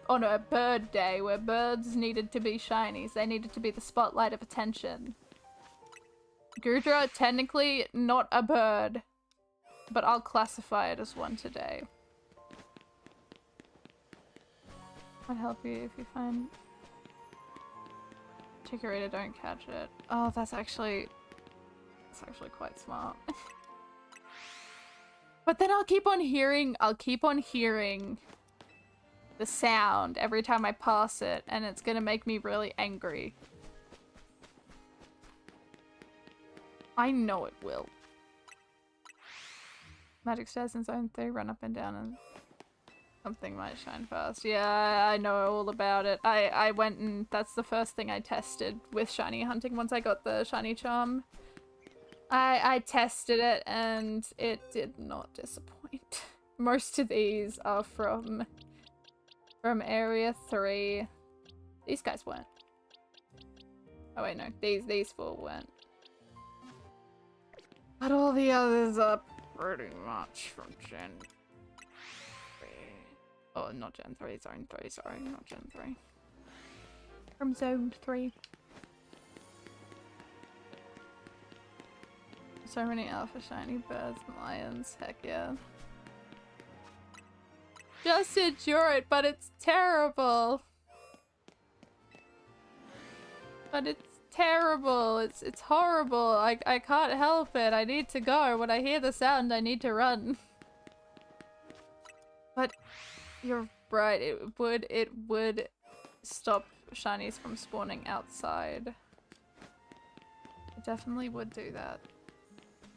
on a bird day where birds needed to be shinies. They needed to be the spotlight of attention. Gudra, technically not a bird, but I'll classify it as one today. I'd help you if you find Chikorita, don't catch it. Oh, that's actually quite smart. But then I'll keep on hearing the sound every time I pass it, and it's gonna make me really angry. I know it will. Magic stairs in zone 3, run up and down and something might shine fast. Yeah, I know all about it. I went and that's the first thing I tested with shiny hunting once I got the shiny charm. I tested it and it did not disappoint. Most of these are from area 3. These guys weren't. Oh wait, no. These 4 weren't. But all the others are pretty much from Gen 3. Oh, not Gen 3, Zone 3, sorry, not Gen 3. From Zone 3. So many alpha shiny birds and lions, heck yeah. Just endure it, but it's terrible. But it's terrible. It's horrible. I can't help it. I need to go. When I hear the sound, I need to run. But you're right. It would stop shinies from spawning outside. It definitely would do that.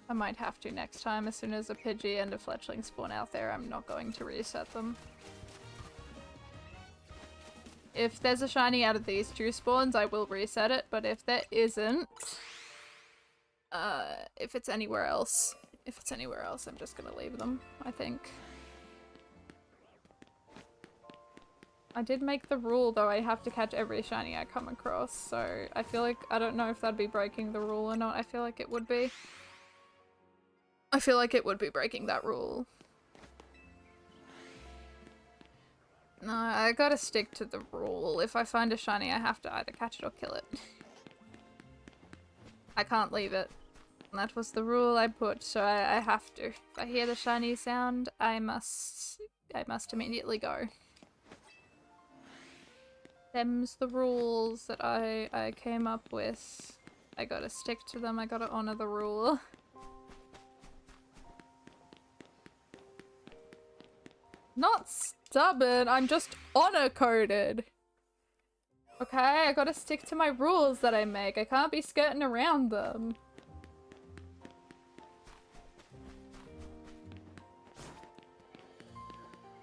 I might have to next time. As soon as a Pidgey and a Fletchling spawn out there, I'm not going to reset them. If there's a shiny out of these 2 spawns, I will reset it, but if there isn't, if it's anywhere else, I'm just gonna leave them, I think. I did make the rule, though I have to catch every shiny I come across, so I feel like, I don't know if that'd be breaking the rule or not. I feel like it would be. I feel like it would be breaking that rule. No, I gotta stick to the rule. If I find a shiny, I have to either catch it or kill it. I can't leave it. And that was the rule I put, so I have to. If I hear the shiny sound, I must immediately go. Them's the rules that I came up with. I gotta stick to them, I gotta honor the rule. Not stubborn, I'm just honor-coded. Okay, I gotta stick to my rules that I make. I can't be skirting around them.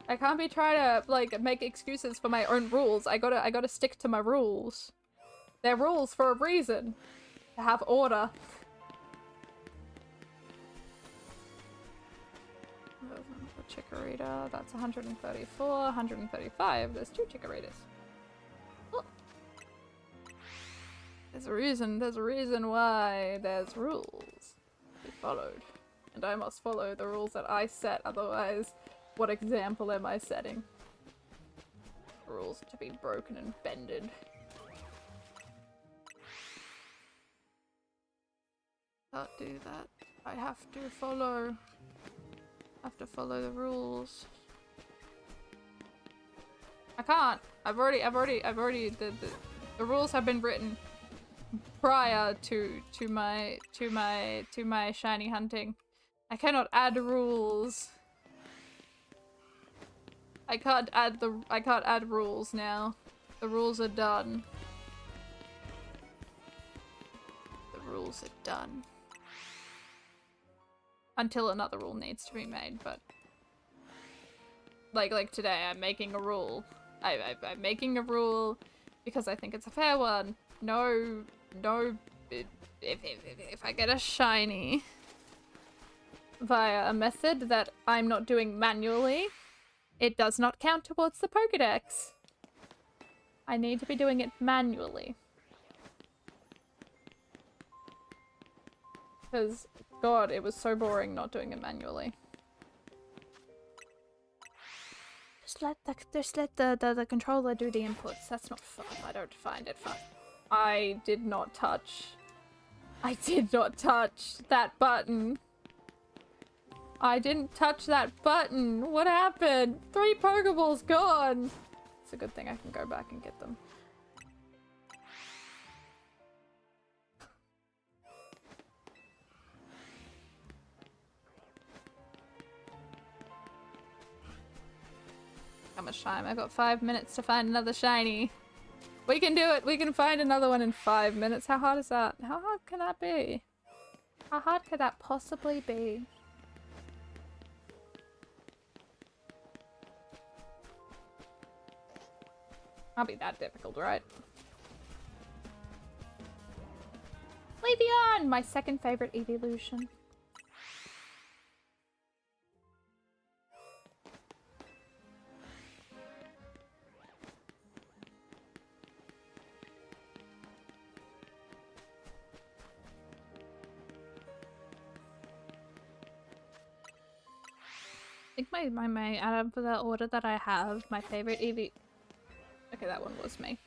I can't be trying to, like, make excuses for my own rules. I gotta stick to my rules. They're rules for a reason. To have order. Chikorita, that's 134, 135. There's 2 Chikoritas. Oh. There's a reason why there's rules to be followed. And I must follow the rules that I set, otherwise, what example am I setting? The rules are to be broken and bended. Can't do that. I have to follow the rules. I can't. I've already the rules have been written prior to my shiny hunting. I cannot add rules. I can't add rules now. The rules are done. The rules are done. Until another rule needs to be made, but like today, I'm making a rule. I'm making a rule because I think it's a fair one, no, no. If I get a shiny via a method that I'm not doing manually, it does not count towards the Pokedex. I need to be doing it manually. Because, God, it was so boring not doing it manually. Just let the controller do the inputs. That's not fun. I don't find it fun. I did not touch that button. I didn't touch that button. What happened? 3 Pokeballs gone. It's a good thing I can go back and get them. How much time? I've got 5 minutes to find another shiny. We can do it! We can find another one in 5 minutes. How hard is that? How hard can that be? How hard could that possibly be? Can't be that difficult, right? Leafeon! My second favorite evolution. I think my out of the order that I have, my favorite Eevee. Okay, that one was me.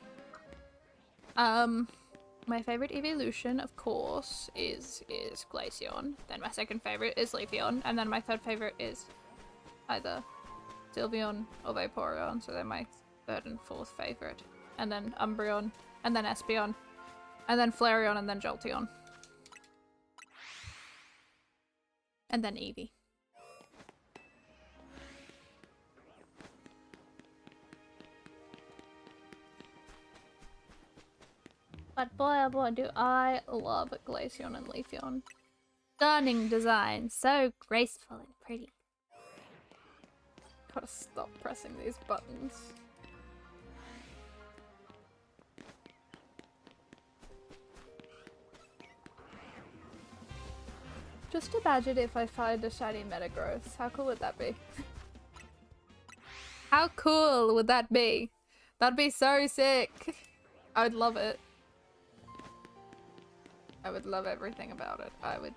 My favorite evolution, of course, is Glaceon. Then my second favorite is Leafeon, and then my third favorite is either Sylveon or Vaporeon. So they're my third and fourth favorite, and then Umbreon, and then Espeon, and then Flareon, and then Jolteon, and then Eevee. But boy oh boy do I love Glaceon and Leafeon. Stunning design, so graceful and pretty. Gotta stop pressing these buttons. Just imagine if I find a shiny Metagross. How cool would that be? How cool would that be? That'd be so sick. I would love it. I would love everything about it. I would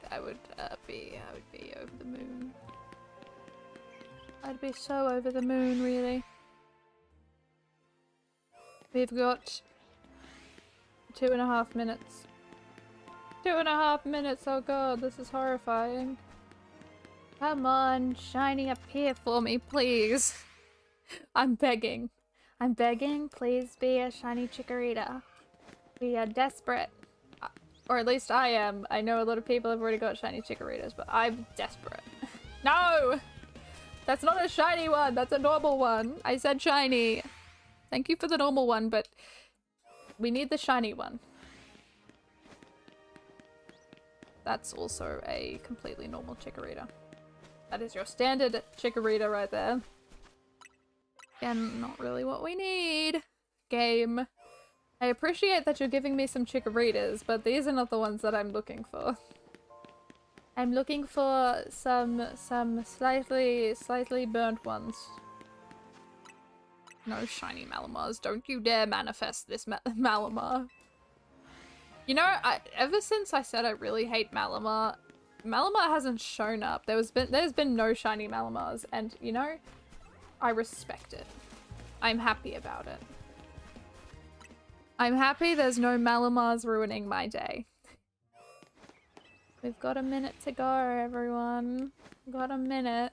be over the moon. I'd be so over the moon, really. We've got 2.5 minutes. 2.5 minutes, oh god, this is horrifying. Come on, shiny appear for me, please. I'm begging. I'm begging, please be a shiny Chikorita. We are desperate. Or at least I am. I know a lot of people have already got shiny Chikoritas, but I'm desperate. No! That's not a shiny one, that's a normal one. I said shiny. Thank you for the normal one, but we need the shiny one. That's also a completely normal Chikorita. That is your standard Chikorita right there. Again, not really what we need. Game. I appreciate that you're giving me some Chikoritas, but these are not the ones that I'm looking for. I'm looking for some slightly burnt ones. No shiny Malamars. Don't you dare manifest this Malamar. You know, ever since I said I really hate Malamar, Malamar hasn't shown up. There's been no shiny Malamars, and you know, I respect it. I'm happy about it. I'm happy there's no Malamars ruining my day. We've got a minute to go, everyone. Got a minute.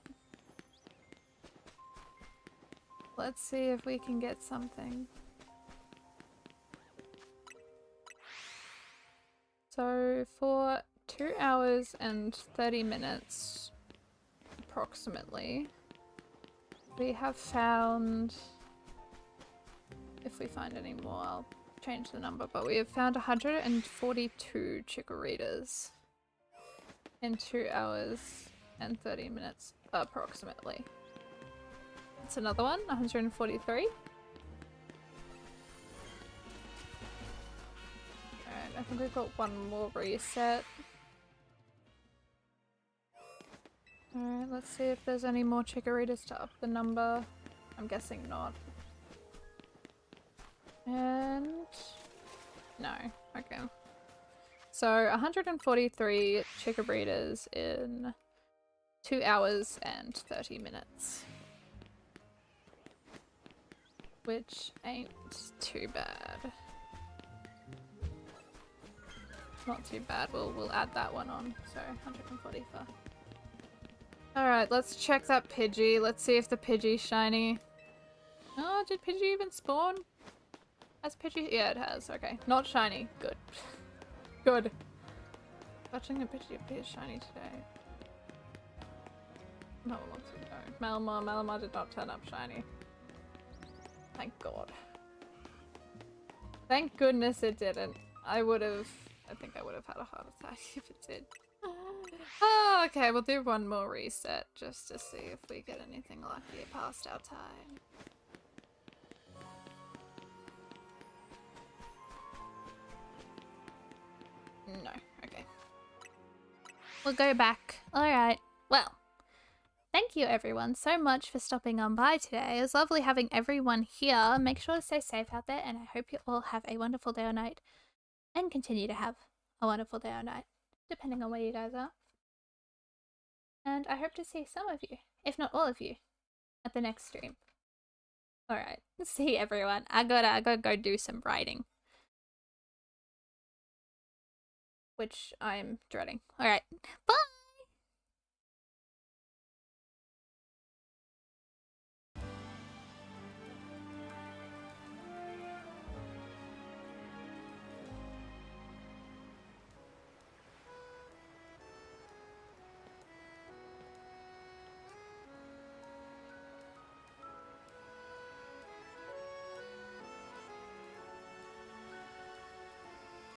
Let's see if we can get something. So for 2 hours and 30 minutes, approximately, we have found, if we find any more, I'll change the number, but we have found 142 Chikoritas in 2 hours and 30 minutes, approximately. That's another one, 143. I think we've got one more reset. Alright, let's see if there's any more chickoritas to up the number. I'm guessing not. And... no. Okay. So 143 chickoritas in 2 hours and 30 minutes. Which ain't too bad. Not too bad. We'll add that one on. So 144. Alright, let's check that Pidgey. Let's see if the Pidgey's shiny. Oh, did Pidgey even spawn? Has Pidgey? Yeah, it has. Okay. Not shiny. Good. Good. Watching the Pidgey appear shiny today. No one wants to go. Malamar did not turn up shiny. Thank God. Thank goodness it didn't. I think I would have had a heart attack if it did. Oh, okay, we'll do one more reset just to see if we get anything lucky past our time. No, okay. We'll go back. Alright, well. Thank you everyone so much for stopping on by today. It was lovely having everyone here. Make sure to stay safe out there, and I hope you all have a wonderful day or night. And continue to have a wonderful day or night, depending on where you guys are. And I hope to see some of you, if not all of you, at the next stream. Alright, see everyone. I gotta go do some writing. Which I'm dreading. Alright, bye!